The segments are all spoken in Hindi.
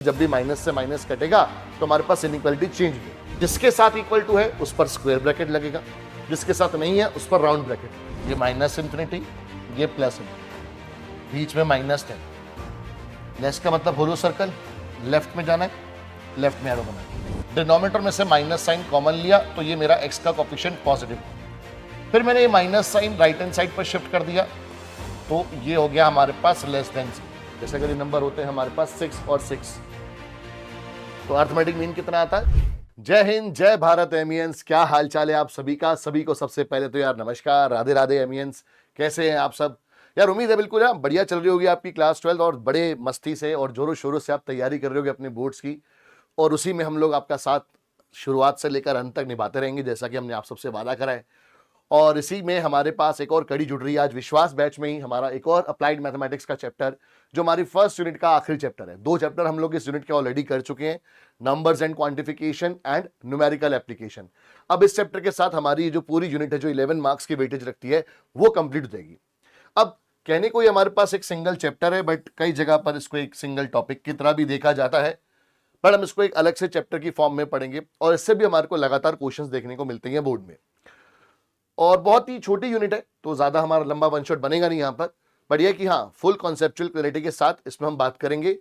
जब भी माइनस से माइनस कटेगा तो हमारे पास इनइक्वालिटी चेंज होगी। जिसके साथ इक्वल टू है उस पर स्क्वायर ब्रैकेट लगेगा, जिसके साथ नहीं है उस पर राउंड ब्रैकेट। ये माइनस इंफिनिटी, ये प्लस इंफिनिटी, बीच में माइनस 10। लेस का मतलब होलो सर्कल, लेफ्ट में जाना है, लेफ्ट में एरो बनाना। डिनोमिनेटर में से माइनस साइन कॉमन लिया तो ये मेरा एक्स का कोफिशिएंट पॉजिटिव। फिर मैंने ये minus sign right hand side पर शिफ्ट कर दिया तो ये हो गया हमारे पास लेस देन। जैसे अगर ये नंबर होते हैं हमारे पास 6 और 6 तो अर्थमेटिक मीन कितना आता है। जय हिंद, जय भारत एमियंस, क्या हाल चाल है आप सभी का। सभी को सबसे पहले तो यार नमस्कार, राधे राधे एमियंस, कैसे हैं आप सब। यार उम्मीद है बिल्कुल यार बढ़िया चल रही होगी आपकी क्लास 12 और बड़े मस्ती से और जोरों शोरों से आप तैयारी कर रहे होगे अपने बोर्ड्स की, और उसी में हम लोग आपका साथ शुरुआत से लेकर अंत तक निभाते रहेंगे जैसा कि हमने आप सबसे वादा करा है। और इसी में हमारे पास एक और कड़ी जुड़ रही है आज विश्वास बैच में ही हमारा एक और अप्लाइड मैथमेटिक्स का चैप्टर, जो हमारी फर्स्ट यूनिट का आखिरी चैप्टर है। 2 चैप्टर हम लोग इस यूनिट के ऑलरेडी कर चुके हैं, numbers and quantification and numerical application. अब इस चैप्टर के साथ हमारी जो पूरी यूनिट है जो 11 मार्क्स की वेटेज रखती है वो कंप्लीट हो जाएगी। अब कहने को ये हमारे पास एक सिंगल चैप्टर है, बट कई जगह पर इसको एक सिंगल टॉपिक की तरह भी देखा जाता है, पर हम इसको एक अलग से चैप्टर की फॉर्म में पढ़ेंगे और इससे भी हमारे को लगातार क्वेश्चंस देखने को मिलते हैं बोर्ड में। और बहुत ही छोटी यूनिट है तो ज्यादा हमारा लंबा वन शॉट बनेगा नहीं यहाँ पर, बट ये कि हाँ फुल कॉन्सेप्चुअल क्लैरिटी के साथ इसमें हम बात करेंगे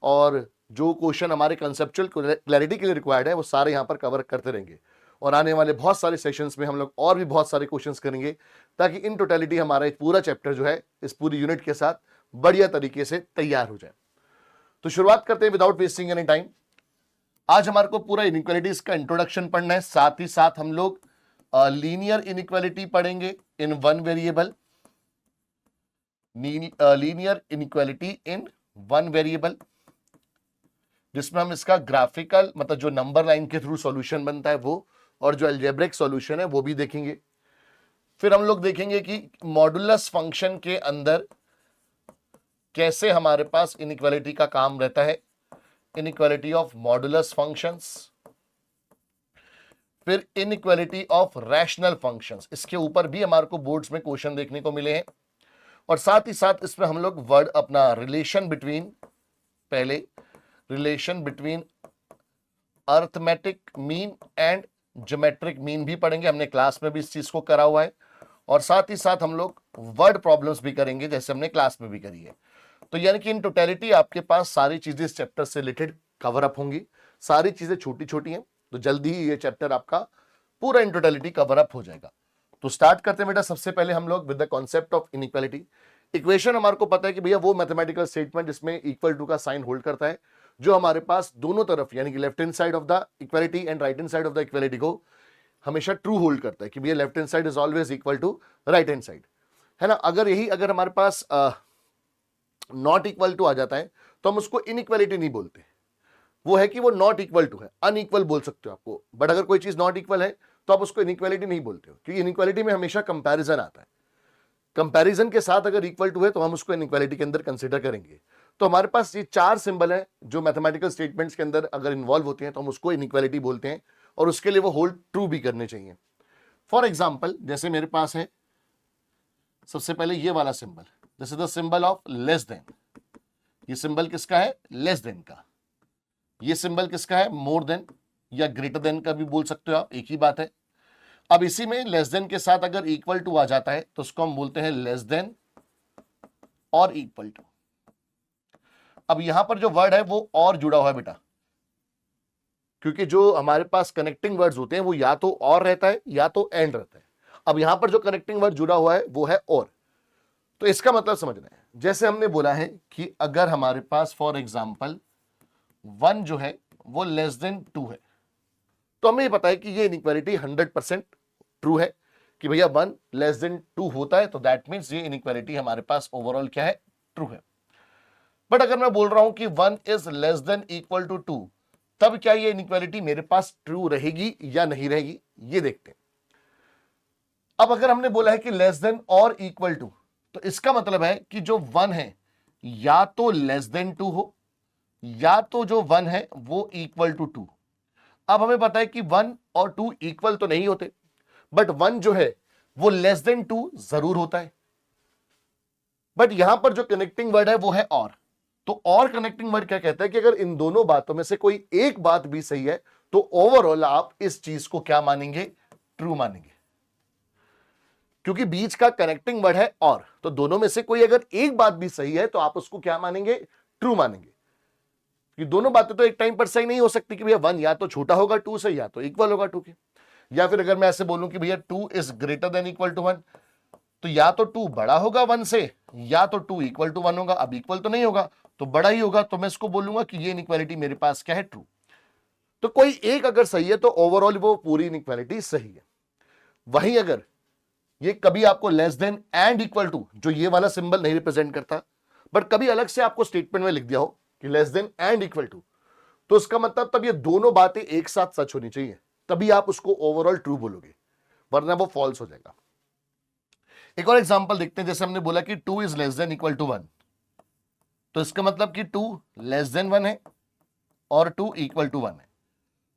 और जो क्वेश्चन हमारे कॉन्सेप्चुअल क्लैरिटी के लिए रिक्वायर्ड है वो सारे यहाँ पर कवर करते रहेंगे। और आने वाले बहुत सारे सेशंस में हम लोग और भी बहुत सारे क्वेश्चंस करेंगे ताकि इन टोटलिटी हमारा एक पूरा चैप्टर जो है इस पूरी यूनिट के साथ बढ़िया तरीके से तैयार हो जाए। तो शुरुआत करते हैं विदाउट वेस्टिंग एनी टाइम। आज हमारे को पूरा इनइक्वालिटीज का इंट्रोडक्शन पढ़ना है, साथ ही साथ हम लोग लीनियर इनइक्वालिटी पढ़ेंगे in one variable, linear inequality in one variable, जिसमें हम इसका ग्राफिकल मतलब जो नंबर लाइन के थ्रू सॉल्यूशन बनता है वो, और जो अलजेब्रिक सॉल्यूशन है वो भी देखेंगे। फिर हम लोग देखेंगे कि मॉडुलस फंक्शन के अंदर कैसे हमारे पास इनइक्वालिटी का काम रहता है, इनइक्वालिटी ऑफ मॉडुलस फंक्शंस। फिर इनइक्वालिटी ऑफ रैशनल फंक्शंस, इसके ऊपर भी हमारे को बोर्ड्स में क्वेश्चन देखने को मिले हैं। और साथ ही साथ इसमें हम लोग वर्ड अपना रिलेशन बिटवीन, पहले relation between arithmetic mean and geometric mean भी पढ़ेंगे, हमने क्लास में भी इस चीज को करा हुआ है। और साथ ही साथ हम लोग वर्ड प्रॉब्लम्स भी करेंगे जैसे हमने क्लास में भी करी है। तो यानी कि इन टोटलिटी आपके पास सारी चीजें इस चैप्टर से रिलेटेड कवर अप होंगी। सारी चीजें छोटी छोटी हैं तो जल्दी ही ये चैप्टर आपका पूरा इन टोटलिटी कवर अप हो जाएगा। तो स्टार्ट करते हैं बेटा सबसे पहले हम लोग with the concept of inequality. Equation हमारे को पता है कि भैया वो मैथमेटिकल स्टेटमेंट जिसमें इक्वल टू का साइन होल्ड करता है, जो हमारे पास दोनों तरफ यानी कि left hand side of the equality and right hand side of the equality को हमेशा ट्रू होल्ड करता है कि भैया left hand side is always equal to right hand side, है ना। अगर हमारे पास नॉट इक्वल टू आ जाता है तो हम उसको इनइक्वालिटी नहीं बोलते, वो है कि वो नॉट इक्वल टू है, अनइक्वल बोल सकते हो आपको। बट अगर कोई चीज नॉट इक्वल है तो आप उसको इनइक्वालिटी नहीं बोलते हो, क्योंकि इनइक्वालिटी में हमेशा कंपैरिजन आता है। कंपैरिजन के साथ अगर इक्वल टू है तो हम उसको इनइक्वालिटी के अंदर कंसीडर करेंगे। तो हमारे पास ये 4 सिंबल है जो मैथमेटिकल स्टेटमेंट्स के अंदर अगर इन्वॉल्व होते हैं तो हम उसको इनइक्वालिटी बोलते हैं, और उसके लिए वो होल्ड ट्रू भी करने चाहिए। फॉर एग्जाम्पल जैसे मेरे पास है सबसे पहले ये वाला symbol, this is the symbol of less than. ये सिंबल किसका है? लेस देन का। ये सिंबल किसका है? मोर देन या ग्रेटर देन का भी बोल सकते हो आप, एक ही बात है। अब इसी में लेस देन के साथ अगर इक्वल टू आ जाता है तो उसको हम बोलते हैं लेस देन और इक्वल टू। अब यहां पर जो वर्ड है वो और जुड़ा हुआ है बेटा, क्योंकि जो हमारे पास कनेक्टिंग वर्ड्स होते हैं वो या तो और रहता है या तो एंड रहता है। अब यहां पर जो कनेक्टिंग वर्ड जुड़ा हुआ है वो है और। तो इसका मतलब समझना है, जैसे हमने बोला है कि अगर हमारे पास फॉर एग्जाम्पल 1 जो है वो लेस देन 2 है, तो हमें पता है कि ये इनइक्वालिटी 100% ट्रू है कि भैया 1 लेस देन 2 होता है, तो दैट मीन्स ये इनइक्वालिटी हमारे पास ओवरऑल क्या है? ट्रू है। बट अगर मैं बोल रहा हूं कि 1 is less than equal to 2, तब क्या ये इनइक्वालिटी मेरे पास ट्रू रहेगी या नहीं रहेगी, ये देखते हैं। अब अगर हमने बोला है कि लेस देन और इक्वल टू, तो इसका मतलब है कि जो 1 है या तो लेस देन 2 हो या तो जो 1 है वो इक्वल टू 2। अब हमें पता है कि 1 और 2 इक्वल तो नहीं होते, बट 1 जो है वो लेस देन 2 जरूर होता है। बट यहां पर जो कनेक्टिंग वर्ड है वो है और, तो और कनेक्टिंग वर्ड क्या कहता है कि अगर इन दोनों बातों में से कोई एक बात भी सही है तो ओवरऑल आप इस चीज को क्या मानेंगे, ट्रू मानेंगे, क्योंकि बीच का कनेक्टिंग वर्ड है और, तो दोनों में से कोई अगर एक बात भी सही है तो आप उसको क्या मानेंगे, ट्रू मानेंगे। कि दोनों बातें तो एक टाइम पर सही नहीं हो सकती कि भैया 1 या तो छोटा होगा 2 से या तो इक्वल होगा 2 के, या फिर अगर मैं ऐसे बोलूं कि भैया 2 is greater than equal to 1, तो या तो 2 बड़ा होगा 1 से या तो 2 इक्वल टू 1 होगा। अब इक्वल तो नहीं होगा तो बड़ा ही होगा, तो मैं इसको बोलूंगा कि ये इनइक्वालिटी मेरे पास क्या है, ट्रू। तो कोई एक अगर सही है तो ओवरऑल वो पूरी इनइक्वालिटी सही है। वहीं अगर ये कभी आपको less than and equal to, जो ये वाला सिंबल नहीं रिप्रेजेंट करता, बट कभी अलग से आपको स्टेटमेंट में लिख दिया हो कि less than and equal to, तो इसका मतलब तब ये दोनों बातें एक साथ सच होनी चाहिए, तभी आप उसको ओवरऑल ट्रू बोलोगे, वरना वो फॉल्स हो जाएगा। एक और एग्जांपल देखते हैं, जैसे हमने बोला कि 2 is less than equal to 1, तो इसका मतलब कि 2 लेस देन 1 है और 2 इक्वल टू 1 है।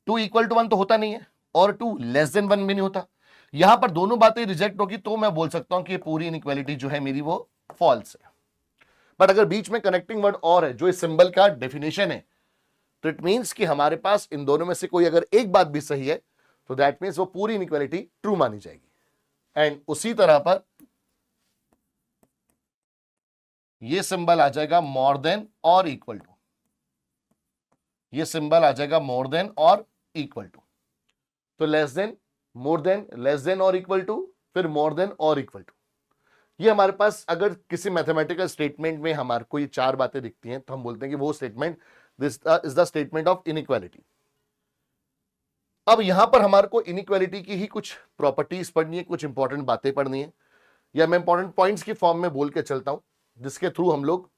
2 इक्वल टू 1 तो होता नहीं है और 2 लेस देन 1 भी नहीं होता। यहां पर दोनों बातें रिजेक्ट होगी तो मैं बोल सकता हूं कि ये पूरी इनइक्वालिटी जो है मेरी वो फॉल्स है। बट अगर बीच में कनेक्टिंग वर्ड और है जो इस सिंबल का डेफिनेशन है, तो इट मींस कि हमारे पास इन दोनों में से कोई अगर एक बात भी सही है तो दैट मींस वो पूरी इनइक्वालिटी ट्रू मानी जाएगी। एंड उसी तरह पर ये सिंबल आ जाएगा मोर देन और इक्वल टू, ये सिंबल आ जाएगा मोर देन और इक्वल टू। तो less than, more than, less than और इक्वल टू, फिर मोर देन और इक्वल टू। ये हमारे पास अगर किसी मैथमेटिकल स्टेटमेंट में हमारे को ये 4 बातें दिखती हैं तो हम बोलते हैं कि वो statement this is the statement of inequality. अब यहां पर हमारे को इनइक्वालिटी की ही कुछ प्रॉपर्टीज पढ़नी है, कुछ इंपॉर्टेंट बातें पढ़नी है, या मैं इंपॉर्टेंट पॉइंट्स की फॉर्म में बोल के चलता हूं जिसके थ्रू हम लोग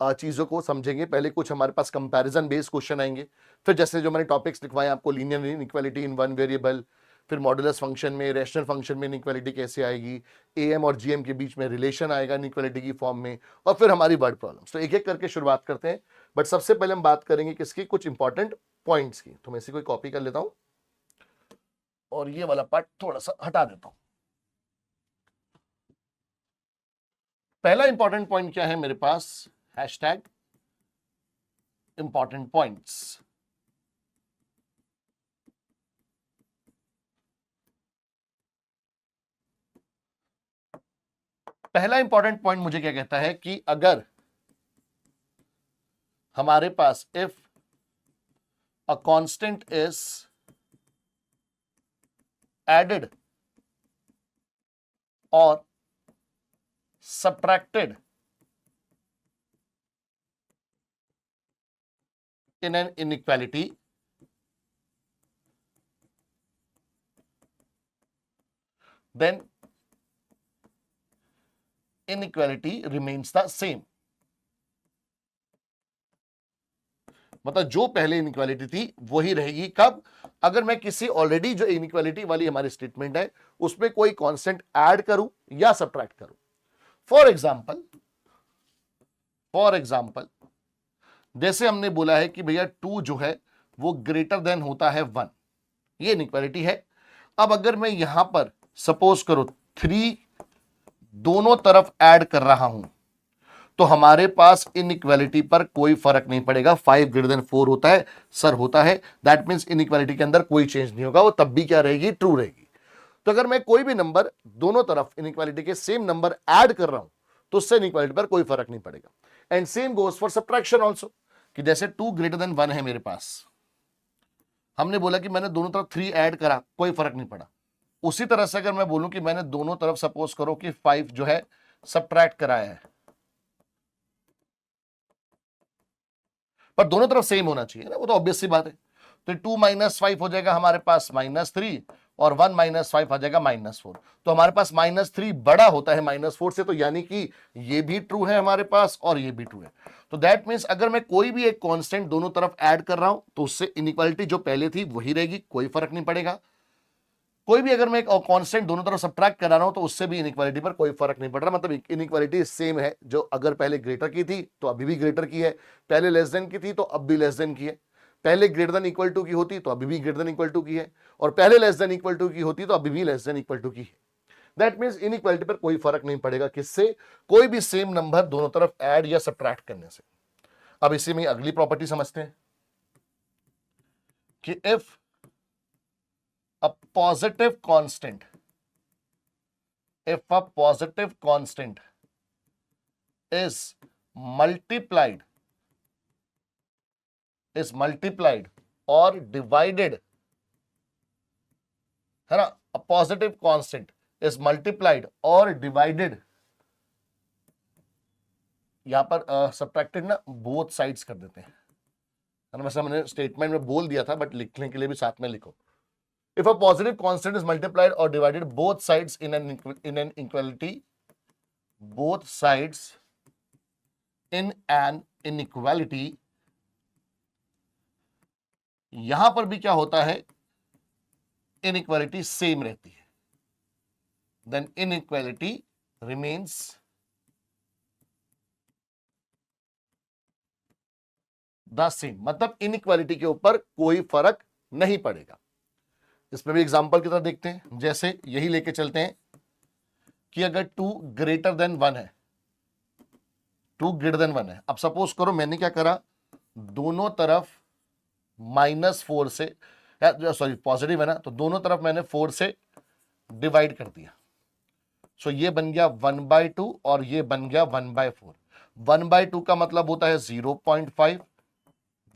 चीजों को समझेंगे। पहले कुछ हमारे पास कंपैरिजन बेस्ड क्वेश्चन आएंगे, फिर जैसे जो मैंने टॉपिक्स लिखवाए आपको, linear inequality in one variable, फिर मॉडुलस फंक्शन में, रैशनल फंक्शन में इनइक्वालिटी कैसे आएगी, एएम और जीएम के बीच में रिलेशन आएगा इनइक्वालिटी की फॉर्म में, और फिर हमारी वर्ड प्रॉब्लम्स। तो एक एक करके शुरुआत करते हैं, बट सबसे पहले हम बात करेंगे किसकी, कुछ इंपॉर्टेंट पॉइंट्स की। तो मैं इसी कोई कॉपी कर लेता हूं और ये वाला पार्ट थोड़ा सा हटा देता हूं। पहला इंपॉर्टेंट पॉइंट क्या है मेरे पास, हैशटैग इंपॉर्टेंट पॉइंट्स। पहला इंपॉर्टेंट पॉइंट मुझे क्या कहता है कि अगर हमारे पास if a constant is added और subtracted in an inequality, then inequality remains the same। मतलब जो पहले इनइक्वालिटी थी वही रहेगी। कब, अगर मैं किसी ऑलरेडी जो इनइक्वालिटी वाली हमारी स्टेटमेंट है उसमें कोई कांस्टेंट ऐड करूं या सब्ट्रैक्ट करूं। फॉर एग्जाम्पल जैसे हमने बोला है कि भैया 2 जो है वो ग्रेटर देन होता है 1, ये इनइक्वालिटी है। अब अगर मैं यहां पर सपोज करो 3 दोनों तरफ ऐड कर रहा हूं तो हमारे पास इनइक्वालिटी पर कोई फर्क नहीं पड़ेगा। 5 ग्रेटर देन 4 होता है सर, होता है, दैट मींस इनइक्वालिटी के अंदर कोई चेंज नहीं होगा, वो तब भी क्या रहेगी, ट्रू रहेगी। तो अगर मैं कोई भी नंबर दोनों तरफ इनइक्वालिटी के सेम नंबर ऐड कर रहा हूं तो उससे इनइक्वालिटी पर कोई फर्क नहीं पड़ेगा। And same goes for subtraction also, कि जैसे 2 ग्रेटर देन 1 है मेरे पास, हमने बोला कि मैंने दोनों तरफ 3 ऐड करा, कोई फर्क नहीं पड़ा। उसी तरह से अगर मैं बोलूं कि मैंने दोनों तरफ सपोज करो कि 5 जो है सब्ट्रैक्ट कराया है, पर दोनों तरफ सेम होना चाहिए ना, वो तो ऑब्वियस सी बात है। तो 2 - 5 हो जाएगा हमारे पास -3 और 1 - 5 आ जाएगा -4। तो हमारे पास -3 बड़ा होता है -4 से, तो यानी कि ये भी ट्रू है हमारे पास और ये भी ट्रू है। तो दैट मींस अगर मैं कोई भी एक कांस्टेंट दोनों तरफ ऐड कर रहा हूं तो उससे इनइक्वालिटी जो पहले थी वही रहेगी, कोई फर्क नहीं पड़ेगा। कोई भी अगर मैं एक कांस्टेंट दोनों तरफ सब्ट्रैक्ट करा रहा हूं तो उससे भी इनइक्वालिटी पर कोई फर्क नहीं पड़ रहा। मतलब इनइक्वालिटी सेम है, जो अगर पहले ग्रेटर की थी तो अभी भी ग्रेटर की है, पहले लेस देन की थी तो अब भी लेस देन की है, पहले ग्रेटर देन इक्वल टू की होती तो अभी भी ग्रेटर देन इक्वल टू की है, और पहले लेस देन इक्वल टू की होती तो अभी भी लेस देन इक्वल टू की है। दैट मींस इनइक्वालिटी पर कोई फर्क नहीं पड़ेगा, किससे, कोई भी सेम नंबर दोनों तरफ ऐड या सब्ट्रैक्ट करने से। अब इसी में अगली प्रॉपर्टी समझते हैं कि if a positive constant is multiplied or divided, है ना, a positive constant is multiplied or divided, यहां पर सब्ट्रैक्टेड ना बोथ साइड्स कर देते हैं, है ना, वैसे मैंने स्टेटमेंट में बोल दिया था बट लिखने के लिए भी साथ में लिखो। If a positive constant is multiplied और divided both sides in an equality, both sides in an inequality, यहां पर भी क्या होता है, इनइक्वालिटी सेम रहती है, then inequality remains the same, मतलब इनइक्वालिटी के ऊपर कोई फर्क नहीं पड़ेगा। इसमें भी एग्जांपल की तरह देखते हैं, जैसे यही लेके चलते हैं कि अगर 2 ग्रेटर देन 1 है, 2 ग्रेटर देन 1 है, अब सपोज करो मैंने क्या करा, दोनों तरफ -4 से, सॉरी पॉजिटिव है ना, तो दोनों तरफ मैंने 4 से डिवाइड कर दिया, सो ये बन गया 1/2 और ये बन गया 1/4। 1/2 का मतलब होता है 0.5,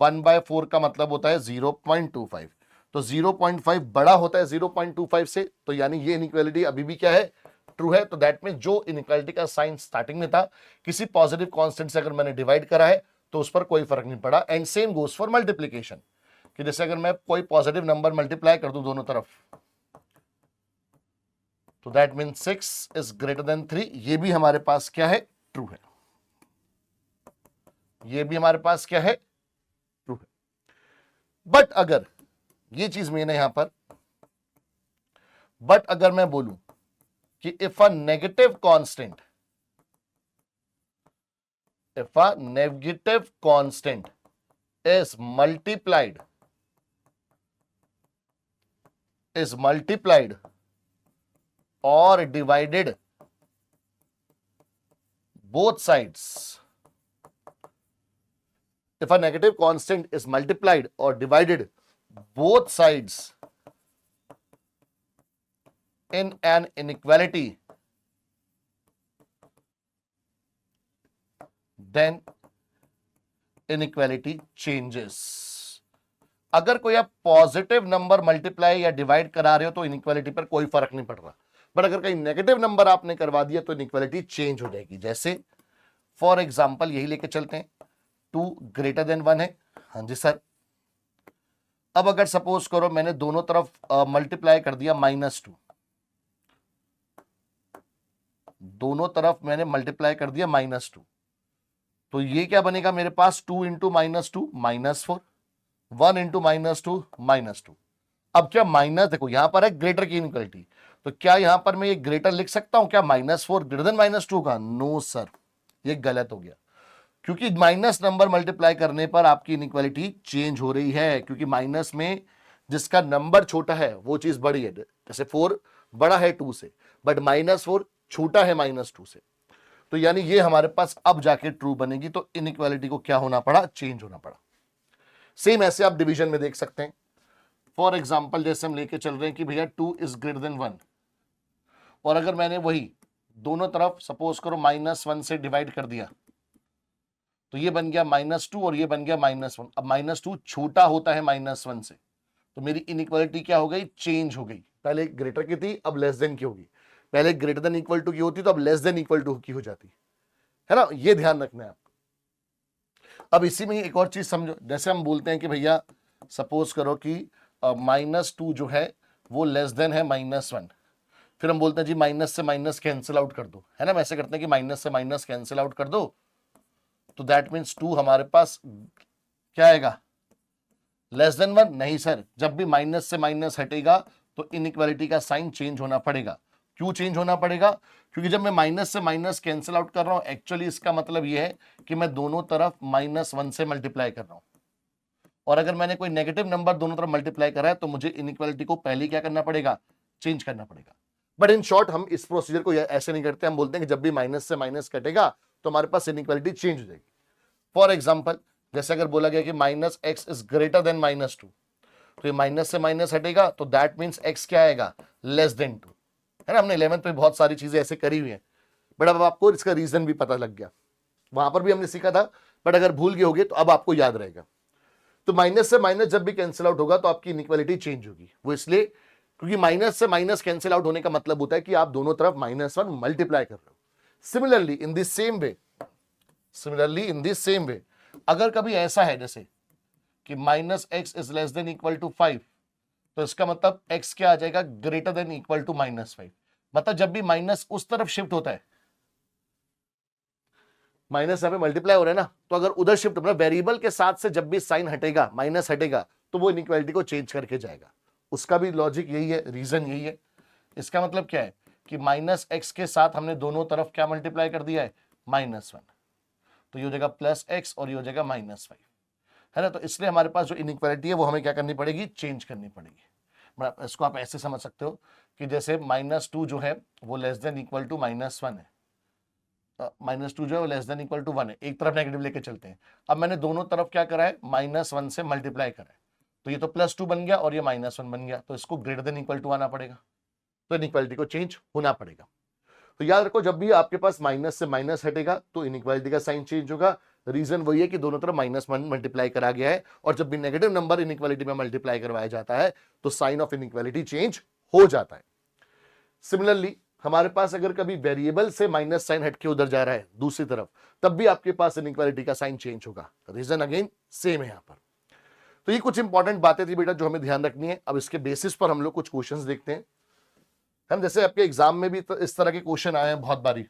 1/4 का मतलब होता है 0.25, तो 0.5 बड़ा होता है 0.25 से, तो यानी ये इनइक्वालिटी अभी भी क्या है, ट्रू है। तो दैट मीन जो इनइक्वालिटी का साइन स्टार्टिंग में था, किसी पॉजिटिव कांस्टेंट से अगर मैंने डिवाइड करा है तो उस पर कोई फर्क नहीं पड़ा। And same goes for multiplication, कि जैसे अगर मैं कोई पॉजिटिव नंबर मल्टीप्लाई कर दूं दोनों तरफ, तो that mean 6 is greater then 3, ये भी हमारे पास क्या है, ट्रू है, ये भी हमारे पास क्या है, ट्रू है। बट अगर ये चीज मेन है यहां पर, बट अगर मैं बोलूं कि if a negative constant is multiplied or divided both sides, if a negative constant is multiplied or divided both sides in an inequality, then inequality changes। अगर कोई आप पॉजिटिव नंबर मल्टीप्लाई या डिवाइड करा रहे हो तो इनइक्वालिटी पर कोई फर्क नहीं पड़ रहा, बट अगर कहीं नेगेटिव नंबर आपने करवा दिया तो इनइक्वालिटी चेंज हो जाएगी। जैसे फॉर एग्जांपल यही लेके चलते हैं, 2 ग्रेटर देन 1 है, हाँ जी सर। अब अगर सपोज करो मैंने दोनों तरफ मल्टीप्लाई कर दिया -2, दोनों तरफ मैंने मल्टीप्लाई कर दिया -2, तो ये क्या बनेगा मेरे पास, 2 इंटू -2 -4, 1 इंटू -2 -2। अब क्या माइनस, देखो यहां पर है ग्रेटर की इनइक्वालिटी, तो क्या यहां पर मैं ये ग्रेटर लिख सकता हूं क्या -4 ग्रेटर देन -2 का? नो सर, ये गलत हो गया, क्योंकि माइनस नंबर मल्टीप्लाई करने पर आपकी इनइक्वालिटी चेंज हो रही है, क्योंकि माइनस में जिसका नंबर छोटा है वो चीज बड़ी है, जैसे 4 बड़ा है 2 से, बट -4 छोटा है -2 से, तो यानी ये हमारे पास अब जाके ट्रू बनेगी, तो इनइक्वालिटी को क्या होना पड़ा, चेंज होना पड़ा। सेम ऐसे आप डिवीजन में देख सकते हैं। फॉर एग्जांपल जैसे हम लेके चल रहे हैं कि भैया 2 इज ग्रेटर देन 1, और अगर मैंने वही दोनों तरफ सपोज करो -1 से डिवाइड कर दिया, तो ये बन गया -2 और ये बन गया -1। अब -2 छोटा होता है -1 से, तो मेरी इनइक्वालिटी क्या हो गई, चेंज हो गई। पहले ग्रेटर की थी, अब लेस देन की होगी, पहले ग्रेटर देन इक्वल टू की होती तो अब लेस देन इक्वल टू की हो जाती है ना, ये ध्यान रखना है आपको। अब इसी में एक और चीज समझो, जैसे हम बोलते हैं कि भैया सपोज करो कि -2 जो है वो लेस देन है -1, फिर हम बोलते हैं जी माइनस से माइनस कैंसिल आउट कर दो, है ना, हम ऐसे करते हैं कि माइनस से माइनस कैंसिल आउट कर दो, तो दैट मीन्स 2 हमारे पास क्या आएगा, लेस देन 1। नहीं सर, जब भी माइनस से माइनस हटेगा तो इनइक्वालिटी का साइन चेंज होना पड़ेगा। क्यों चेंज होना पड़ेगा, क्योंकि जब मैं माइनस से माइनस कैंसिल आउट कर रहा हूं, एक्चुअली इसका मतलब यह है कि मैं दोनों तरफ -1 से मल्टीप्लाई कर रहा हूं, और अगर मैंने कोई नेगेटिव नंबर दोनों तरफ मल्टीप्लाई करा है तो मुझे इनइक्वालिटी को पहले क्या करना पड़ेगा, चेंज करना पड़ेगा। बट इन शॉर्ट हम इस प्रोसीजर को ऐसे नहीं करते, हम बोलते हैं कि जब भी माइनस से माइनस कटेगा तो हमारे पास इनइक्वालिटी चेंज हो जाएगी। फॉर एग्जाम्पल जैसे अगर बोला गया कि minus x is greater then -2, तो ये माइनस से माइनस हटेगा तो दैट मीन्स एक्स क्या आएगा, लेस देन 2, है ना। हमने 11th में बहुत सारी चीजें ऐसे करी हुई हैं, बट अब आपको इसका रीजन भी पता लग गया, वहां पर भी हमने सीखा था, बट अगर भूल गए होगे तो अब आपको याद रहेगा। तो माइनस से माइनस जब भी कैंसिल आउट होगा तो आपकी इनइक्वालिटी चेंज होगी, वो इसलिए क्योंकि माइनस से माइनस कैंसिल आउट होने का मतलब होता है कि आप दोनों तरफ -1 मल्टीप्लाई कर रहे हो। Similarly in this same way अगर कभी ऐसा है जैसे कि -x is less than equal to 5, तो इसका मतलब x क्या आ जाएगा, ग्रेटर देन इक्वल टू -5। मतलब जब भी माइनस उस तरफ शिफ्ट होता है, माइनस यहां पे मल्टीप्लाई हो रहा है ना, तो अगर उधर शिफ्ट मतलब वेरिएबल के साथ से जब भी साइन हटेगा, माइनस हटेगा, तो वो इनइक्वालिटी को चेंज करके जाएगा। उसका भी लॉजिक यही है, रीजन यही है। इसका मतलब क्या है कि -x के साथ हमने दोनों तरफ क्या मल्टीप्लाई कर दिया है, -1, तो ये हो जाएगा +x और ये हो जाएगा -5, है ना। तो इसलिए हमारे पास जो इनइक्वालिटी है वो हमें क्या करनी पड़ेगी, चेंज करनी पड़ेगी। मतलब इसको आप ऐसे समझ सकते हो कि जैसे -2 जो है वो लेस देन इक्वल टू -1 है, -2 जो है वो लेस देन इक्वल टू 1 है, एक तरफ नेगेटिव लेके चलते हैं। अब मैंने दोनों तरफ क्या करा है, -1 से मल्टीप्लाई करा है, तो ये तो +2 बन गया और ये -1 बन गया, तो इसको ग्रेटर देन इक्वल टू आना पड़ेगा, तो इनइक्वालिटी को चेंज होना पड़ेगा। तो याद रखो जब भी आपके पास माइनस से माइनस हटेगा तो इनइक्वालिटी का साइन चेंज होगा। रीजन वही है कि दोनों तरफ -1 मल्टीप्लाई करा गया है, और जब भी नेगेटिव नंबर इनइक्वालिटी में मल्टीप्लाई करवाया जाता है तो साइन ऑफ इनइक्वालिटी चेंज हो जाता है। सिमिलरली हमारे पास अगर कभी वेरिएबल से माइनस साइन हटके उधर जा रहा है दूसरी तरफ, तब भी आपके पास इनइक्वालिटी का साइन चेंज होगा। रीजन अगेन सेम है यहां पर। तो ये कुछ इंपॉर्टेंट बातें थी बेटा जो हमें ध्यान रखनी है। अब इसके बेसिस पर हम लोग कुछ क्वेश्चंस देखते हैं। हम जैसे आपके एग्जाम में भी तो इस तरह के क्वेश्चन आए हैं बहुत बारी।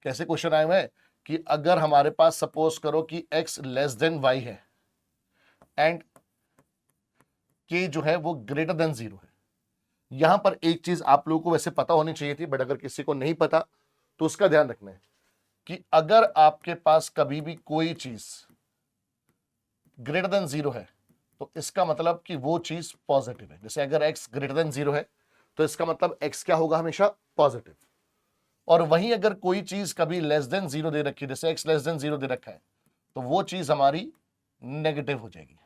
कैसे क्वेश्चन आए हुए हैं कि अगर हमारे पास सपोज करो कि x लेस देन y है एंड k जो है वो ग्रेटर देन 0 है। यहां पर एक चीज आप लोगों को वैसे पता होनी चाहिए थी, बट अगर किसी को नहीं पता तो उसका ध्यान रखना है कि अगर आपके पास कभी भी कोई चीज ग्रेटर देन 0 है तो इसका मतलब कि वो चीज पॉजिटिव है। जैसे अगर x ग्रेटर देन 0 है तो इसका मतलब x क्या होगा, हमेशा पॉजिटिव। और वहीं अगर कोई चीज कभी लेस देन 0 दे रखी है, जैसे x लेस देन 0 दे रखा है, तो वो चीज हमारी नेगेटिव हो जाएगी,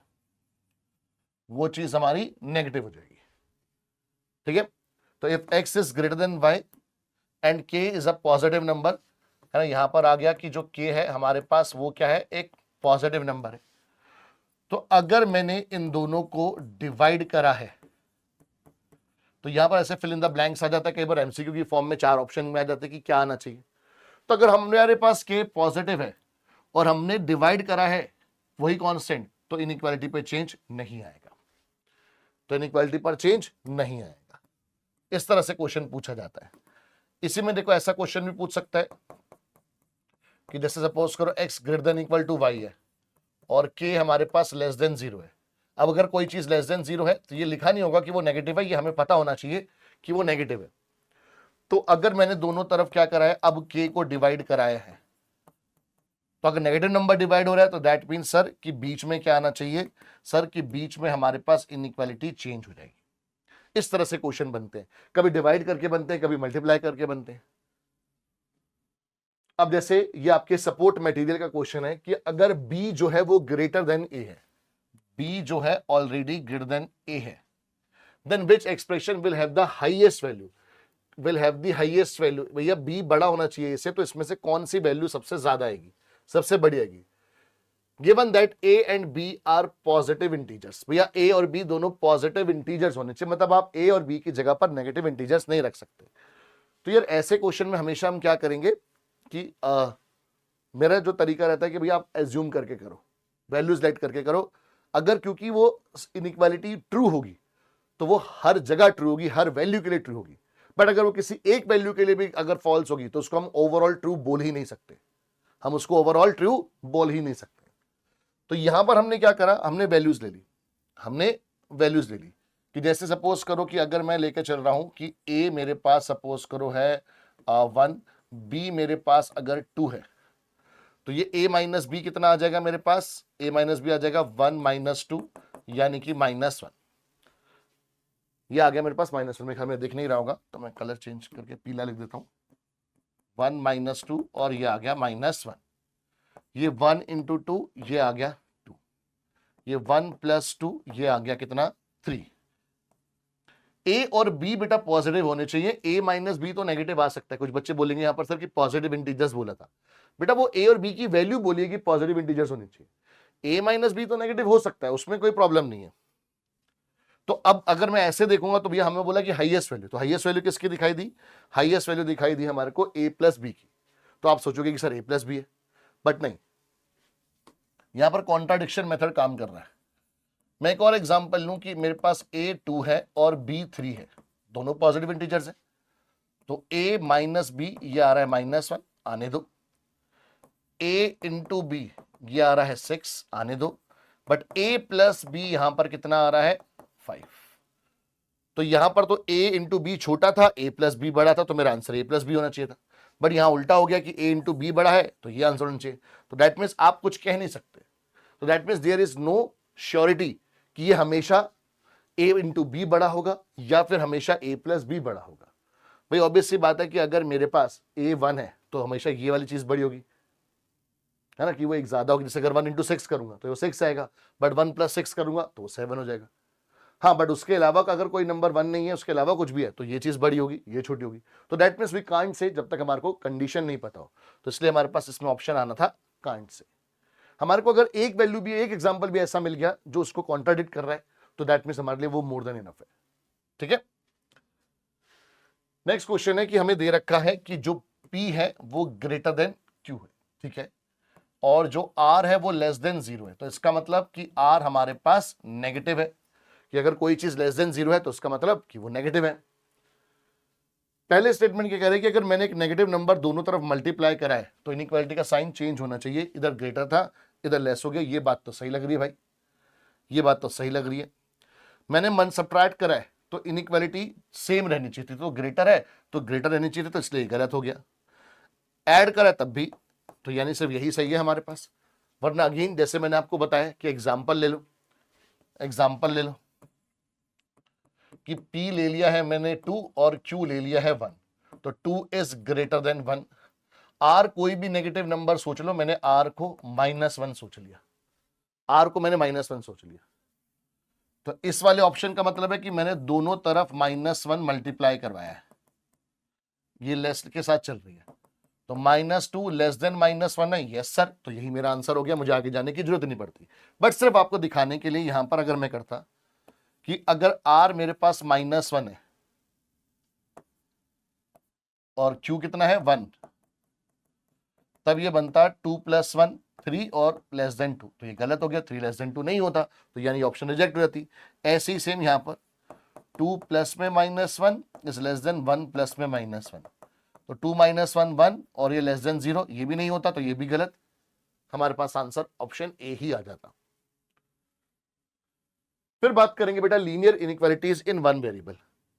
वो चीज हमारी नेगेटिव हो जाएगी। ठीक है, तो if x is greater then y and k is a positive number, है ना। यहां पर आ गया कि जो k है हमारे पास वो क्या है, एक पॉजिटिव नंबर है। तो अगर मैंने इन दोनों को डिवाइड करा है तो यहां पर ऐसे फिल इन द ब्लैंक्स आ जाता है। कई बार एमसीक्यू की फॉर्म में 4 ऑप्शन में आ जाते हैं कि क्या आना चाहिए। तो अगर हमारे पास k पॉजिटिव है और हमने डिवाइड करा है वही कांस्टेंट, तो इनइक्वालिटी पे चेंज नहीं आएगा, तो इनइक्वालिटी पर चेंज नहीं आएगा। इस तरह से क्वेश्चन पूछा जाता है। इसी में देखो ऐसा क्वेश्चन भी पूछ सकता है कि जैसे सपोज करो x greater than equal to y है और k हमारे पास लेस देन 0 है। अब अगर कोई चीज लेस देन 0 है तो ये लिखा नहीं होगा कि वो नेगेटिव है, ये हमें पता होना चाहिए कि वो नेगेटिव है। तो अगर मैंने दोनों तरफ क्या करा है, अब k को डिवाइड कराया है, तो अगर नेगेटिव नंबर डिवाइड हो रहा है तो दैट मीन सर कि बीच में क्या आना चाहिए, सर कि बीच में हमारे पास इनइक्वालिटी चेंज हो जाएगी। इस तरह से क्वेश्चन बनते हैं, कभी डिवाइड करके बनते हैं, कभी मल्टीप्लाई करके बनते हैं। अब जैसे ये आपके सपोर्ट मटेरियल का क्वेश्चन है कि अगर b जो है वो ग्रेटर देन a है, b जो है ऑलरेडी ग्रेटर देन a है, then which expression will have the highest value, will have the highest value. भैया b बड़ा होना चाहिए इससे, तो इसमें से कौन सी वैल्यू सबसे ज्यादा आएगी, सबसे बड़ी आएगी। Given that a and b are positive integers, भैया a और b दोनों पॉजिटिव इंटीजर्स होने चाहिए, मतलब आप a और b की जगह पर नेगेटिव इंटीजर्स नहीं रख सकते। तो यार ऐसे क्वेश्चन में हमेशा हम क्या करेंगे कि मेरा जो तरीका रहता है कि भैया आप एज्यूम करके करो, वैल्यूज लेट करके करो। अगर क्योंकि वो इनइक्वालिटी ट्रू होगी तो वो हर जगह ट्रू होगी, हर वैल्यू के लिए ट्रू होगी। बट अगर वो किसी एक वैल्यू के लिए भी अगर फॉल्स होगी तो उसको हम ओवरऑल ट्रू बोल ही नहीं सकते, हम उसको ओवरऑल ट्रू बोल ही नहीं सकते। तो यहां पर हमने क्या करा, हमने वैल्यूज ले ली, हमने वैल्यूज ले ली कि जैसे सपोज करो कि अगर मैं लेके चल रहा हूं कि a मेरे पास सपोज करो है 1, b मेरे पास अगर 2 है, तो ये a माइनस बी कितना आ जाएगा मेरे पास, a माइनस बी आ जाएगा 1 माइनस 2 यानी कि -1। ये आ गया मेरे पास -1, मेरे ख्याल में दिख नहीं रहा होगा तो मैं कलर चेंज करके पीला लिख देता हूं, 1 माइनस 2 और ये आ गया -1। ये 1 इंटू 2 ये आ गया 2, ये 1 प्लस 2 ये आ गया कितना 3। ए और बी बेटा पॉजिटिव होने चाहिए, ए माइनस बी तो नेगेटिव आ सकता है। कुछ बच्चे बोलेंगे यहां पर सर कि पॉजिटिव इंटीजर्स बोला था, बेटा वो ए और बी की वैल्यू बोलिए कि पॉजिटिव इंटीजर्स होनी चाहिए। ए माइनस बी तो नेगेटिव हो सकता है, उसमें कोई प्रॉब्लम नहीं है। तो अब अगर मैं ऐसे देखूंगा तो भैया हमें बोला कि हाईएस्ट वैल्यू, तो हाईएस्ट वैल्यू किसकी दिखाई दी, हाईएस्ट वैल्यू दिखाई दी हमारे को ए प्लस बी की। तो आप सोचोगे कि सर ए प्लस बी है, बट नहीं, यहां पर कॉन्ट्राडिक्शन मेथड काम कर रहा है। मैं एक और एग्जांपल लूं कि मेरे पास ए 2 है और बी 3 है, दोनों पॉजिटिव इंटीजर्स हैं। तो ए माइनस बी ये आ रहा है -1, आने दो। ए इंटू बी ये आ रहा है 6, आने दो। बट ए प्लस बी यहां पर कितना आ रहा है 5। तो यहां पर तो a इंटू बी छोटा था, a प्लस बी बड़ा था, तो मेरा आंसर a प्लस बी होना चाहिए था। बट यहां उल्टा हो गया कि a इंटू बी बड़ा है, तो ये आंसर होना चाहिए। तो दैट मीन्स आप कुछ कह नहीं सकते। तो that means there is no surety कि ये हमेशा a इंटू बी बड़ा होगा या फिर हमेशा a प्लस बी बड़ा होगा। भाई ऑब्वियस सी बात है कि अगर मेरे पास a1 है तो हमेशा ये वाली चीज बड़ी होगी, है ना, कि वो एक ज्यादा होगी। जैसे अगर 1 इंटू 6 करूंगा तो वो 6 आएगा, बट 1 प्लस 6 करूंगा तो वो 7 हो जाएगा। हाँ, बट उसके अलावा अगर कोई नंबर 1 नहीं है, उसके अलावा कुछ भी है, तो ये चीज बड़ी होगी, ये छोटी होगी। तो that means we can't say जब तक हमारे को कंडीशन नहीं पता हो। तो इसलिए हमारे पास इसमें ऑप्शन आना था कांट से। हमारे को अगर एक वैल्यू भी, एक एग्जांपल भी ऐसा मिल गया जो उसको कॉन्ट्राडिक्ट कर रहा है, तो दैट मीन्स हमारे लिए वो मोर देन इनफ है। ठीक है, नेक्स्ट क्वेश्चन है कि हमें दे रखा है कि जो P है वो ग्रेटर देन Q है, ठीक है, और जो R है वो लेस देन 0 है। तो इसका मतलब कि R हमारे पास नेगेटिव है, कि अगर कोई चीज लेस देन 0 है तो उसका मतलब कि वो नेगेटिव है। पहले स्टेटमेंट क्या कह रहे हैं कि अगर मैंने एक नेगेटिव नंबर दोनों तरफ मल्टीप्लाई करा है तो इनइक्वालिटी का साइन चेंज होना चाहिए, इधर ग्रेटर था इधर लेस हो गया। ये बात तो सही लग रही है भाई, ये बात तो सही लग रही है। मैंने मन सब्ट्रैक्ट करा है तो इनइक्वालिटी सेम रहनी चाहिए थी, तो ग्रेटर है तो ग्रेटर रहनी चाहिए थी, तो इसलिए गलत हो गया। ऐड करा तब भी, तो यानी सिर्फ यही सही है हमारे पास। वरना अगेन जैसे मैंने आपको बताया कि एग्जाम्पल ले लो, एग्जाम्पल ले लो कि P ले लिया है मैंने 2 और Q ले लिया है 1, तो 2 इज ग्रेटर देन 1। R कोई भी नेगेटिव नंबर सोच लो, मैंने R को -1 सोच लिया, R को मैंने -1 सोच लिया। तो इस वाले ऑप्शन का मतलब है कि मैंने दोनों तरफ -1 मल्टीप्लाई करवाया है, ये लेस के साथ चल रही है। तो -2 लेस देन -1 है, यस सर, तो यही मेरा आंसर हो गया, मुझे आगे जाने की जरूरत नहीं पड़ती। बट सिर्फ आपको दिखाने के लिए यहां पर अगर मैं करता कि अगर R मेरे पास -1 है और Q कितना है 1, तब ये बनता 2 + 1 3 और लेस देन 2, तो ये गलत हो गया, 3 लेस देन 2 नहीं होता, तो यानी ऑप्शन रिजेक्ट हो जाती। ऐसे ही सेम यहां पर 2 प्लस में -1 इज लेस देन 1 प्लस में -1, तो 2 - 1 1 और ये लेस देन 0, ये भी नहीं होता, तो ये भी गलत। हमारे पास आंसर ऑप्शन ए ही आ जाता। फिर बात करेंगे बेटा linear inequalities in one variable.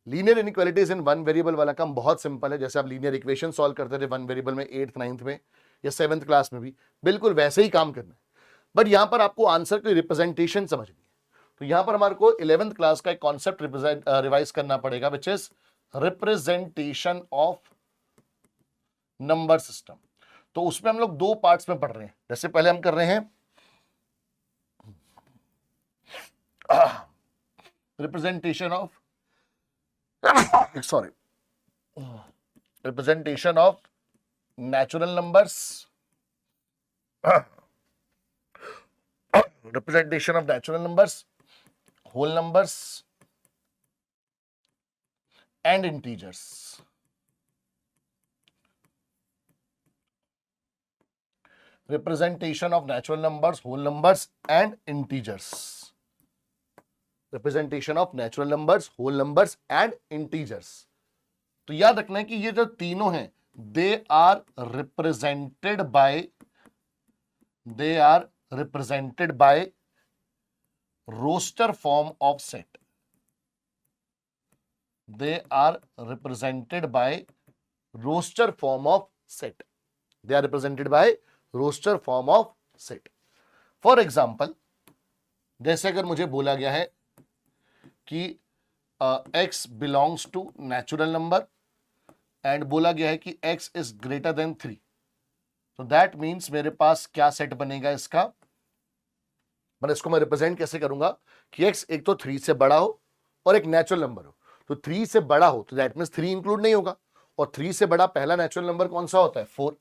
Linear inequalities in one variable वाला काम बहुत सिंपल है। जैसे आप लीनियर इक्वेशन सॉल्व करते थे वन वेरिएबल में 8th 9th में या 7th क्लास में भी, बिल्कुल वैसे ही काम करना है। बट यहां पर आपको आंसर की रिप्रेजेंटेशन समझनी है। तो यहां पर हमारे को 11th क्लास का एक कॉन्सेप्ट रिवाइज करना पड़ेगा, which is representation of number system. तो उसमें हम लोग दो पार्ट्स में पढ़ रहे हैं। जैसे पहले हम कर रहे हैं representation of sorry, representation of natural numbers, representation of natural numbers, whole numbers and integers. Representation of natural numbers, whole numbers and integers. Representation of natural numbers, whole numbers and integers. तो याद रखना है कि ये जो तीनों हैं they are represented by roster form of set. They are represented by roster form of set. They are represented by roster form of set. For example, जैसे अगर मुझे बोला गया है कि x belongs to natural number and बोला गया है कि x इज ग्रेटर देन 3, तो दैट मीन्स मेरे पास क्या सेट बनेगा इसका, मतलब इसको मैं रिप्रेजेंट कैसे करूंगा कि x एक तो 3 से बड़ा हो और एक नेचुरल नंबर हो। तो 3 से बड़ा हो तो दैट मीन्स 3 इंक्लूड नहीं होगा, और 3 से बड़ा पहला नेचुरल नंबर कौन सा होता है, 4,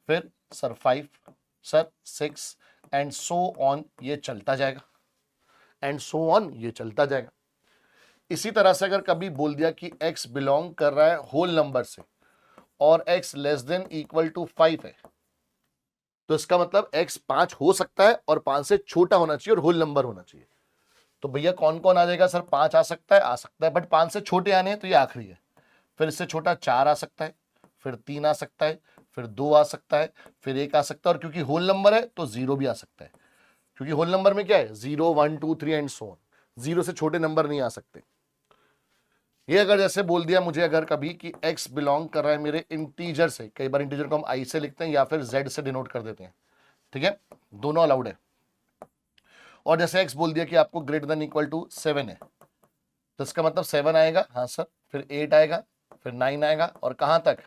फिर sir 5, sir 6 and so on, ये चलता जाएगा, एंड सो ऑन ये चलता जाएगा। इसी तरह से अगर कभी बोल दिया कि x बिलोंग कर रहा है होल नंबर से और x less than equal to 5 है, तो इसका मतलब x 5 हो सकता है और 5 से छोटा होना चाहिए और होल नंबर होना चाहिए। तो भैया कौन कौन आ जाएगा, सर 5 आ सकता है, बट 5 से छोटे आने हैं तो ये आखिरी है। फिर इससे छोटा 4 आ सकता है, फिर 3 आ सकता है, फिर 2 आ सकता है, फिर 1 आ सकता है, और क्योंकि होल नंबर है तो 0 भी आ सकता है, क्योंकि होल नंबर में क्या है 0 1 2 3 एंड सो ऑन, 0 से छोटे नंबर नहीं आ सकते। ये अगर जैसे बोल दिया मुझे अगर कभी कि x बिलोंग कर रहा है मेरे इंटीजर से, कई बार इंटीजर को हम i से लिखते हैं या फिर z से डिनोट कर देते हैं, ठीक है, दोनों अलाउड है। और जैसे x बोल दिया कि आपको ग्रेटर देन इक्वल टू 7 है, तो इसका मतलब 7 आएगा, हाँ सर, फिर 8 आएगा, फिर 9 आएगा, और कहां तक,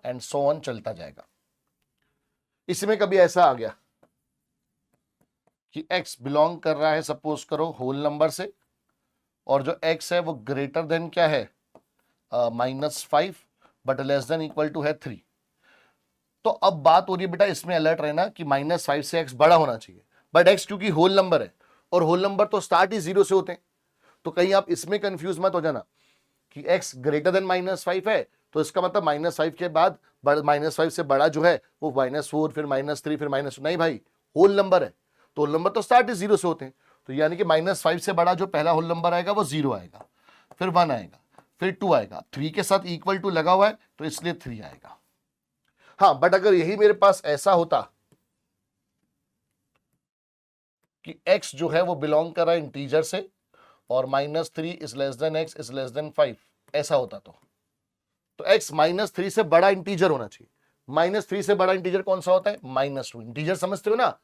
एंड सो ऑन चलता जाएगा। इसमें कभी ऐसा आ गया कि x बिलोंग कर रहा है सपोज करो होल नंबर से, और जो x है वो ग्रेटर देन क्या है -5 but less than equal to है 3। तो अब बात हो रही है बेटा, इसमें अलर्ट रहना कि -5 से x बड़ा होना चाहिए, बट x क्योंकि होल नंबर है और होल नंबर तो स्टार्ट ही 0 से होते हैं, तो कहीं आप इसमें कंफ्यूज मत हो जाना कि x ग्रेटर देन -5 है तो इसका मतलब -5 के बाद -5 से बड़ा जो है वो -4 फिर -3 फिर -2, नहीं भाई, होल नंबर है तो होल नंबर तो स्टार्ट ही 0 से होते हैं, तो यानी कि -5 से बड़ा जो पहला होल नंबर आएगा वो 0 आएगा, फिर 1 आएगा, फिर 2 आएगा, 3 के साथ इक्वल टू लगा हुआ है तो इसलिए 3 आएगा। हाँ, बट अगर यही मेरे पास ऐसा होता कि x जो है वो बिलोंग कर रहा है इंटीजर से और -3 is less then x is less then 5, ऐसा होता तो x -3 से बड़ा इंटीजर होना चाहिए। -3 से बड़ा इंटीजर कौन सा होता है, -2, इंटीजर समझते हो ना,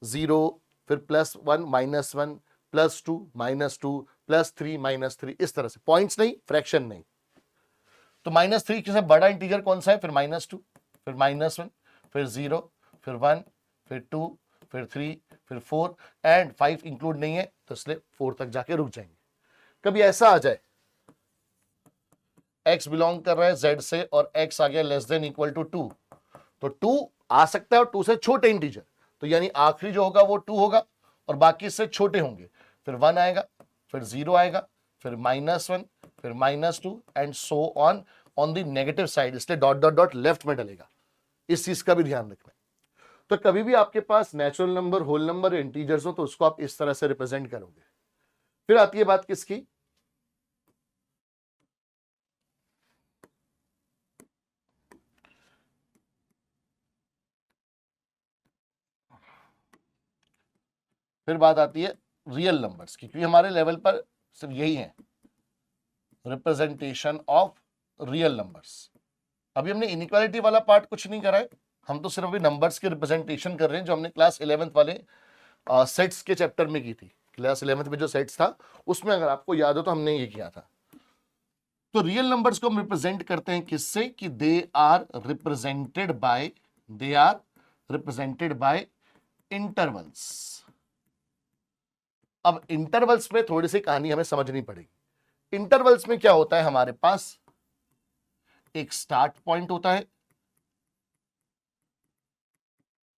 0 फिर +1 -1 +2 -2 +3 -3, इस तरह से, पॉइंट्स नहीं, फ्रैक्शन नहीं। तो -3 से बड़ा इंटीजर कौन सा है, फिर -2 फिर -1 फिर 0 फिर 1 फिर 2 फिर 3 फिर 4 एंड 5 इंक्लूड नहीं है तो इसलिए 4 तक जाके रुक जाएंगे। कभी ऐसा आ जाए x बिलोंग कर रहा है z से और x आ गया लेस देन इक्वल टू 2, तो 2 आ सकता है और 2 से छोटे इंटीजर, तो यानी आखिरी जो होगा वो 2 होगा और बाकी इससे छोटे होंगे, फिर 1 आएगा, फिर 0 आएगा, फिर -1 फिर -2 and so on the negative side, इसलिए डॉट डॉट डॉट लेफ्ट में डलेगा, इस चीज का भी ध्यान रखना। तो कभी भी आपके पास natural number, whole number, integers हो तो उसको आप इस तरह से रिप्रेजेंट करोगे। फिर आती है बात किसकी, फिर बात आती है रियल नंबर्स की, क्योंकि हमारे लेवल पर सिर्फ यही है रिप्रेजेंटेशन ऑफ रियल नंबर्स। अभी हमने इनइक्वालिटी वाला पार्ट कुछ नहीं करा है, हम तो सिर्फ अभी नंबर्स के रिप्रेजेंटेशन कर रहे हैं जो हमने क्लास 11th वाले सेट्स के चैप्टर में की थी। क्लास 11th में जो सेट्स था उसमें अगर आपको याद हो तो हमने ये किया था। तो रियल नंबर्स को हम रिप्रेजेंट करते हैं किससे, कि they are represented by intervals. अब इंटरवल्स में थोड़ी सी कहानी हमें समझनी पड़ेगी। इंटरवल्स में क्या होता है, हमारे पास एक स्टार्ट पॉइंट होता है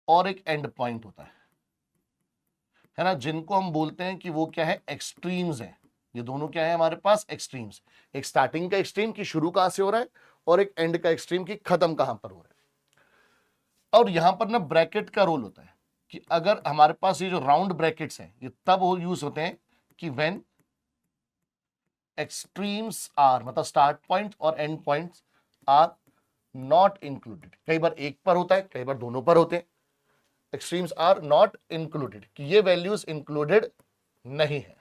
और एक एंड पॉइंट होता है ना, जिनको हम बोलते हैं कि वो क्या है, एक्सट्रीम्स है। ये दोनों क्या है हमारे पास, एक्सट्रीम्स। एक स्टार्टिंग का एक्सट्रीम की शुरू कहां से हो रहा है और एक एंड का एक्सट्रीम की खत्म कहां पर हो रहा है। और यहां पर ना ब्रैकेट का रोल होता है कि अगर हमारे पास ये जो राउंड ब्रैकेट्स हैं ये तब यूज होते हैं कि व्हेन एक्सट्रीम्स आर, मतलब स्टार्ट पॉइंट और end points are not included. कई बार एक पर होता है, कई बार दोनों पर होते हैं। एक्सट्रीम्स आर नॉट इंक्लूडेड कि ये वैल्यूज इंक्लूडेड नहीं है।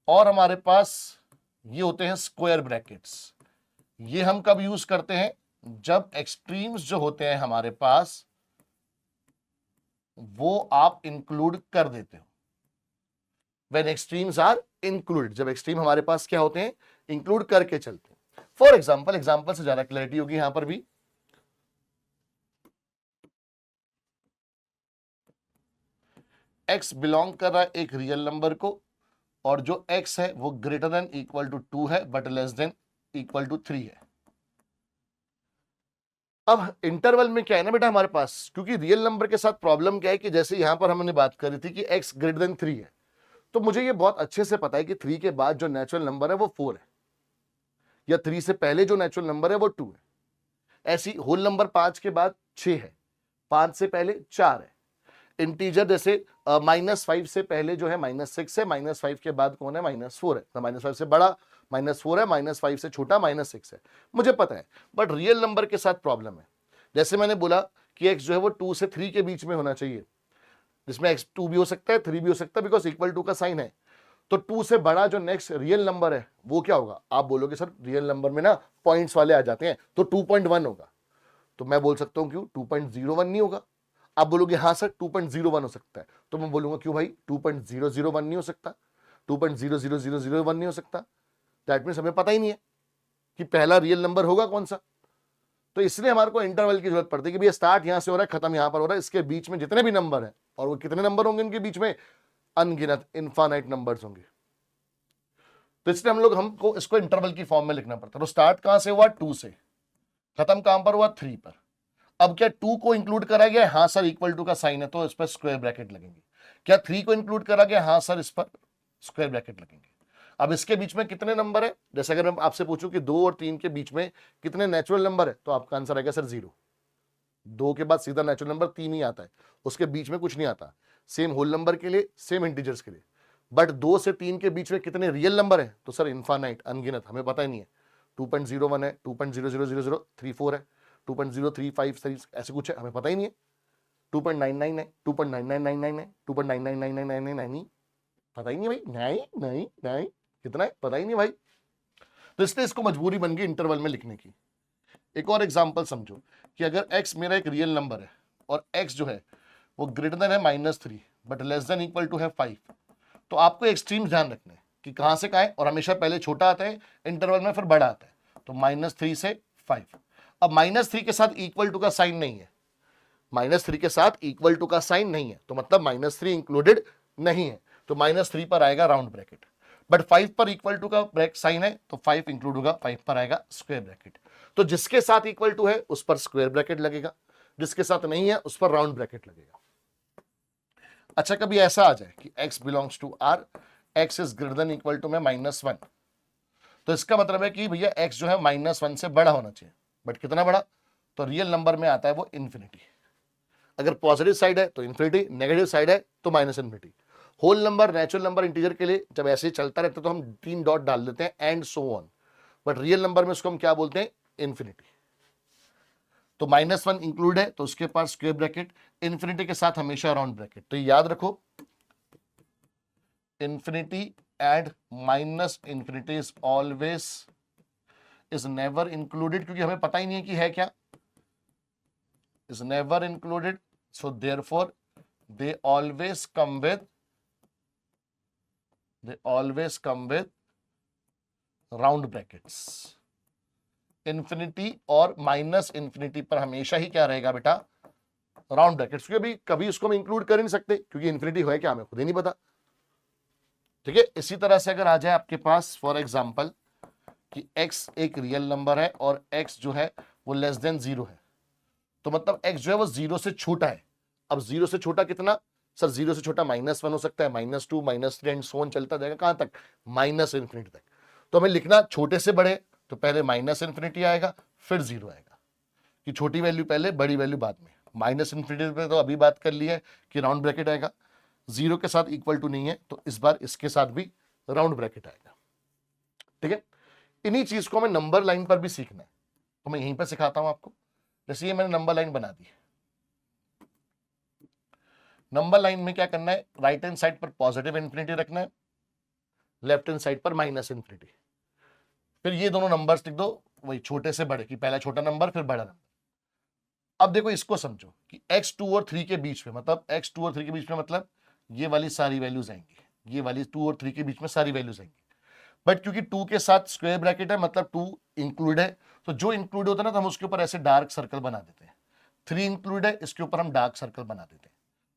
और हमारे पास ये होते हैं स्क्वायर ब्रैकेट्स। ये हम कब यूज करते हैं, जब एक्सट्रीम्स जो होते हैं हमारे पास वो आप इंक्लूड कर देते हो। व्हेन एक्सट्रीम्स आर इंक्लूडेड, जब एक्सट्रीम हमारे पास क्या होते हैं, इंक्लूड करके चलते हैं। फॉर एग्जाम्पल से ज्यादा क्लैरिटी होगी यहां पर भी। x बिलोंग कर रहा है एक रियल नंबर को और जो x है वो ग्रेटर देन इक्वल टू 2 है but less than equal to 3 है। अब इंटरवल में क्या है ना बेटा हमारे पास, क्योंकि रियल नंबर के साथ प्रॉब्लम क्या है कि जैसे यहां पर हमने बात करी थी कि x ग्रेटर देन 3 है, तो मुझे ये बहुत अच्छे से पता है कि 3 के बाद जो नेचुरल नंबर है वो 4 है, या 3 से पहले जो नेचुरल नंबर है वो 2 है। ऐसी होल नंबर 5 के बाद 6 है, 5 से पहले 4 है। इंटीजर जैसे -5 से पहले जो है -6 है, -5 के बाद कौन है -4 है, तो -5 से बड़ा -4 है, -5 से छोटा -6 है, मुझे पता है। बट रियल नंबर के साथ प्रॉब्लम है। जैसे मैंने बोला कि x जो है वो 2 से 3 के बीच में होना चाहिए, जिसमें x 2 भी हो सकता है 3 भी हो सकता है, बिकॉज इक्वल टू का साइन है। तो 2 से बड़ा जो नेक्स्ट रियल नंबर है वो क्या होगा, आप बोलोगे सर रियल नंबर में ना पॉइंट्स वाले आ जाते हैं तो 2.1 होगा, तो मैं बोल सकता हूं क्यों 2.01 नहीं होगा। आप बोलोगे हाँ सर 2.01 हो सकता है, तो मैं बोलूंगा क्यों भाई 2.001 नहीं हो सकता, 2.00001 नहीं हो सकता। दैट मीन्स हमें पता ही नहीं है कि पहला रियल नंबर होगा कौन सा। तो इसलिए हमारे को इंटरवल की जरूरत पड़ती है कि भैया स्टार्ट यहां से हो रहा है खत्म यहां पर हो रहा है, इसके बीच में जितने भी नंबर है, और वो कितने नंबर होंगे इनके बीच में, अनगिनत इनफाइनाइट नंबर्स होंगे। तो इसलिए हमको इसको इंटरवल की फॉर्म में लिखना पड़ता है। तो स्टार्ट कहां से हुआ 2 से, खत्म कहां पर हुआ 3 पर। अब क्या 2 को इंक्लूड करा गया, हाँ सर इक्वल टू का साइन है तो इस पर स्क्वायर ब्रैकेट लगेंगे। क्या 3 को इंक्लूड करा गया, हाँ सर इस पर स्क्वायर ब्रैकेट लगेंगे। अब इसके बीच में कितने नंबर है, जैसे अगर मैं आपसे पूछूं कि 2 और 3 के बीच में कितने नेचुरल नंबर है, तो आपका आंसर आएगा सर 0। 2 के बाद सीधा नेचुरल नंबर 3 ही आता है, उसके बीच में कुछ नहीं आता। सेम होल नंबर के लिए, सेम इंटीजर्स के लिए। बट 2 से 3 के बीच में कितने रियल नंबर है, तो सर इनफाइनाइट अनगिनत, हमें पता ही नहीं है। 2.01 है, 2.00034 है, 2.035 ऐसे कुछ है, हमें पता ही नहीं है। 2.99 है, 2.9999 है, 2.999999 पता ही नहीं भाई, नहीं नहीं नहीं कितना है पता ही नहीं भाई। तो इसलिए इसको मजबूरी बन गई इंटरवल में लिखने की। एक और एग्जांपल समझो कि अगर x मेरा एक रियल नंबर है और x जो है वो ग्रेटर देन है -3 but less than equal to है 5, तो आपको एक्सट्रीम ध्यान रखना है कि कहां से कहां है, और हमेशा पहले छोटा आता है इंटरवल में फिर बड़ा आता है। तो -3 से 5। अब -3 के साथ इक्वल टू का साइन नहीं है, -3 के साथ इक्वल टू का साइन नहीं है, तो मतलब -3 इंक्लूडेड नहीं है, तो -3 पर आएगा राउंड ब्रैकेट। बट 5 पर इक्वल टू का ब्रैक साइन है तो 5 इंक्लूड होगा, 5 पर आएगा स्क्वायर ब्रैकेट। तो जिसके साथ इक्वल टू है उस पर स्क्वायर ब्रैकेट लगेगा, जिसके साथ नहीं है उस पर राउंड ब्रैकेट लगेगा। अच्छा कभी ऐसा आ जाए कि x belongs to r, x is greater than equal to में -1, तो इसका मतलब है कि भैया x जो है -1 से बड़ा होना चाहिए, बट कितना बड़ा, तो रियल नंबर में आता है वो इन्फिनिटी। अगर पॉजिटिव साइड है तो इन्फिनिटी, नेगेटिव साइड है तो -minus infinity. Whole number, natural number, integer के लिए जब ऐसे ही चलता रहता है तो हम 3 डॉट डाल देते हैं and so on, but real number में उसको हम क्या बोलते हैं, इन्फिनिटी। तो -1 इंक्लूड है तो उसके पास स्क्वायर ब्रैकेट, इन्फिनिटी के साथ हमेशा राउंड ब्रैकेट। तो याद रखो infinity and -infinity is always is never included, क्योंकि हमें पता ही नहीं है कि है क्या, is never included, so therefore they always come with round brackets. Infinity और -इन्फिनिटी पर हमेशा ही क्या रहेगा बेटा, राउंड ब्रैकेट्स, क्योंकि कभी उसको हम इंक्लूड कर ही नहीं सकते क्योंकि इन्फिनिटी है क्या हमें खुद ही नहीं पता। ठीक है, इसी तरह से अगर आ जाए आपके पास फॉर एग्जांपल कि x एक रियल नंबर है और x जो है वो लेस देन 0 है, तो मतलब x जो है वो 0 से छोटा है। अब 0 से छोटा कितना, सर 0 से छोटा -1 हो सकता है, -2, -3 एंड सो ऑन चलता जाएगा, कहां तक, -इन्फिनिटी तक। तो हमें लिखना छोटे से बड़े, तो पहले -इन्फिनिटी आएगा फिर 0 आएगा, कि छोटी वैल्यू पहले बड़ी वैल्यू बाद में। -इन्फिनिटी पे तो अभी बात कर ली है कि राउंड ब्रैकेट आएगा, 0 के साथ इक्वल टू नहीं है तो इस बार इसके साथ भी राउंड ब्रैकेट आएगा। ठीक है, इन्हीं चीज को हमें नंबर लाइन पर भी सीखना है, तो मैं यहीं पर सिखाता हूं आपको। जैसे ये मैंने नंबर लाइन बना दी है, नंबर लाइन में क्या करना है, राइट हैंड साइड पर पॉजिटिव इन्फिनिटी रखना है, लेफ्ट हैंड साइड पर -इन्फिनिटी। फिर ये दोनों नंबर्स लिख दो वही छोटे से बड़े, कि पहला छोटा नंबर फिर बड़ा नंबर। अब देखो इसको समझो कि x 2 और 3 के बीच में, मतलब x 2 और 3 के बीच में मतलब ये वाली सारी वैल्यूज आएंगी, ये वाली 2 और 3 के बीच में सारी वैल्यूज आएंगी। बट क्योंकि 2 के साथ स्क्वायर ब्रैकेट है मतलब 2 इंक्लूड है, तो जो इंक्लूड होता है ना तो हम उसके ऊपर ऐसे डार्क सर्कल बना देते हैं। 3 इंक्लूड है, इसके ऊपर हम डार्क सर्कल बना देते हैं।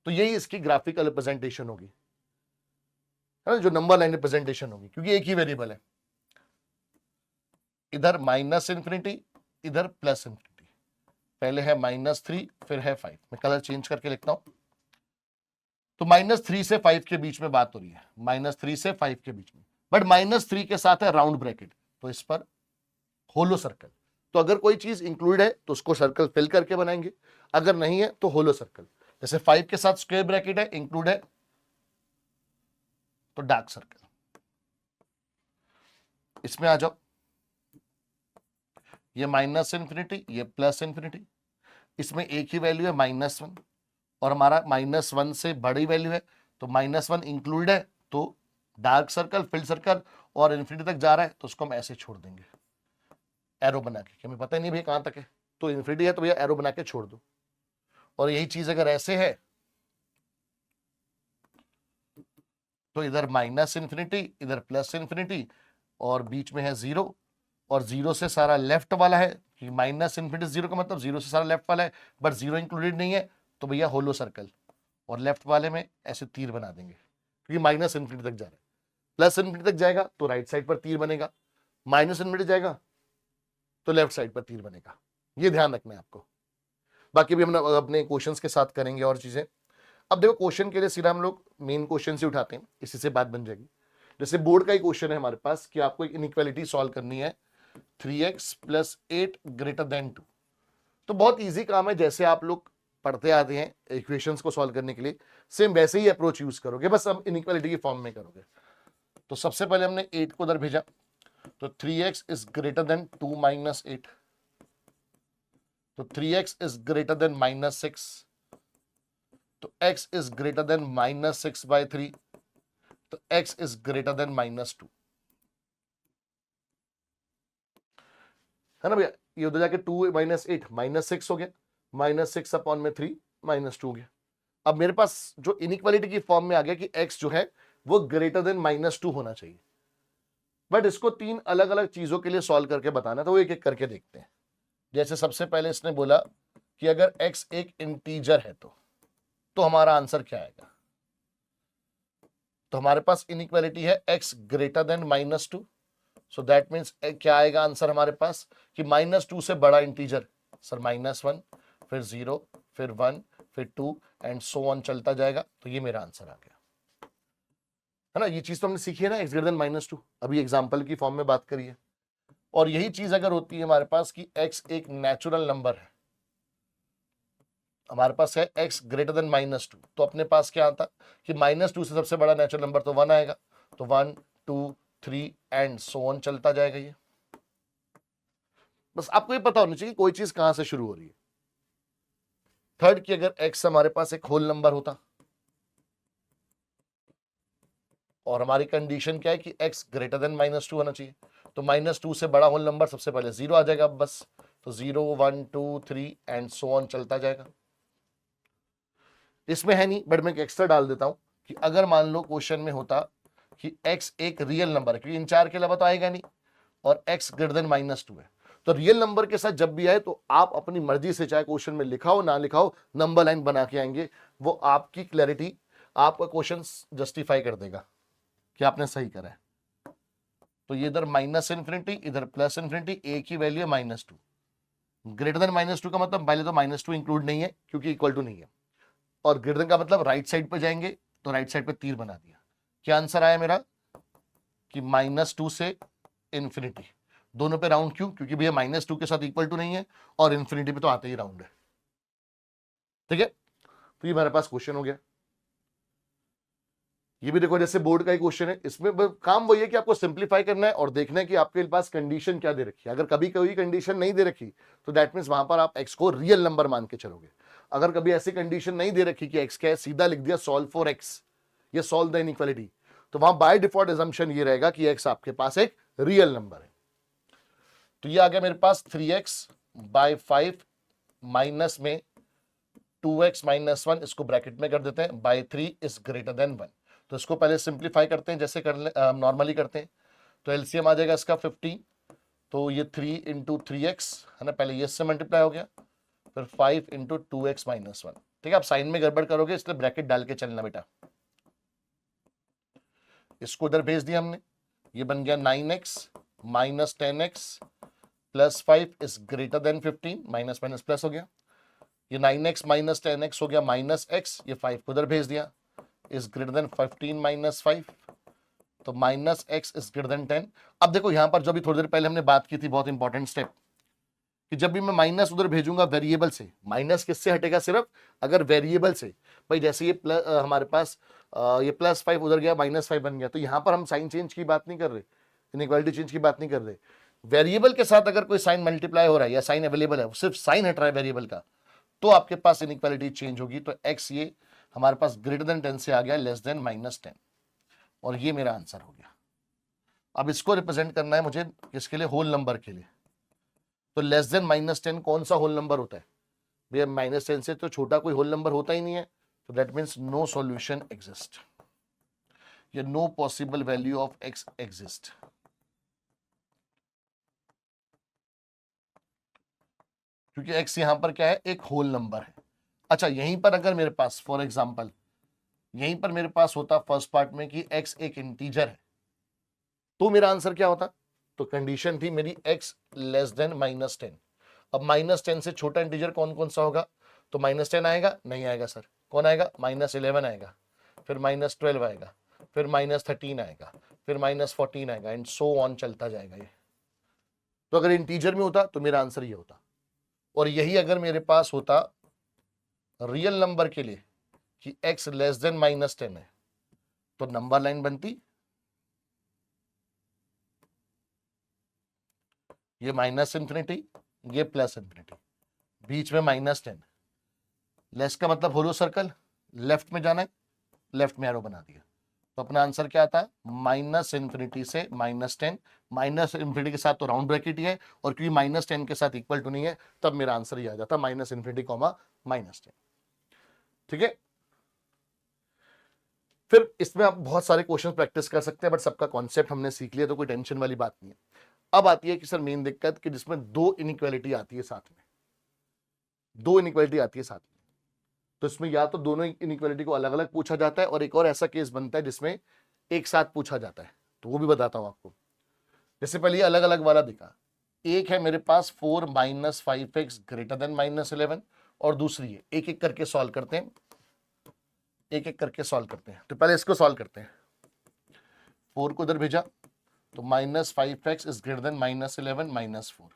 तो यही इसकी ग्राफिकल रिप्रेजेंटेशन होगी, है ना, जो नंबर लाइन रिप्रेजेंटेशन होगी, क्योंकि एक ही वेरिएबल है, इधर माइनस इन्फिनिटी, इधर प्लस इन्फिनिटी, पहले है -3 फिर है 5। मैं कलर चेंज करके लिखता हूं। तो -3 से 5 के बीच में बात हो रही है, -3 से 5 के बीच में, बट -3 के साथ है राउंड ब्रैकेट, तो इस पर होलो सर्कल। तो अगर कोई चीज इंक्लूड है तो उसको सर्कल फिल करके बनाएंगे, अगर नहीं है तो होलो सर्कल। जैसे 5 के साथ स्क्वायर ब्रैकेट है, इंक्लूड है, तो डार्क सर्कल। इसमें आ जाओ, ये माइनस इन्फिनिटी, ये प्लस इन्फिनिटी, इसमें एक ही वैल्यू है -1, और हमारा -1 से बड़ी वैल्यू है, तो -1 इंक्लूड है, तो डार्क सर्कल, फिल सर्कल, और इन्फिनिटी तक जा रहा है तो उसको हम ऐसे छोड़ देंगे एरो बना के, कि हमें पता ही नहीं भैया कहां तक है, तो इन्फिनिटी है तो भैया एरो बना के छोड़ दो। और यही चीज अगर ऐसे है तो इधर माइनस इन्फिनिटी, इधर प्लस इन्फिनिटी, और बीच में है 0, और 0 से सारा लेफ्ट वाला है, कि माइनस इन्फिनिटी 0 का मतलब 0 से सारा लेफ्ट वाला है, बट 0 इंक्लूडेड नहीं है, तो भैया होलो सर्कल, और लेफ्ट वाले में ऐसे तीर बना देंगे, क्योंकि माइनस इन्फिनिटी तक जा रहा है। प्लस इन्फिनिटी तक जाएगा तो राइट साइड पर तीर बनेगा, माइनस इन्फिनिटी जाएगा तो लेफ्ट साइड पर तीर बनेगा। ये ध्यान रखना है आपको। बाकी भी हम अपने क्वेश्चंस के साथ करेंगे और चीजें। अब देखो, क्वेश्चन के लिए सीधा हम लोग मेन क्वेश्चन से उठाते हैं, इसी से बात बन जाएगी। जैसे बोर्ड का ही क्वेश्चन है हमारे पास कि आपको एक इनइक्वालिटी सॉल्व करनी है, 3x + 8 > 2। तो बहुत इजी काम है, जैसे आप लोग पढ़ते आते हैं इक्वेशंस को सॉल्व करने के लिए, सेम वैसे ही अप्रोच यूज करोगे, बस अब इनइक्वालिटी की फॉर्म में करोगे। तो सबसे पहले हमने 8 को उधर भेजा, तो 3x > 2 - 8, तो 3x > -6, तो x > -6/3, तो x > -2, है ना भैया। ये उधर जाके 2 - 8 -6 हो गया, -6/3 -2 हो गया। अब मेरे पास जो इनइक्वालिटी की फॉर्म में आ गया कि x जो है वो > -2 होना चाहिए, बट इसको 3 अलग अलग चीजों के लिए सॉल्व करके बताना, तो वो एक एक करके देखते हैं। जैसे सबसे पहले इसने बोला कि अगर x एक इंटीजर है तो हमारा आंसर क्या आएगा। तो हमारे पास इनइक्वालिटी है x > -2, सो दैट मीन्स क्या आएगा आंसर हमारे पास कि -2 से बड़ा इंटीजर, सर -1, फिर 0, फिर 1, फिर 2 एंड सो ऑन चलता जाएगा। तो ये मेरा आंसर आ गया, है ना। ये चीज तो हमने सीखी है ना, x > -2, अभी एग्जांपल की फॉर्म में बात करिए। और यही चीज अगर होती है हमारे पास कि x एक नेचुरल नंबर है, हमारे पास है x > -2, तो अपने पास क्या आता कि -2 से सबसे बड़ा नेचुरल नंबर तो 1 आएगा, तो 1, 2, 3 एंड सो ऑन चलता जाएगा। ये बस आपको ये पता होना चाहिए कोई चीज कहां से शुरू हो रही है। थर्ड की अगर x हमारे पास एक होल नंबर होता, और हमारी कंडीशन क्या है कि x > -2 होना चाहिए, तो -2 से बड़ा होल नंबर सबसे पहले 0 आ जाएगा बस, तो 0, 1, 2, 3 एंड सो ऑन चलता जाएगा। इसमें है नहीं, बट मैं एक एक्स्ट्रा डाल देता हूं कि अगर मान लो क्वेश्चन में होता कि x एक रियल नंबर है, क्योंकि इन चार के अलावा तो आएगा नहीं, और x > -2 है, तो रियल नंबर के साथ जब भी आए तो आप अपनी मर्जी से, चाहे क्वेश्चन में लिखा हो ना लिखा हो, नंबर लाइन बना के आएंगे, वो आपकी क्लैरिटी, आपका क्वेश्चन जस्टिफाई कर देगा कि आपने सही करा है। तो ये इधर -इन्फिनिटी, इधर प्लस इन्फिनिटी, एक ही वैल्यू है -2, ग्रेटर देन -2 का मतलब पहले तो -2 इंक्लूड नहीं है क्योंकि इक्वल टू नहीं है, और ग्रेटर का मतलब राइट साइड पे जाएंगे, तो राइट साइड पे तीर बना दिया। क्या आंसर आया मेरा कि -2 से इन्फिनिटी, दोनों पे राउंड क्यों, क्योंकि भैया -2 के साथ इक्वल टू नहीं है, और इन्फिनिटी पे तो आते ही राउंड है। ठीक है, तो ये मेरे पास क्वेश्चन हो गया। ये भी देखो जैसे बोर्ड का ही क्वेश्चन है, इसमें काम वही है कि आपको सिंप्लीफाई करना है और देखना है कि आपके पास कंडीशन क्या दे रखी है। अगर कभी कोई कंडीशन नहीं दे रखी तो दैट मीन्स वहां पर आप x को रियल नंबर मान के चलोगे। अगर कभी ऐसी कंडीशन नहीं दे रखी कि x क्या है, सीधा लिख दिया सॉल्व फॉर x या सॉल्व द इनइक्वालिटी, तो वहां बाय डिफॉल्ट अजम्पशन ये रहेगा कि x आपके पास एक रियल नंबर है। तो ये आ गया मेरे पास 3x/5 माइनस में 2x - 1, इसको ब्रैकेट में कर देते हैं, /3 इज ग्रेटर देन 1। तो इसको पहले सिंप्लीफाई करते हैं, जैसे नॉर्मली करते हैं। तो एलसीएम आ जाएगा इसका 15, तो ये 3 × 3x है ना, पहले ये इससे मल्टीप्लाई हो गया, फिर 5 × 2x - 1, ठीक है, आप साइन में गड़बड़ करोगे इसलिए ब्रैकेट डाल के चलना बेटा। इसको उधर भेज दिया हमने, ये बन गया 9x minus 10x plus 5 is greater then 15, minus minus plus हो गया, ये 9x माइनस 10x हो गया माइनस x, ये 5 को उधर भेज दिया, इज ग्रेटर देन 15 माइनस 5, तो minus x is greater then 10। अब देखो यहां पर जो अभी थोड़ी देर पहले हमने बात की थी, बहुत इंपॉर्टेंट स्टेप, कि जब भी मैं माइनस उधर भेजूंगा वेरिएबल से, माइनस किससे हटेगा, सिर्फ अगर वेरिएबल से, भाई जैसे ये प्लस हमारे पास ये +5 उधर गया -5 बन गया, तो यहां पर हम साइन चेंज की बात नहीं कर रहे, इनइक्वालिटी चेंज की बात नहीं कर रहे, वेरिएबल के साथ अगर कोई साइन मल्टीप्लाई हो रहा है या साइन अवेलेबल है, सिर्फ साइन हट रहा है वेरिएबल का, तो आपके पास इनइक्वालिटी चेंज होगी। तो x ये हमारे पास ग्रेटर देन 10 से आ गया लेस देन -10, और ये मेरा आंसर हो गया। अब इसको रिप्रेजेंट करना है मुझे किसके लिए, होल नंबर के लिए। तो लेस देन -10 कौन सा होल नंबर होता है भैया, -10 से तो छोटा कोई होल नंबर होता ही नहीं है, तो that means no solution exist, या no possible value of x exist. क्योंकि x यहां पर क्या है, एक होल नंबर है। अच्छा, यहीं पर अगर मेरे पास फॉर एग्जांपल यहीं पर मेरे पास होता फर्स्ट पार्ट में कि x एक इंटीजर है, तो मेरा आंसर क्या होता, तो कंडीशन थी मेरी x लेस देन -10। अब -10 से छोटा इंटीजर कौन कौन सा होगा, तो -10 आएगा, नहीं आएगा सर, कौन आएगा, -11 आएगा, फिर -12 आएगा, फिर -13 आएगा, फिर -14 आएगा, एंड सो ऑन चलता जाएगा ये। तो अगर इंटीजर में होता तो मेरा आंसर ये होता, और यही अगर मेरे पास होता रियल नंबर के लिए कि x लेस देन -10 है, तो नंबर लाइन बनती ये -∞, ये +∞, बीच में -10, लेस का मतलब होलो सर्कल, लेफ्ट में जाना है, लेफ्ट में एरो बना दिया, तो अपना आंसर क्या आता है, -∞ से -10, -∞ के साथ तो राउंड ब्रैकेट ही है, और क्योंकि -10 के साथ इक्वल टू नहीं है, तब मेरा आंसर ये आ जाता -∞, -10। ठीक है, फिर इसमें आप बहुत सारे क्वेश्चन प्रैक्टिस कर सकते हैं, बट सबका कॉन्सेप्ट हमने सीख लिया, तो कोई टेंशन वाली बात नहीं है। अब आती है कि सर मेन दिक्कत कि जिसमें दो इनइक्वालिटी आती है साथ में, दो इनइक्वालिटी आती है साथ में, तो इसमें या तो दोनों इनइक्वालिटी को अलग अलग पूछा जाता है, और एक और ऐसा केस बनता है जिसमें एक साथ पूछा जाता है, तो वो भी बताता हूं आपको। जैसे पहले ये अलग अलग वाला दिखा, एक है मेरे पास 4 - 5x ग्रेटर देन -11, और दूसरी है, एक एक करके सॉल्व करते हैं, एक एक करके सॉल्व करते हैं। तो पहले इसको सॉल्व करते हैं, 4 को उधर भेजा, तो -5x is greater then -11 -4,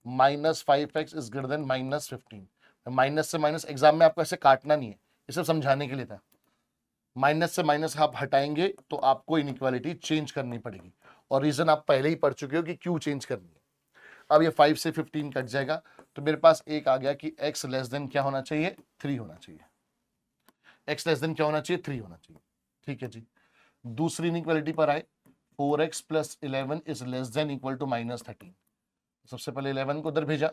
-5x is greater then -15। Minus से माइनस एग्जाम में आपको ऐसे काटना नहीं है, ये सब समझाने के लिए था। माइनस से माइनस आप हटाएंगे तो आपको इनइक्वालिटी चेंज करनी पड़ेगी, और रीजन आप पहले ही पढ़ चुके हो कि क्यों चेंज करनी है। अब ये 5 से 15 कट जाएगा, तो मेरे पास एक आ गया कि x लेस देन क्या होना चाहिए, 3 होना चाहिए, x लेस देन क्या होना चाहिए, 3 होना चाहिए। ठीक है जी, दूसरी इनइक्वालिटी पर आए, 4x + 11 is less than equal to -13। सबसे पहले 11 को उधर भेजा,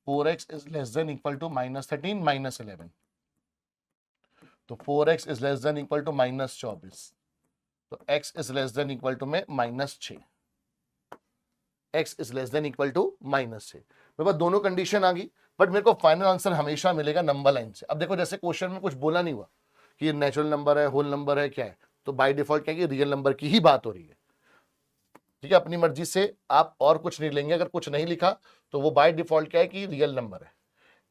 4x is less than equal to -13 -11, तो 4x is less than equal to -24, तो x is less than equal to में -6, x is less than equal to -6। मेरे पास दोनों कंडीशन आ गई, बट मेरे को फाइनल आंसर हमेशा मिलेगा नंबर लाइन से। अब देखो जैसे क्वेश्चन में कुछ बोला नहीं हुआ कि ये नेचुरल नंबर है, होल नंबर है, क्या है, तो बाय डिफॉल्ट क्या है कि रियल नंबर की ही बात हो रही है। ठीक है, अपनी मर्जी से आप और कुछ नहीं लेंगे, अगर कुछ नहीं लिखा तो वो बाय डिफॉल्ट क्या है कि रियल नंबर है।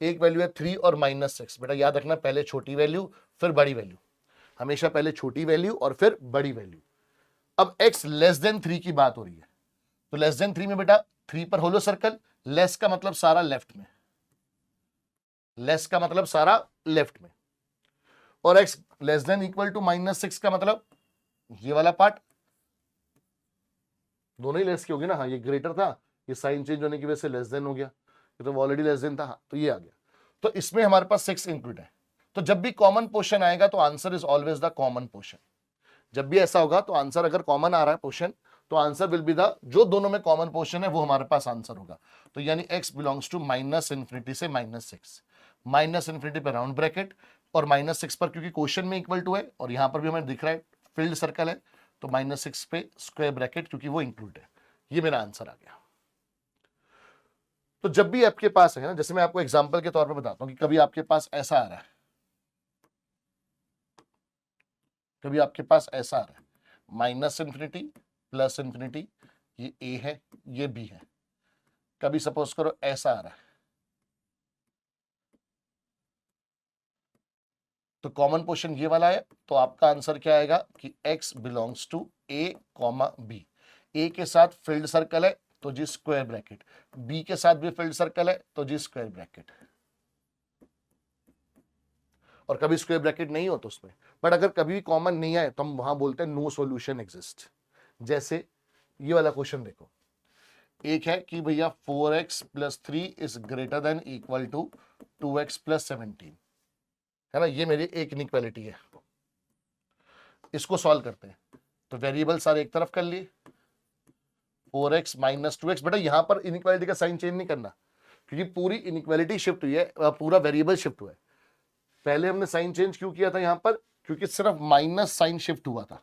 एक वैल्यू है 3 और -6, बेटा याद रखना, पहले छोटी वैल्यू फिर बड़ी वैल्यू, हमेशा पहले छोटी वैल्यू और फिर बड़ी वैल्यू। अब x लेस देन 3 की बात हो रही है, तो लेस देन 3 में बेटा 3 पर होलो सर्कल, लेस का मतलब सारा लेफ्ट में, लेस का मतलब सारा लेफ्ट में, और x less than equal to -6 का मतलब ये वाला पार्ट, दोनों ही लेस की होगी ना, हाँ ये ग्रेटर था, ये साइन चेंज होने की वजह से लेस देन हो गया, ये तो ऑलरेडी लेस देन था, हाँ, तो ये आ गया। तो इसमें हमारे पास 6 इंक्लूड है, तो जब भी कॉमन पोर्शन आएगा तो answer is always the common portion. जब भी ऐसा होगा तो आंसर अगर कॉमन आ रहा है पोर्शन, तो आंसर विल बी द, जो दोनों में कॉमन पोर्शन है वो हमारे पास आंसर होगा। तो यानी x बिलोंग्स टू -∞ से -6, -∞ पे राउंड ब्रैकेट, और -6 पर क्योंकि क्वेश्चन में इक्वल टू है, और यहां पर भी हमें दिख रहा है फील्ड सर्कल है, तो -6 पे स्क्वायर ब्रैकेट क्योंकि वो इंक्लूड है। ये मेरा आंसर आ गया। तो जब भी आपके पास है ना, जैसे मैं आपको एग्जांपल के तौर पर बताता हूं कि कभी आपके पास ऐसा आ रहा है, कभी आपके पास ऐसा आ रहा है माइनस इन्फिनिटी प्लस इन्फिनिटी, ये ए है ये बी है। कभी सपोज करो ऐसा आ रहा है, तो कॉमन पोर्शन ये वाला है, तो आपका आंसर क्या आएगा कि x belongs to a comma B. A के साथ फिल्ड सर्कल है तो जी स्क्वायर ब्रैकेट, बी के साथ भी फिल्ड सर्कल है तो जी स्क्वायर ब्रैकेट, और कभी स्क्वायर ब्रैकेट नहीं हो तो उसमें, बट अगर कभी भी कॉमन नहीं आए तो हम वहां बोलते हैं नो सॉल्यूशन एग्जिस्ट। जैसे ये वाला क्वेश्चन देखो, एक है कि भैया 4x plus 3 is greater than equal to 2x plus 17, है ना, ये मेरी एक इनइक्वालिटी है। इसको सॉल्व करते हैं, तो वेरिएबल सारे एक तरफ कर लिए, 4x माइनस 2x। बेटा यहां पर इनइक्वालिटी का साइन चेंज नहीं करना, क्योंकि पूरी इनइक्वालिटी शिफ्ट हुई है, पूरा वेरिएबल शिफ्ट हुआ है। पहले हमने साइन चेंज क्यों किया था यहां पर, क्योंकि सिर्फ माइनस साइन शिफ्ट हुआ था।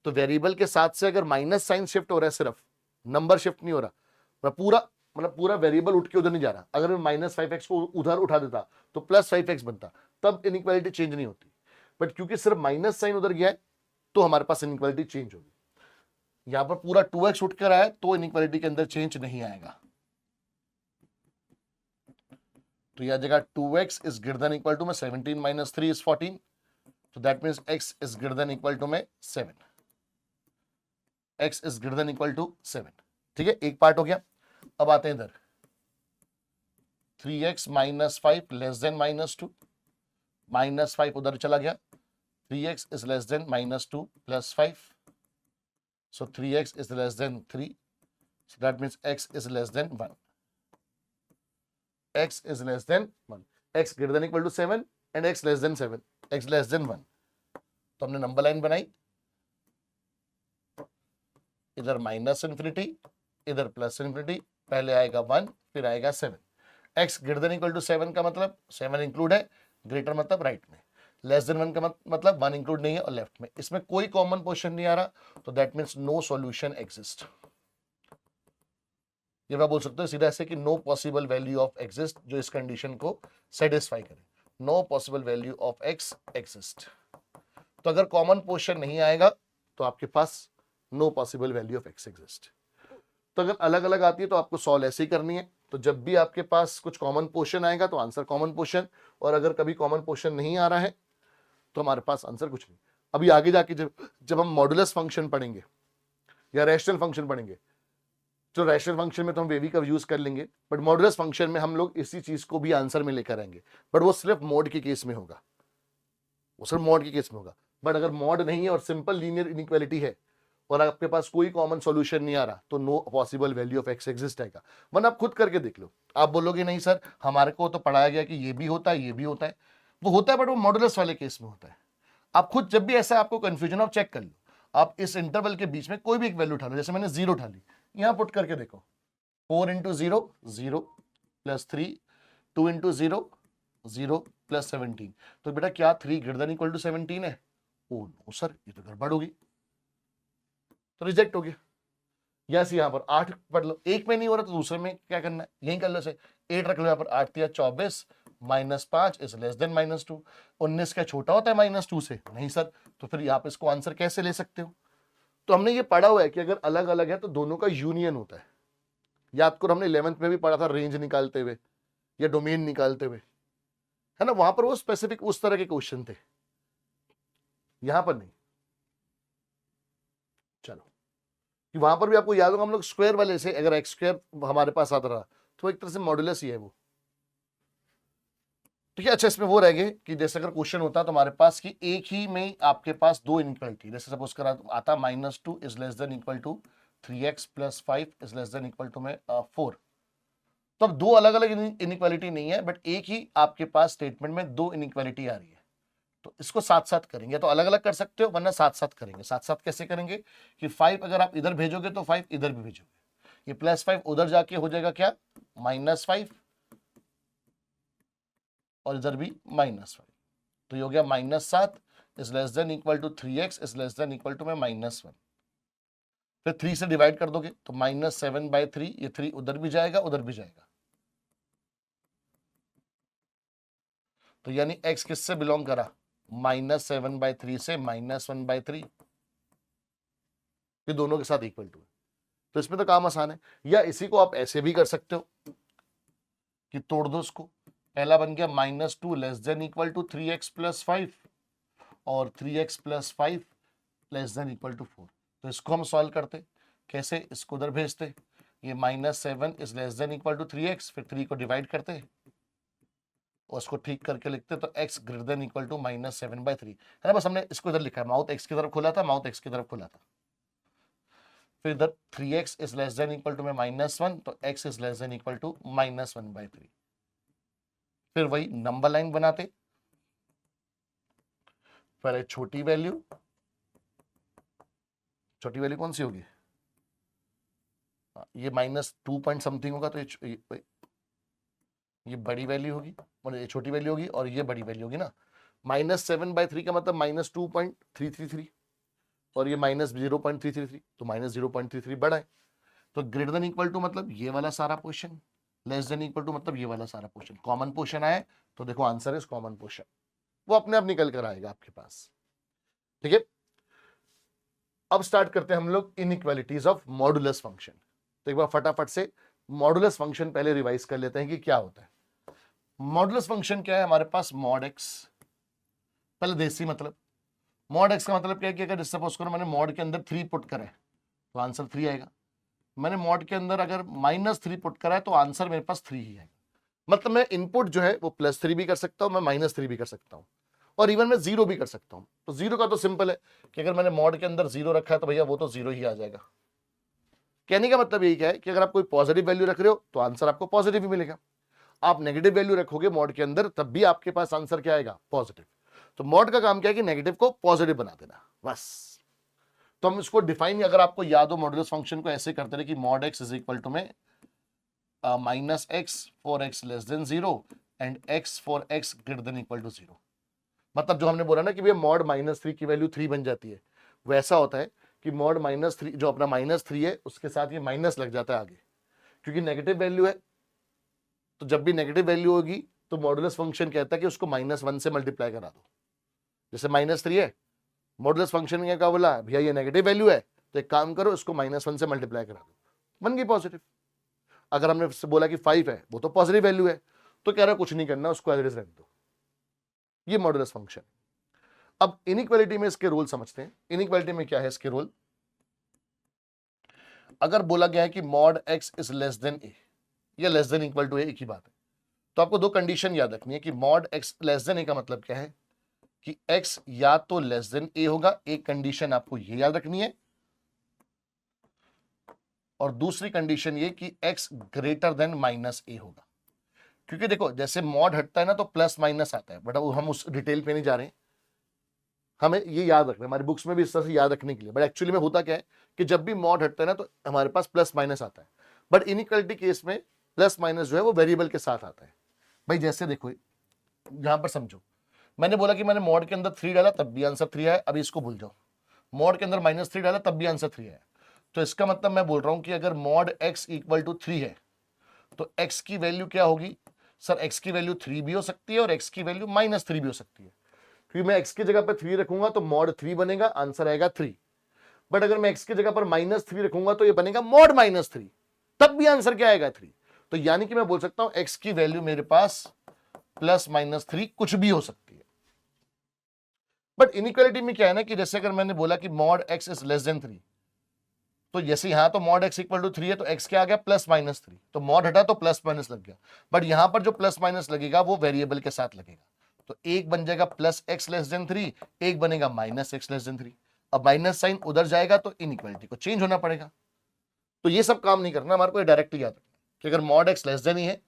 तो वेरिएबल के साथ से अगर माइनस साइन शिफ्ट हो रहा है, सिर्फ नंबर शिफ्ट नहीं हो रहा, मैं पूरा मतलब पूरा वेरिएबल उठ के उधर नहीं जा रहा। अगर मैं माइनस 5x को उधर उठा देता तो प्लस 5x बनता, तब इनइक्वालिटी चेंज नहीं होती। बट क्योंकि सिर्फ माइनस साइन उधर गया है तो हमारे पास इनइक्वालिटी चेंज होगी। यहां पर पूरा 2x उठ कर आया तो इनइक्वालिटी के अंदर चेंज नहीं आएगा। तो यह जगह 2x is greater than equal to में 17 माइनस 3 इज 14, तो that means x is greater than equal to में 7, x is greater than equal to 7। ठीक है, एक पार्ट हो गया। अब आते हैं इधर, 3x minus 5 less then minus 2, minus 5 उधर चला गया, 3x is less then minus 2 plus 5, so 3x is less than 3, so that means x is less than 1, x is less than 1, x greater than equal to 7 and x less than 7, x less than 1। तो हमने नंबर लाइन बनाई, इधर माइनस इन्फिनिटी इधर प्लस इन्फिनिटी, पहले आएगा 1 फिर आएगा 7। x greater than equal to 7 का मतलब 7 इंक्लूड है, ग्रेटर मतलब राइट में, लेस देन 1 का मतलब 1 इंक्लूड नहीं है और लेफ्ट में, इसमें कोई कॉमन पोर्शन नहीं आ रहा, तो that means no solution exist. ये मैं बोल सकता हूं सीधा ऐसे कि no possible value of exist, जो इस कंडीशन को सेटिस्फाई करे, no possible value of x exist. तो अगर कॉमन पोर्शन नहीं आएगा तो आपके पास no possible value of x exist. तो अगर अलग अलग आती है तो आपको सॉल्व ऐसे ही करनी है। तो जब भी आपके पास कुछ कॉमन पोर्शन आएगा तो आंसर कॉमन पोर्शन, और अगर कभी कॉमन पोर्शन नहीं आ रहा है तो हमारे पास आंसर कुछ नहीं। अभी आगे जाके जब हम मॉडुलस फंक्शन पढ़ेंगे या रैशनल फंक्शन पढ़ेंगे, जो रैशनल फंक्शन में तो हम वेवी का यूज कर लेंगे, बट मॉडुलस फंक्शन में हम लोग इसी चीज को भी आंसर में लेकर आएंगे, बट वो सिर्फ मॉड के केस में होगा, वो सिर्फ मॉड के केस में होगा। बट अगर मॉड नहीं है और सिंपल लीनियर इनइक्वालिटी है और आपके पास कोई कॉमन सॉल्यूशन नहीं आ रहा, तो no possible value of x exist आएगा। वरना आप खुद करके देख लो, आप बोलोगे नहीं सर हमारे को तो पढ़ाया गया कि ये भी होता है ये भी होता है, वो होता है बट वो मॉडुलस वाले केस में होता है। आप खुद जब भी ऐसा आपको कंफ्यूजन, आप चेक कर लो, आप इस इंटरवल के बीच में कोई भी एक वैल्यू उठा लो, जैसे मैंने 0 उठा ली, यहां पुट करके देखो, 4 इंटू 0 0 प्लस 3, 2 इंटू 0 0 प्लस 17, तो बेटा क्या 3 ग्रेटर देन इक्वल टू 17 है? ओ नो सर, ये तो गड़बड़ होगी, तो रिजेक्ट हो गया। यस, यहाँ पर 8 पढ़ लो, एक में नहीं हो रहा तो दूसरे में क्या करना है, यही कर लो, से 8 रख लो यहाँ पर, 8 या 24 minus 5 is less then minus 2। 19 क्या छोटा होता है माइनस 2 से? नहीं सर, तो फिर आप इसको आंसर कैसे ले सकते हो? तो हमने ये पढ़ा हुआ है कि अगर अलग अलग है तो दोनों का यूनियन होता है। याद करो हमने 11th में भी पढ़ा था, रेंज निकालते हुए या डोमेन निकालते हुए, है ना, वहां पर वो स्पेसिफिक उस तरह के क्वेश्चन थे, यहां पर नहीं। चलो, कि वहां पर भी आपको याद होगा हम लोग स्क्वायर वाले से, अगर एक्स स्क्वायर हमारे पास आता रहा तो एक तरह से मॉडुलस ही है वो। ठीक है, अच्छा इसमें वो रह गए कि जैसे अगर क्वेश्चन होता तो हमारे पास कि एक ही में आपके पास दो इनइक्वालिटी, जैसे सपोज करा आता -2 is less than equal to 3x plus 5 is less than equal to में 4, तो अब दो अलग अलग इनइक्वालिटी नहीं है, बट एक ही आपके पास स्टेटमेंट में दो इनइक्वालिटी आ रही है, तो इसको साथ साथ करेंगे। तो अलग अलग कर सकते हो, वरना साथ साथ करेंगे। साथ साथ कैसे करेंगे कि 5 अगर आप इधर भेजोगे तो 5 इधर भी भेजोगे, ये +5 उधर जाके हो जाएगा क्या, -5, और इधर भी -5, तो ये हो गया -7 is less than equal to 3x is less than equal to में -1। फिर 3 से डिवाइड कर दोगे तो -7/3, ये 3 उधर भी जाएगा उधर भी जाएगा, तो यानी x किससे बिलोंग करा, -7/3 से -1/3, ये दोनों के साथ इक्वल टू है। तो इसमें तो काम आसान है। या इसी को आप ऐसे भी कर सकते हो कि तोड़ दो इसको, पहला बन गया -2 less than equal to 3x plus 5 और 3x plus 5 less than equal to 4। तो इसको हम सॉल्व करते कैसे, इसको उधर भेजते, ये -7 is less than equal to 3x, फिर 3 को डिवाइड करते और उसको ठीक करके लिखते तो x greater than equal to -7/3 है ना। बस हमने इसको इधर लिखा है, माउथ x की तरफ खुला था, माउथ x की तरफ खुला था। फिर इधर 3x is less than equal to में -1, तो x is less than equal to -1/3। फिर वही नंबर लाइन बनाते, पहले छोटी वैल्यू कौन सी होगी, ये -2 पॉइंट समथिंग होगा, तो ये बड़ी वैल्यू होगी और ये छोटी वैल्यू होगी और ये बड़ी वैल्यू होगी ना। -7/3 का मतलब -2.333 और ये -0.333, तो -0.33 बड़ा है। तो ग्रेटर देन इक्वल टू मतलब ये वाला सारा portion, less than equal to मतलब ये वाला सारा पोर्शन। कॉमन पोर्शन आए तो देखो आंसर इज कॉमन पोर्शन, वो अपने आप निकल कर आएगा आपके पास। ठीक है, अब स्टार्ट करते हैं हम लोग इनइक्वालिटीज ऑफ मॉडुलस फंक्शन। तो एक बार फटाफट से मॉडुलस फंक्शन पहले रिवाइज कर लेते हैं कि क्या होता है। मॉडुलस फंक्शन क्या है, हमारे पास मॉड एक्स, पहले देसी मतलब मॉड एक्स का मतलब क्या है कि अगर सपोज करो मैंने मॉड के अंदर 3 पुट करा है तो आंसर 3 आएगा। मैंने मॉड के अंदर अगर -3 पुट करा है तो आंसर मेरे पास 3 ही आएगा। मतलब मैं इनपुट जो है वो +3 भी कर सकता हूं, मैं -3 भी कर सकता हूं और इवन मैं 0 भी कर सकता हूं। तो 0 का तो सिंपल है कि अगर मैंने मॉड के अंदर 0 रखा है तो भैया वो तो 0 ही आ जाएगा। कहने का मतलब यही क्या है कि अगर आप कोई पॉजिटिव वैल्यू रख रहे हो तो आंसर आपको पॉजिटिव ही मिलेगा। आप नेगेटिव वैल्यू रखोगे मॉड के अंदर तब भी आपके पास आंसर क्या आएगा, पॉजिटिव। तो मॉड का काम क्या है कि नेगेटिव को पॉजिटिव बना देना, बस। तो हम इसको डिफाइन, अगर आपको याद हो मॉडुलस फंक्शन को ऐसे करते रहे कि mod x is equal to में -x for x less than 0 and x for x greater than equal to 0। मतलब जो हमने बोला ना कि भैया मॉड -3 की वैल्यू 3 बन जाती है, वैसा होता है कि मॉड -3 जो अपना -3 है उसके साथ ये माइनस लग जाता है आगे, क्योंकि नेगेटिव वैल्यू है। तो जब भी नेगेटिव वैल्यू होगी तो मॉडुलस फंक्शन कहता है कि उसको -1 से मल्टीप्लाई करा दो। जैसे -3 है, मॉडुलस फंक्शन क्या बोला, भैया ये नेगेटिव वैल्यू है तो एक काम करो इसको -1 से मल्टीप्लाई करा दो, बन गई पॉजिटिव। अगर हमने बोला कि 5 है, वो तो पॉजिटिव वैल्यू है, तो कह रहा कुछ नहीं करना, उसको एज इट इज रख दो। ये मॉडुलस फंक्शन। अब इनइक्वालिटी में इसके रूल समझते हैं। इनइक्वालिटी में क्या है इसके रूल, अगर बोला गया है कि mod x is less than A या less than equal to A, एक ही बात है, तो आपको दो कंडीशन याद रखनी है कि मॉड एक्स लेस देन ए का मतलब क्या है कि x या तो लेस देन ए होगा, एक कंडीशन आपको ये याद रखनी है, और दूसरी कंडीशन ये कि x ग्रेटर देन -a होगा। क्योंकि देखो जैसे मॉड हटता है ना तो प्लस माइनस आता है, बट अब हम उस डिटेल पे नहीं जा रहे हैं, हमें ये याद रखना है, हमारी बुक्स में भी इस तरह से याद रखने के लिए। बट एक्चुअली में होता क्या है कि जब भी मॉड हटता है ना तो हमारे पास प्लस माइनस आता है, बट इनइक्वालिटी केस में प्लस माइनस जो है वो वेरिएबल के साथ आता है। भाई जैसे देखो यहां पर समझो, मैंने बोला कि मैंने मॉड के अंदर 3 डाला तब भी आंसर 3 आया, अभी इसको भूल जाओ। मॉड के अंदर -3 डाला तब भी आंसर 3 आया। तो इसका मतलब मैं बोल रहा हूं कि अगर मॉड x इक्वल टू 3 है तो x की वैल्यू क्या होगी, सर x की वैल्यू 3 भी हो सकती है और x की वैल्यू -3 भी हो सकती है। क्योंकि मैं x की जगह पर 3 रखूंगा तो मॉड 3 बनेगा, आंसर आएगा 3। बट अगर मैं x की जगह पर -3 रखूंगा तो ये बनेगा मॉड -3, तब भी आंसर क्या आएगा, 3। तो यानी कि मैं बोल सकता हूं x की वैल्यू मेरे पास +-3 कुछ भी हो सकती है। बट इनइक्वालिटी में क्या है ना कि जैसे अगर मैंने बोला कि mod x is less then 3, तो जैसे यहां तो मॉड x इक्वल टू 3 है तो x क्या आ गया, +-3, तो मॉड हटा तो प्लस माइनस लग गया। बट यहां पर जो प्लस माइनस लगेगा वो वेरिएबल के साथ लगेगा, तो एक बन जाएगा +x लेस देन 3, एक बनेगा -x लेस देन 3। अब माइनस साइन उधर जाएगा तो इनइक्वालिटी को चेंज होना पड़ेगा। तो ये सब काम नहीं करना, हमारे को डायरेक्ट याद रखना कि अगर मॉड x लेस देन ही है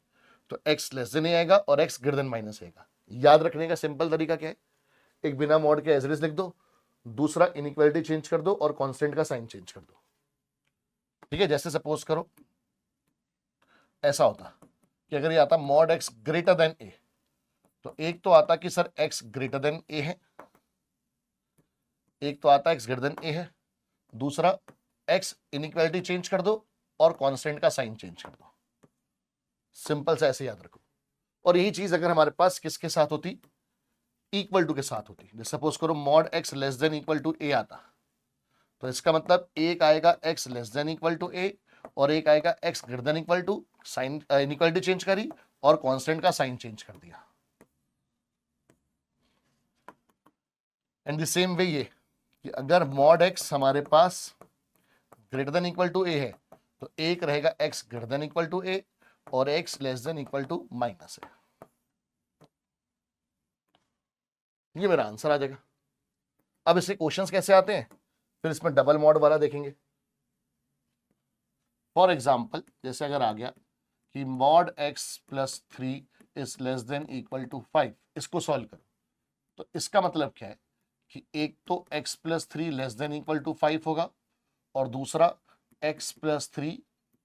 तो x लेस देन ही आएगा और x ग्रेटर देन माइनस आएगा। याद रखने का सिंपल तरीका क्या है, एक बिना मॉड के एज इट इज लिख दो, दूसरा इनइक्वालिटी चेंज कर दो और कांस्टेंट का साइन चेंज कर दो। ठीक है, जैसे सपोज करो ऐसा होता कि अगर ये आता mod x greater than a, तो एक तो आता कि sir x greater than a है, एक तो आता x ग्रेटर देन a है, दूसरा x इनइक्वालिटी चेंज कर दो और कांस्टेंट का साइन चेंज कर दो। सिंपल से ऐसे याद रखो। और यही चीज अगर हमारे पास किसके साथ होती, इक्वल टू के साथ होती, जैसे सपोज करो mod X less than equal to A आता, तो इसका मतलब एक आएगा X less than equal to A और एक आएगा X greater than equal to, sign inequality change करी और कांस्टेंट का साइन चेंज कर दिया। एंड द सेम वे ये कि अगर मॉड एक्स हमारे पास greater than equal to A है तो एक रहेगा X greater than equal to A और X less than equal to minus A. ये मेरा आंसर आ जाएगा। अब इसके क्वेश्चंस कैसे आते हैं, फिर इसमें डबल मॉड वाला देखेंगे। फॉर एग्जाम्पल जैसे अगर आ गया कि mod x plus 3 is less than equal to 5, इसको सॉल्व करो, तो इसका मतलब क्या है कि एक तो x plus 3 less than equal to 5 होगा और दूसरा x plus 3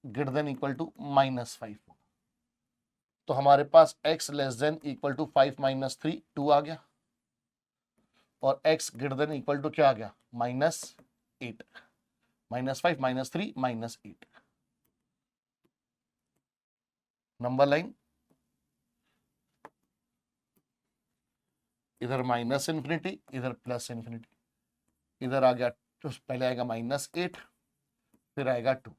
greater than equal to -5 होगा। तो हमारे पास x less than equal to 5 minus 3 2 आ गया और x greater than equal to क्या आ गया -8, -5 -3 -8। नंबर लाइन इधर माइनस इन्फिनिटी इधर प्लस इन्फिनिटी, इधर आ गया तो पहले आएगा -8 फिर आएगा 2,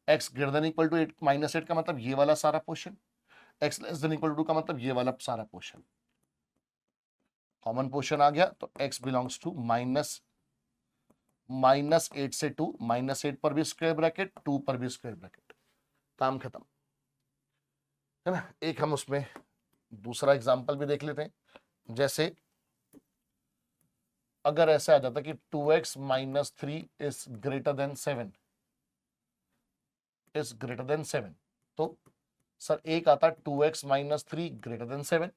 x greater than equal to 8 -8 का मतलब ये वाला सारा portion, x less than equal to का मतलब ये वाला सारा पोर्शन, कॉमन पोर्शन आ गया तो x बिलोंग्स टू -8 से 2, -8 पर भी स्क्वायर ब्रैकेट 2 पर भी स्क्वायर ब्रैकेट, काम खत्म है ना। एक हम उसमें दूसरा एग्जांपल भी देख लेते हैं। जैसे अगर ऐसा आ जाता कि 2x minus 3 is greater then 7 तो सर एक आता 2x माइनस 3 ग्रेटर देन 7,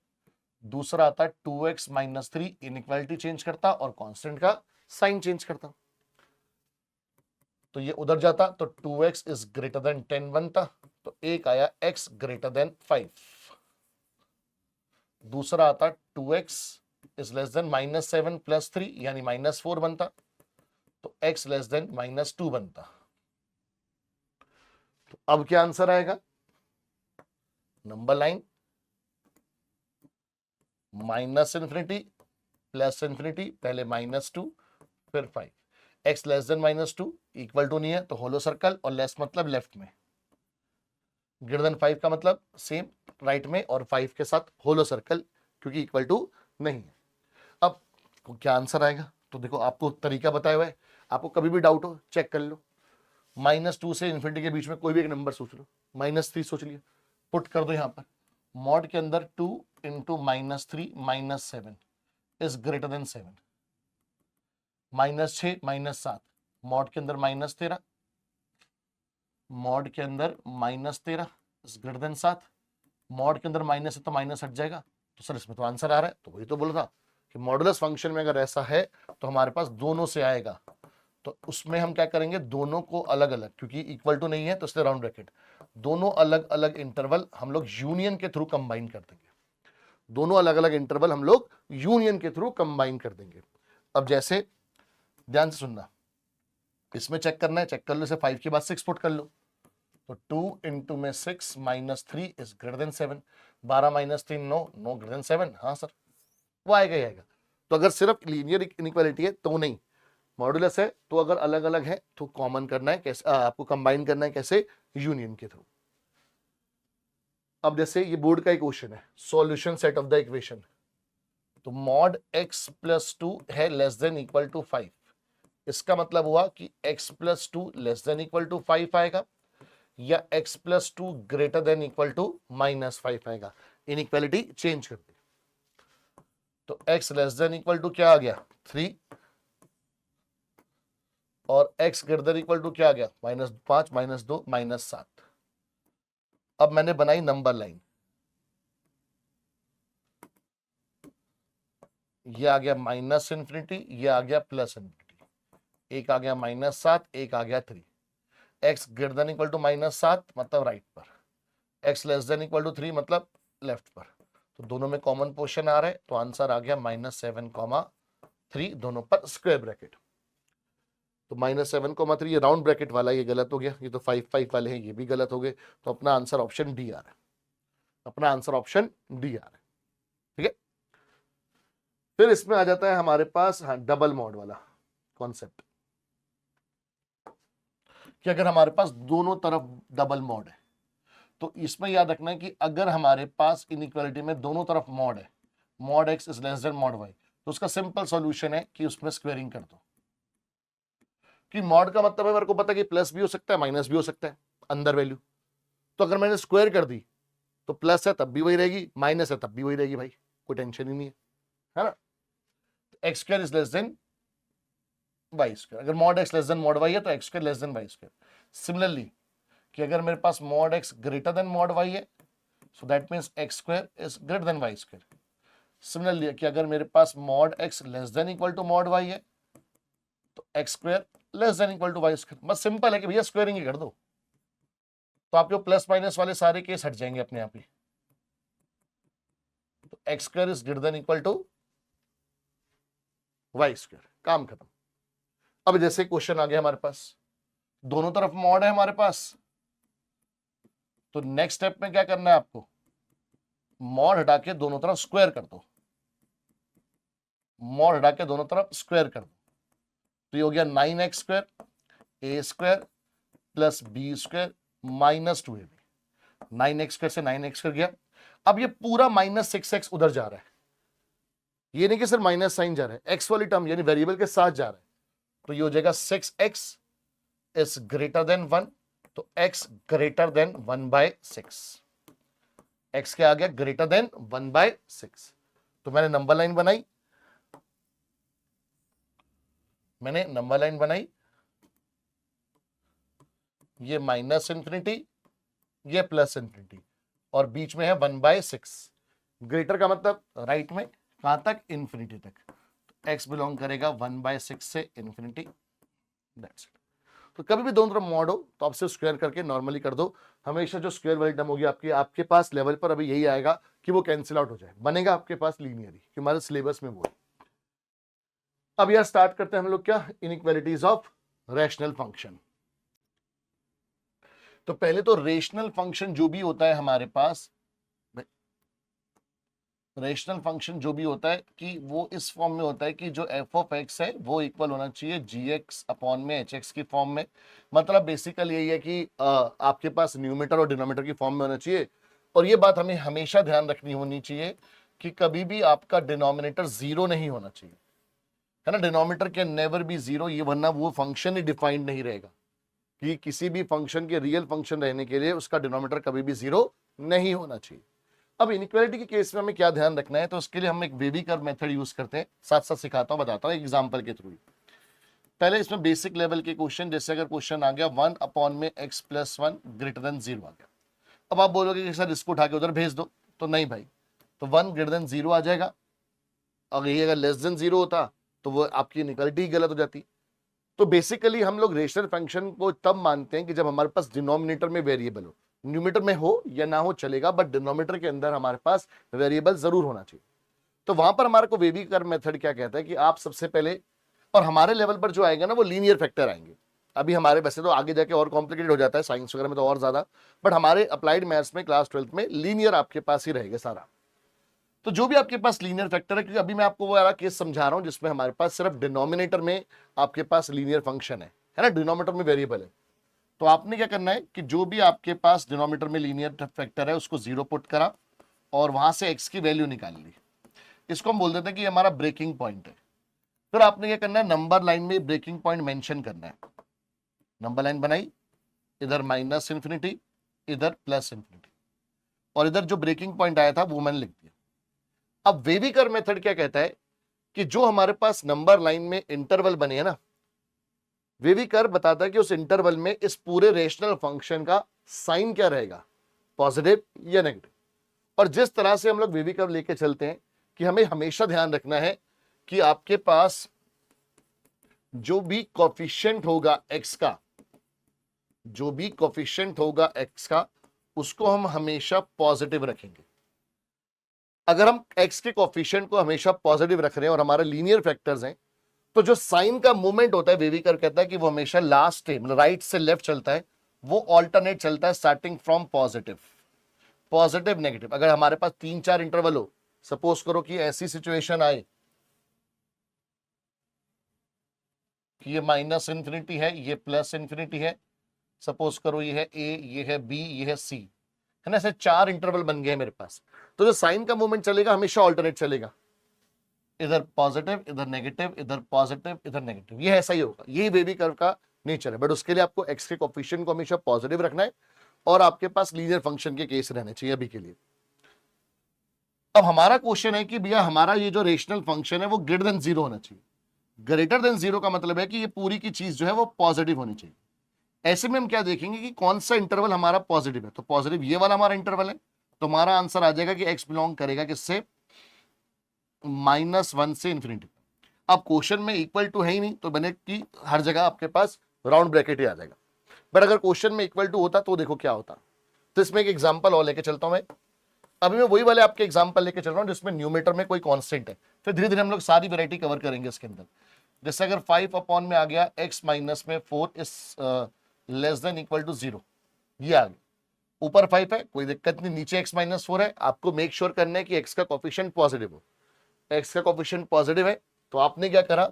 दूसरा आता 2x माइनस 3 इनइक्वालिटी चेंज करता और कांस्टेंट का साइन चेंज करता, तो ये उधर जाता तो 2x इज ग्रेटर देन 10 बनता, तो एक आया x ग्रेटर देन 5, दूसरा आता 2x is less then -7 plus 3 यानी -4 बनता, तो x लेस देन -2 बनता। तो अब क्या आंसर आएगा, number line minus infinity plus infinity, पहले -2 फिर 5, x less than -2 equal to नहीं है तो होलो सर्कल और लेस मतलब लेफ्ट में, ग्रेटर देन 5 का मतलब सेम राइट में और 5 के साथ होलो सर्कल क्योंकि इक्वल टू नहीं है। अब क्या आंसर आएगा, तो देखो आपको तरीका बताया हुआ है, आपको कभी भी डाउट हो चेक कर लो, -2 से इन्फिनिटी के बीच में कोई भी एक नंबर सोच लो, -3 सोच लिया, पुट कर दो यहाँ पर, मॉड के अंदर 2 into -3 -7 is greater then 7, -6 -7 mod के अंदर -13, मॉड के अंदर -13 इज ग्रेटर देन 7, मॉड के अंदर माइनस है तो माइनस हट जाएगा, तो सर इसमें तो आंसर आ रहा है। तो वही तो बोला था कि मॉडुलस फंक्शन में अगर ऐसा है तो हमारे पास दोनों से आएगा, तो उसमें हम क्या करेंगे दोनों को अलग अलग, क्योंकि इक्वल टू नहीं है तो इसलिए राउंड ब्रैकेट, दोनों अलग अलग इंटरवल हम लोग यूनियन के थ्रू कंबाइन कर देंगे, दोनों अलग अलग इंटरवल हम लोग यूनियन के थ्रू कंबाइन कर देंगे। अब जैसे ध्यान से सुनना, इसमें चेक करना है, चेक कर लो, 5 के बाद 6 पुट कर लो, तो 2 इंटू में 6 -3 is greater then 7, 12 -3 9 9 greater than 7, हाँ सर वो आएगा ही आएगा। तो अगर सिर्फ लीनियर इनइक्वालिटी है तो नहीं, मॉडुलस है तो अगर अलग अलग है तो कॉमन करना है, कैसे आपको कंबाइन करना है, कैसे, यूनियन के थ्रू। अब जैसे ये बोर्ड का एक क्वेश्चन है, solution set of the equation, तो मॉड x प्लस 2 है लेस देन इक्वल टू 5, इसका मतलब हुआ कि x plus 2 less than equal to 5 आएगा या x plus 2 greater than equal to -5 आएगा, इनइक्वालिटी चेंज कर दी, तो x less than equal to क्या आ गया 3 और x greater than equal to क्या आ गया -5 -2 -7। अब मैंने बनाई नंबर लाइन, ये आ गया माइनस इन्फिनिटी, ये आ गया प्लस इन्फिनिटी, एक आ गया -7 एक आ गया 3, x greater than equal to -7 मतलब राइट पर, x less than equal to 3 मतलब लेफ्ट पर, तो दोनों में कॉमन पोर्शन आ रहा है, तो आंसर आ गया -7, 3 दोनों पर स्क्वायर ब्रैकेट, तो -7, 3 ये राउंड ब्रैकेट वाला ये गलत हो गया, ये तो 5 5 वाले हैं ये भी गलत हो गए, तो अपना आंसर ऑप्शन डी आ रहा है। अपना आंसर ऑप्शन डी आ रहा है। ठीक है, फिर इसमें आ जाता है हमारे पास हाँ डबल मॉड वाला कॉन्सेप्ट, कि अगर हमारे पास दोनों तरफ डबल मॉड है तो इसमें याद रखना है कि अगर हमारे पास इनइक्वालिटी में दोनों तरफ मॉड है, mod x is less than mod y, तो उसका सिंपल सॉल्यूशन है कि उसमें स्क्वेयरिंग कर दो। कि मॉड का मतलब है मेरे को पता है कि प्लस भी हो सकता है माइनस भी हो सकता है अंदर वैल्यू, तो अगर मैंने स्क्वायर कर दी तो प्लस है तब भी वही रहेगी, माइनस है तब भी वही रहेगी भाई, कोई टेंशन ही नहीं है ना। X square is less than Y square, अगर mod X less than mod Y है तो x square less than Y square. Similarly कि अगर मेरे पास mod X greater than mod Y है so that means X square is greater than Y square. Similarly कि अगर मेरे पास mod X less than equal to mod Y है तो x square less than equal to y square. बस सिंपल है कि भैया स्क्वायरिंग ही कर दो, तो आपके प्लस माइनस वाले सारे केस हट जाएंगे अपने आप ही। तो x square is greater than equal to y square, काम खत्म। अब जैसे क्वेश्चन आ गया हमारे पास, दोनों तरफ मॉड है हमारे पास, तो नेक्स्ट स्टेप में क्या करना है आपको, मॉड हटा के दोनों तरफ स्क्वायर कर दो, मॉड हटा के दोनों तरफ स्क्वायर कर दो, तो ये हो गया 9x square A square plus B square minus 2ab। 9x square से 9x स्क्वायर गया, अब ये पूरा माइनस 6x उधर जा रहा है, ये नहीं कि सिर्फ माइनस साइन जा रहा है, एक्स वाली टर्म यानी वेरिएबल के साथ जा रहा है, तो ये हो जाएगा 6x इज ग्रेटर देन 1, तो x ग्रेटर देन 1/6, x क्या आ गया ग्रेटर देन 1/6। तो मैंने नंबर लाइन बनाई, ये माइनस इंफिनिटी ये प्लस इंफिनिटी और बीच में है 1/6। ग्रेटर का मतलब राइट में कहां तक, इंफिनिटी तक, तो x बिलोंग करेगा 1/6 से इंफिनिटी, दैट्स इट। तो कभी भी दोनों तरफ मॉड हो तो आप सिर्फ स्क्वायर करके नॉर्मली कर दो, हमेशा जो स्क्वायर वाली टर्म होगी आपके पास लेवल पर अभी यही आएगा कि वो कैंसिल आउट हो जाए, बनेगा आपके पास लीनियरली, कि हमारे सिलेबस में वो है। अब यार स्टार्ट करते हैं हम लोग क्या, इनइक्वालिटीज ऑफ रैशनल फंक्शन। तो पहले तो रेशनल फंक्शन जो भी होता है हमारे पास, रेशनल फंक्शन जो भी होता है कि वो इस फॉर्म में होता है कि जो एफ ऑफ एक्स है वो इक्वल होना चाहिए जी एक्स अपॉन में एच एक्स की फॉर्म में। मतलब बेसिकल यही है कि आपके पास न्यूमरेटर और डिनोमिनेटर की फॉर्म में होना चाहिए, और ये बात हमें हमेशा ध्यान रखनी होनी चाहिए कि कभी भी आपका डिनोमिनेटर जीरो नहीं होना चाहिए, है ना। Denominator can never be zero, ये वरना वो फंक्शन ही डिफाइंड नहीं रहेगा, कि किसी भी फंक्शन के रियल फंक्शन रहने के लिए उसका डिनोमिनेटर कभी भी जीरो नहीं होना चाहिए। अब इनइक्वालिटी के केस में हमें क्या ध्यान रखना है, तो उसके लिए हम एक वेवी कर्व मेथड यूज करते हैं, साथ साथ सिखाता हूं बताता हूं एग्जांपल के थ्रू। पहले इसमें बेसिक लेवल के क्वेश्चन, जैसे अगर क्वेश्चन आ गया 1 अपॉन में x प्लस 1 ग्रेटर देन 0 आ गया, अब आप बोलोगे कि सर इसको उठा के उधर भेज दो, तो नहीं भाई, तो 1 ग्रेटर देन 0 आ जाएगा, और ये अगर लेस देन 0 होता तो वो आपकी इनइक्वालिटी गलत हो जाती। तो बेसिकली हम लोग रेशनल फंक्शन को तब मानते हैं कि जब हमारे पास डिनोमिनेटर में वेरिएबल हो, न्यूमरेटर में हो या ना हो चलेगा, बट डिनोमिनेटर के अंदर हमारे पास वेरिएबल जरूर होना चाहिए। तो वहां पर हमारे को वेवी कर्व मेथड क्या कहता है कि आप सबसे पहले, और हमारे लेवल पर जो आएगा ना वो लीनियर फैक्टर आएंगे, अभी हमारे वैसे तो आगे जाके और कॉम्प्लिकेटेड हो जाता है साइंस वगैरह में तो और ज्यादा, बट हमारे अप्लाइड मैथ्स में क्लास 12th में लीनियर आपके पास ही रहेगा सारा। तो जो भी आपके पास लीनियर फैक्टर है, क्योंकि अभी मैं आपको वो वाला केस समझा रहा हूं जिसमें हमारे पास सिर्फ डिनोमिनेटर में आपके पास लीनियर फंक्शन है ना, डिनोमिनेटर में वेरिएबल है, तो आपने क्या करना है कि जो भी आपके पास डिनोमिनेटर में लीनियर फैक्टर है उसको 0 पुट करा और वहां से x की वैल्यू निकाल ली, इसको हम बोल देते हैं कि हमारा ब्रेकिंग पॉइंट है। फिर आपने क्या करना है, नंबर लाइन में ब्रेकिंग पॉइंट मेंशन करना है, नंबर लाइन बनाई, इधर माइनस इंफिनिटी इधर प्लस इंफिनिटी, और इधर जो ब्रेकिंग पॉइंट आया था वो मैंने लिख दिया। अब वेवी कर्व मेथड क्या कहता है कि जो हमारे पास नंबर लाइन में इंटरवल बने हैं ना, वेवी कर्व बताता है कि उस इंटरवल में इस पूरे रेशनल फंक्शन का साइन क्या रहेगा, पॉजिटिव या नेगेटिव। और जिस तरह से हम लोग वेवी कर्व लेके चलते हैं कि हमें हमेशा ध्यान रखना है कि आपके पास जो भी कोफिशिएंट होगा x का, जो भी कोफिशिएंट होगा x का, उसको हम हमेशा पॉजिटिव रखेंगे। अगर हम x के कोफिशिएंट को हमेशा पॉजिटिव रख रहे हैं और हमारे लीनियर फैक्टर्स हैं, तो जो साइन का मूवमेंट होता है वेवी कर्व कहता है कि वो हमेशा लास्ट मतलब राइट से लेफ्ट चलता है, वो ऑल्टरनेट चलता है starting from positive. Positive negative. अगर हमारे पास 3-4 इंटरवल हो, सपोज करो कि ऐसी सिचुएशन आए कि ये माइनस इन्फिनिटी है, ये प्लस इन्फिनिटी है, सपोज करो ये है ए, ये है बी, ये है सी, है ना, ऐसे 4 इंटरवल बन गए मेरे पास। तो जो साइन का मूवमेंट चलेगा हमेशा ऑल्टरनेट चलेगा, इधर पॉजिटिव इधर नेगेटिव, इधर पॉजिटिव इधर नेगेटिव, ये ऐसा ही होगा। ये बेबी कर्व का नेचर है। बट उसके लिए आपको एक्स के कोफिशिएंट को हमेशा पॉजिटिव रखना है और आपके पास लीनियर फंक्शन के केस रहने चाहिए अभी के लिए। अब हमारा क्वेश्चन है कि भैया हमारा ये जो रेशनल फंक्शन है वो ग्रेटर देन 0 होना चाहिए। ग्रेटर देन 0 का मतलब है कि ये पूरी की चीज जो है वो पॉजिटिव होनी चाहिए। ऐसे में हम क्या देखेंगे कि कौन सा इंटरवल हमारा पॉजिटिव है। तो पॉजिटिव ये वाला हमारा इंटरवल है, तो हमारा आंसर आ जाएगा कि एक्स बिलोंग करेगा किससे, -1 से इन्फिनिटी। अब क्वेश्चन में इक्वल टू है ही नहीं, तो बने कि हर जगह आपके पास राउंड ब्रैकेट ही आ जाएगा। बट अगर क्वेश्चन में इक्वल टू होता तो देखो क्या होता। तो इसमें एक एग्जांपल और लेके चलता हूं मैं। अभी मैं वही वाले आपके एग्जांपल लेके चल रहा हूं जिसमें न्यूमेटर में कोई कांस्टेंट है, फिर धीरे धीरे हम लोग सारी वैरायटी कवर करेंगे इसके अंदर। जैसे अगर 5 अपॉन में आ गया x माइनस में 4 is less than equal to 0, ये आ गया। ऊपर 5 है कोई दिक्कत नहीं, नीचे x माइनस 4 है। आपको मेक श्योर करना है कि x का कोफिशिएंट पॉजिटिव हो। x का कोफिशिएंट पॉजिटिव है तो आपने क्या करा,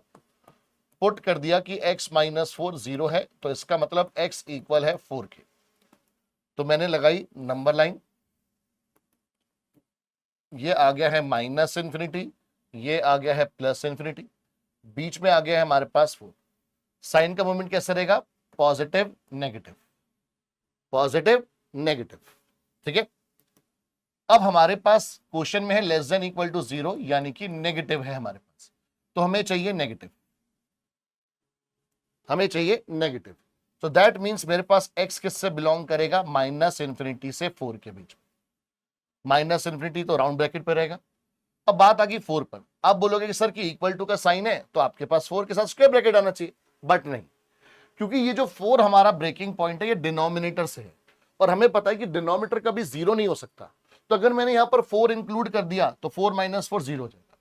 पुट कर दिया कि x माइनस 4 0 है, तो इसका मतलब x इक्वल है 4 के। तो मैंने लगाई नंबर लाइन, ये आ गया है माइनस इन्फिनिटी, ये आ गया है प्लस इन्फिनिटी, बीच में आ गया है हमारे पास 4। साइन का मूवमेंट कैसे रहेगा, पॉजिटिव नेगेटिव, पॉजिटिव नेगेटिव, ठीक है। अब हमारे पास क्वेश्चन में है लेस देन इक्वल टू 0, यानी कि नेगेटिव है हमारे पास, तो हमें चाहिए नेगेटिव, हमें चाहिए नेगेटिव। तो दैट मींस मेरे पास x किससे बिलोंग करेगा, माइनस इन्फिनिटी से 4 के बीच में। माइनस इन्फिनिटी तो राउंड ब्रैकेट पे रहेगा। अब बात आ गई 4 पर। आप बोलोगे कि सर कि इक्वल टू का साइन है तो आपके पास 4 के साथ स्क्वायर ब्रैकेट आना चाहिए, बट नहीं, क्योंकि ये जो 4 हमारा ब्रेकिंग पॉइंट है ये डिनोमिनेटर से है, और हमें पता है कि डिनोमिनेटर कभी 0 नहीं हो सकता। तो अगर मैंने यहां पर 4 इंक्लूड कर दिया तो 4 माइनस 4 0 हो जाएगा।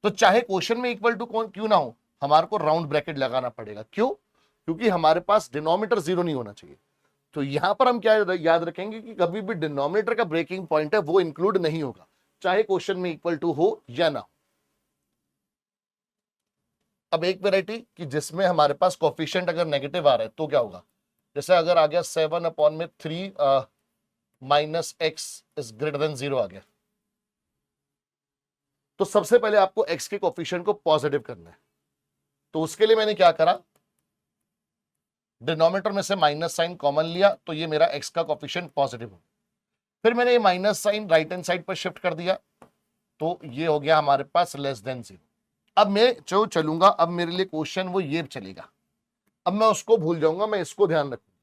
तो चाहे क्वेश्चन में इक्वल टू क्यों ना हो, हमारे को राउंड ब्रैकेट लगाना पड़ेगा। क्यों, क्योंकि हमारे पास डिनोमिनेटर 0 नहीं होना चाहिए। तो यहां पर हम क्या याद रखेंगे कि कभी भी डिनोमिनेटर का ब्रेकिंग पॉइंट है वो इंक्लूड नहीं होगा, चाहे क्वेश्चन में इक्वल टू हो या ना हो। अब एक वैरायटी कि जिसमें हमारे पास कोफिशिएंट अगर नेगेटिव आ रहा है तो क्या होगा, जैसे अगर आ गया 7 अपॉन में 3 minus x is greater than 0 आ गया, तो सबसे पहले आपको x के कोफिशिएंट को पॉजिटिव करना है। तो उसके लिए मैंने क्या करा, डिनोमिनेटर में से माइनस साइन कॉमन लिया, तो ये मेरा x का कोफिशिएंट पॉजिटिव हो। फिर मैंने ये minus sign right hand side पर शिफ्ट कर दिया, तो ये हो गया हमारे पास लेस देन 0। अब मैं जो चलूंगा, अब मेरे लिए क्वेश्चन वो ये चलेगा, अब मैं उसको भूल जाऊंगा, मैं इसको ध्यान रखूंगा।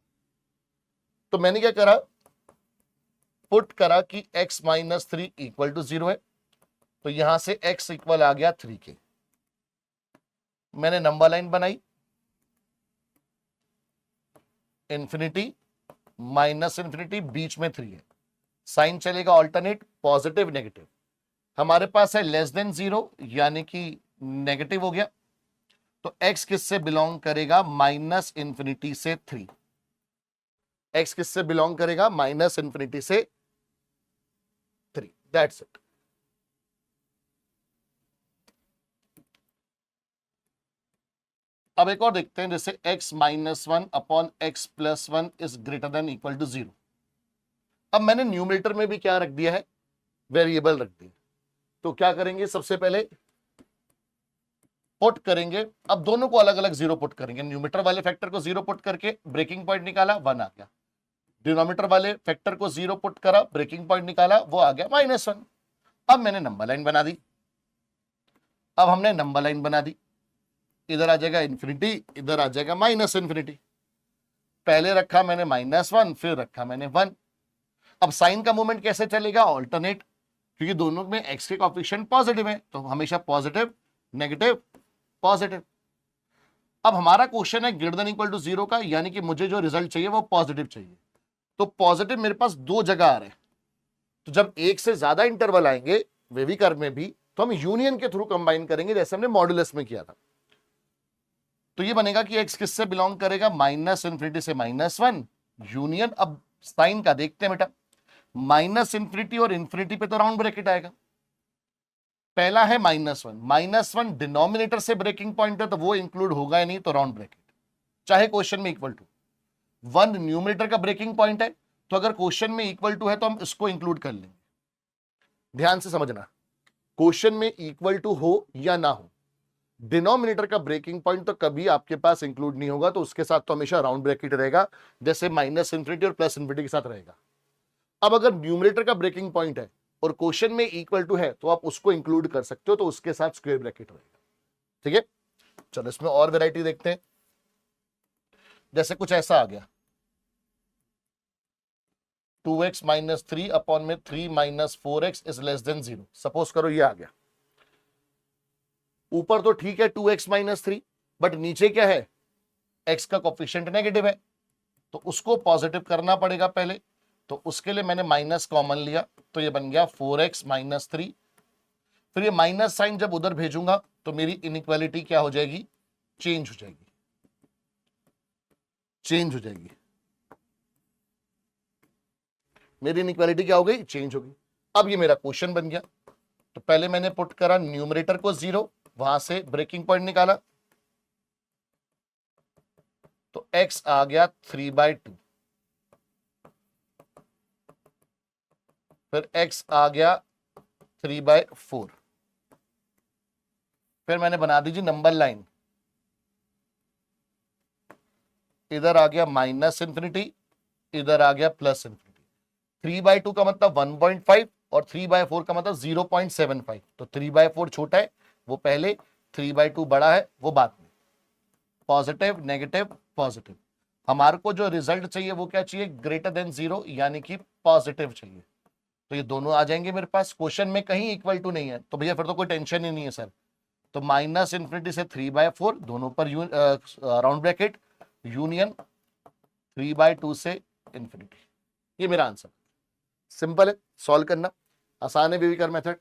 तो मैंने क्या करा, पुट करा कि x माइनस 3 इक्वल टू 0 है, तो यहां से x इक्वल आ गया 3 के। मैंने नंबर लाइन बनाई, इंफिनिटी माइनस इंफिनिटी, बीच में 3 है, साइन चलेगा ऑल्टरनेट पॉजिटिव नेगेटिव। हमारे पास है लेस देन 0 यानी कि नेगेटिव हो गया, तो x किससे बिलोंग करेगा, माइनस इंफिनिटी से 3। x किससे बिलोंग करेगा, माइनस इंफिनिटी से 3, दैट्स इट। अब एक और देखते हैं, जैसे x minus 1 upon x plus 1 is greater than equal to 0। अब मैंने न्यूमरेटर में भी क्या रख दिया है, वेरिएबल रख दिया। तो क्या करेंगे, सबसे पहले पुट करेंगे, अब दोनों को अलग अलग 0 पुट करेंगे। न्यूमरेटर वाले फैक्टर को 0 पुट करके ब्रेकिंग पॉइंट निकाला, 1 आ गया। डिनोमिनेटर वाले फैक्टर को 0 पुट करा, ब्रेकिंग पॉइंट निकाला, वो आ गया -1। अब मैंने नंबर लाइन बना दी, अब हमने नंबर लाइन बना दी, इधर आ जाएगा इंफिनिटी, इधर आ जाएगा माइनस इंफिनिटी। पहले रखा मैंने -1, फिर रखा मैंने 1। अब साइन का मूवमेंट कैसे चलेगा, ऑल्टरनेट, क्योंकि दोनों में x के कोएफिशिएंट पॉजिटिव है, तो हमेशा पॉजिटिव नेगेटिव पॉजिटिव। अब हमारा क्वेश्चन है ग्रेटर देन इक्वल टू 0 का, यानी कि मुझे जो रिजल्ट चाहिए वो पॉजिटिव चाहिए। तो पॉजिटिव मेरे पास 2 जगह आ रहे हैं, तो जब एक से ज्यादा इंटरवल आएंगे वेवी कर्व में भी, तो हम यूनियन के थ्रू कंबाइन करेंगे, जैसे हमने मॉडुलस में किया था। तो ये बनेगा कि x किससे बिलोंग करेगा, माइनस इंफिनिटी से -1 यूनियन। अब साइन का देखते हैं बेटा, माइनस इंफिनिटी और इंफिनिटी पे तो राउंड ब्रैकेट आएगा। पहला है -1 डिनोमिनेटर से ब्रेकिंग पॉइंट है तो वो इंक्लूड होगा ही नहीं, तो राउंड ब्रैकेट, चाहे क्वेश्चन में इक्वल टू। 1 न्यूमरेटर का ब्रेकिंग पॉइंट है, तो अगर क्वेश्चन में इक्वल टू है तो हम इसको इंक्लूड कर लेंगे। ध्यान से समझना, क्वेश्चन में इक्वल टू हो या ना हो, डिनोमिनेटर का ब्रेकिंग पॉइंट तो कभी आपके पास इंक्लूड नहीं होगा, तो उसके साथ तो हमेशा राउंड ब्रैकेट रहेगा, जैसे माइनस इंफिनिटी और प्लस इंफिनिटी के साथ रहेगा। अब अगर न्यूमरेटर का ब्रेकिंग पॉइंट है और क्वेश्चन में इक्वल टू है तो आप उसको इंक्लूड कर सकते हो, तो उसके साथ स्क्वायर ब्रैकेट रहेगा। ठीक है, चलो इसमें और वैरायटी देखते हैं। जैसे कुछ ऐसा आ गया, 2x माइनस 3 अपॉन में 3 minus 4x is less than 0। Suppose करो ये आ गया, ऊपर तो ठीक है 2x माइनस 3, बट नीचे क्या है, x का कोफिशिएंट नेगेटिव है, तो उसको पॉजिटिव करना पड़ेगा पहले, तो उसके लिए मैंने माइनस कॉमन लिया, तो ये बन गया 4x माइनस 3। फिर ये माइनस साइन जब उधर भेजूंगा तो मेरी इनइक्वालिटी क्या हो जाएगी, चेंज हो जाएगी, चेंज हो जाएगी, मेरी इनइक्वालिटी क्या हो गई, चेंज हो गई। अब ये मेरा क्वेश्चन बन गया, तो पहले मैंने पुट करा न्यूमरेटर को 0, वहां से ब्रेकिंग पॉइंट निकाला, तो x आ गया 3/2, फिर x आ गया 3/4, फिर मैंने बना दीजिए नंबर लाइन, इधर आ गया माइनस इंफिनिटी, इधर आ गया प्लस इंफिनिटी। 3/2 का मतलब 1.5 और 3/4 का मतलब 0.75, तो 3/4 छोटा है वो पहले, 3/2 बड़ा है वो बाद में। पॉजिटिव नेगेटिव पॉजिटिव, हमारे को जो रिजल्ट चाहिए वो क्या चाहिए, ग्रेटर देन 0, यानी कि पॉजिटिव चाहिए, तो ये दोनों आ जाएंगे मेरे पास। क्वेश्चन में कहीं इक्वल टू नहीं है तो भैया फिर तो कोई टेंशन ही नहीं है सर, तो माइनस इंफिनिटी से 3/4 दोनों पर राउंड ब्रैकेट, यूनियन 3/2 से इंफिनिटी, ये मेरा आंसर। सिंपल है, सॉल्व करना आसान है बेबीकर मेथड।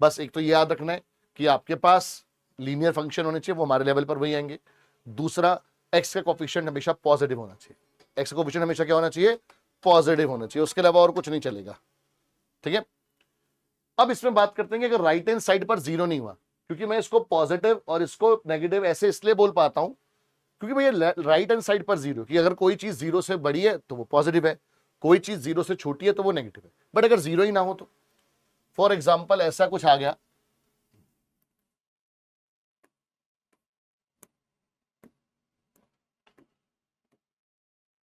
बस एक तो ये याद रखना है कि आपके पास लीनियर फंक्शन होने चाहिए, वो हमारे लेवल पर वही आएंगे। दूसरा, एक्स का कोफिशिएंट हमेशा पॉजिटिव होना चाहिए, एक्स का कोफिशिएंट हमेशा क्या होना चाहिए, पॉजिटिव होना चाहिए, उसके अलावा और कुछ नहीं चलेगा। ठीक है, अब इसमें बात करते हैं कि अगर राइट हैंड साइड पर 0 नहीं हुआ, क्योंकि मैं इसको पॉजिटिव और इसको नेगेटिव ऐसे इसलिए बोल पाता हूं क्योंकि भैया राइट हैंड साइड पर 0, कि अगर कोई चीज 0 से बड़ी है तो वो पॉजिटिव है, कोई चीज 0 से छोटी है तो वो नेगेटिव है। बट अगर 0 ही ना हो तो, फॉर एग्जाम्पल ऐसा कुछ आ गया,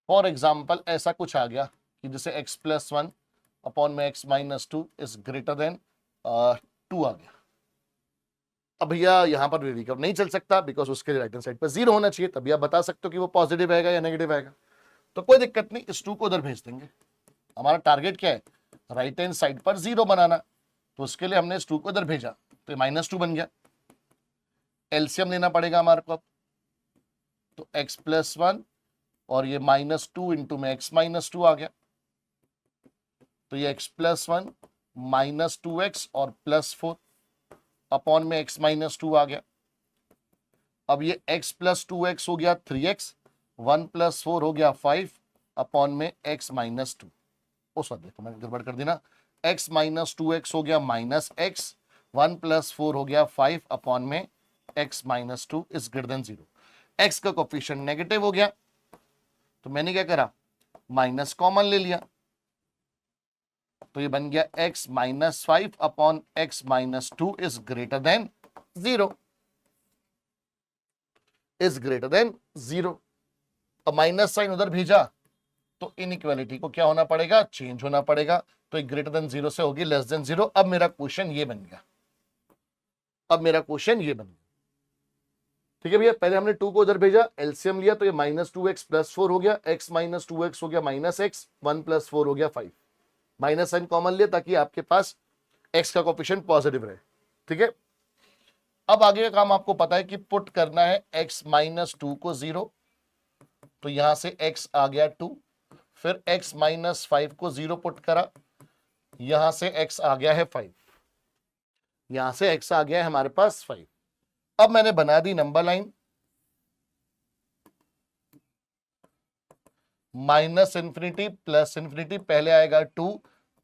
फॉर एग्जाम्पल ऐसा कुछ आ गया कि जैसे x+1 अपॉन में x-2 इज ग्रेटर देन 2 आ गया। अब भैया यहां पर वेरिएबल नहीं चल सकता, बिकॉज उसके राइट हैंड साइड पर 0 होना चाहिए, तभी आप बता सकते हो कि वो पॉजिटिव आएगा या नेगेटिव आएगा। तो कोई दिक्कत नहीं, इस 2 को उधर भेज देंगे। हमारा टारगेट क्या है, राइट हैंड साइड पर 0 बनाना, तो उसके लिए हमने इस 2 को इधर भेजा, तो -2 बन गया। एलसीएम लेना पड़ेगा हमारे को, तो x+1 और ये -2 इंटू में x-2 आ गया, तो ये x+1 -2x और +4 अपॉन में x-2 आ गया। अब ये x+2x हो गया 3x, 1 + 4 हो गया 5 अपॉन में x-2, ओ सॉरी देखो मैंने गड़बड़ कर दी ना, x-2x हो गया -x, 1 + 4 हो गया 5 अपॉन में x-2 is greater than 0। x का कोफिशिएंट नेगेटिव हो गया, तो मैंने क्या करा, माइनस कॉमन ले लिया, तो ये बन गया x-5 upon x-2 is greater than 0, is greater than 0। अब माइनस साइन उधर भेजा तो इनइक्वालिटी को क्या होना पड़ेगा, चेंज होना पड़ेगा, तो एक ग्रेटर देन 0 से होगी लेस देन 0। अब मेरा क्वेश्चन ये बन गया, अब मेरा क्वेश्चन ये बन गया। ठीक है भैया, पहले हमने 2 को उधर भेजा, एलसीएम लिया, तो ये -2x + 4 हो गया, x-2x हो गया -x, 1 + 4 हो गया 5, माइनस साइन कॉमन लिया ताकि आपके पास x का कोफिशिएंट पॉजिटिव रहे। ठीक है, अब आगे का काम आपको पता है कि पुट करना है x-2 को 0, तो यहां से x आ गया 2, फिर x-5 को 0 पुट करा, यहां से x आ गया है 5, यहां से x आ गया है हमारे पास 5। अब मैंने बना दी नंबर लाइन, -∞ + ∞, पहले आएगा 2,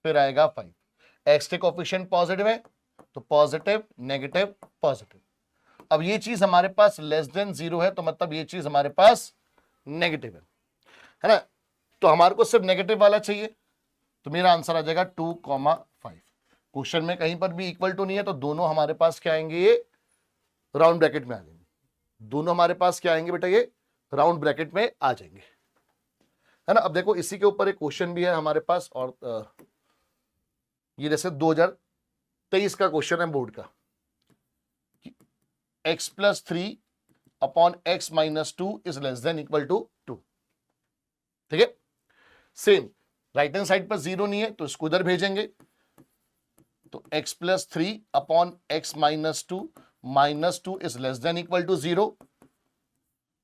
फिर आएगा 5। एक्स के कोफिशिएंट पॉजिटिव है तो पॉजिटिव नेगेटिव पॉजिटिव। अब ये चीज हमारे पास लेस देन 0 है तो मतलब ये चीज हमारे पास नेगेटिव है ना। तो हमारे को सिर्फ नेगेटिव वाला चाहिए, तो मेरा आंसर आ जाएगा 2,5। क्वेश्चन में कहीं पर भी इक्वल टू नहीं है तो दोनों हमारे पास क्या आएंगे, ये राउंड ब्रैकेट में आ जाएंगे। दोनों हमारे पास क्या आएंगे बेटा, ये राउंड ब्रैकेट में आ जाएंगे, है ना। अब देखो इसी के ऊपर एक क्वेश्चन भी है हमारे पास, और ये जैसे 2023 का क्वेश्चन है बोर्ड का, x+3 upon x - 2 is less than equal to 2। ठीक है, सेम राइट हैंड साइड पर 0 नहीं है तो इसको उधर भेजेंगे, तो x+3 upon x - 2 -2 is less than equal to 0।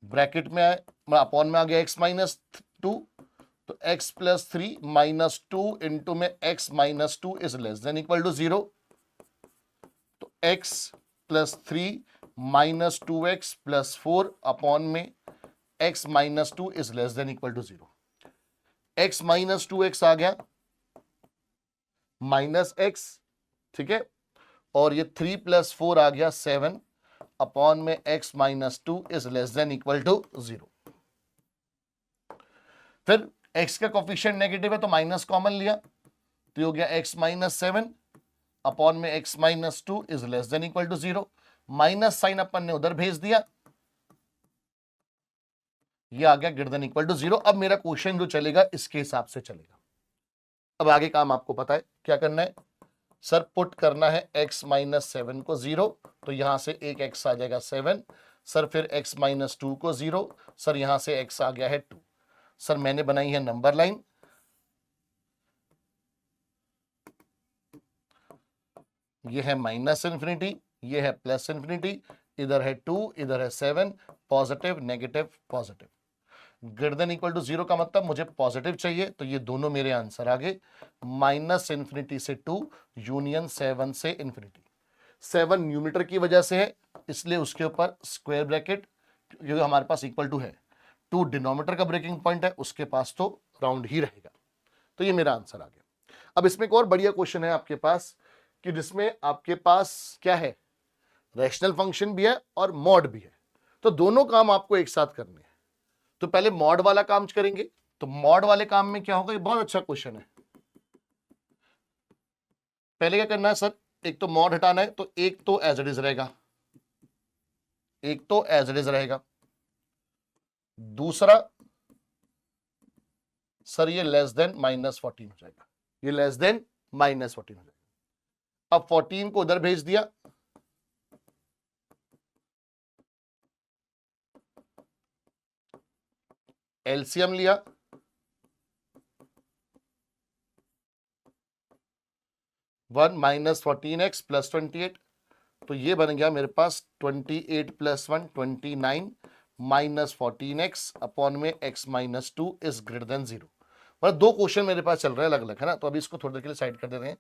Bracket में अपॉन में आ गया x - 2, तो x+3 -2 इंटू में x - 2 is less than equal to 0। तो x+3 -2x + 4 अपॉन में x - 2 is less than equal to 0। x - 2x आ गया -x, ठीक है, और ये 3 + 4 आ गया 7 अपॉन में x - 2 is less than equal to 0। फिर x का कोफिशिएंट नेगेटिव है तो माइनस कॉमन लिया, तो ये हो गया x - 7 अपॉन में x - 2 is less than equal to 0। Minus sign अपन ने उधर भेज दिया, ये आ गया ग्रेटर देन इक्वल टू 0। अब मेरा क्वेश्चन जो चलेगा इसके हिसाब से चलेगा। अब आगे काम आपको पता है क्या करना है, सर पुट करना है x - 7 को 0, तो यहां से एक x आ जाएगा 7, सर फिर x - 2 को 0, सर यहां से x आ गया है 2। सर मैंने बनाई है नंबर लाइन, ये है -∞, ये है +∞, इधर है 2, इधर है 7, positive negative positive. Greater than equal to 0 का मतलब मुझे पॉजिटिव चाहिए, तो ये दोनों मेरे आंसर आ गए। -∞ से 2 यूनियन 7 से इन्फिनिटी। 7 न्यूमरेटर की वजह से है इसलिए उसके ऊपर स्क्वायर ब्रैकेट, जो हमारे पास इक्वल टू है, 2 डिनोमिनेटर का ब्रेकिंग पॉइंट है, उसके पास तो राउंड ही रहेगा। तो ये मेरा आंसर आ गया। अब इसमें एक और बढ़िया क्वेश्चन है आपके पास, कि जिसमें आपके पास क्या है, रैशनल फंक्शन भी है और मॉड भी है, तो दोनों काम आपको एक साथ करने हैं। तो पहले मॉड वाला काम करेंगे, तो मॉड वाले काम में क्या होगा, ये बहुत अच्छा क्वेश्चन है। पहले क्या करना है सर, एक तो मॉड हटाना है, तो एक तो एज इट इज रहेगा, एक तो एज इट इज रहेगा। दूसरा सर ये लेस देन -14 हो जाएगा, ये लेस देन -14 हो जाएगा। अब 14 को उधर भेज दिया, एलसीएम लिया, वन -14x + 28, तो ये बन गया मेरे पास 28 + 1 29 -14x अपॉन में x - 2 इज ग्रेटर देन 0। मतलब दो क्वेश्चन मेरे पास चल रहे हैं अलग अलग, है ना। तो अभी इसको थोड़ी देर के लिए साइड कर देते हैं,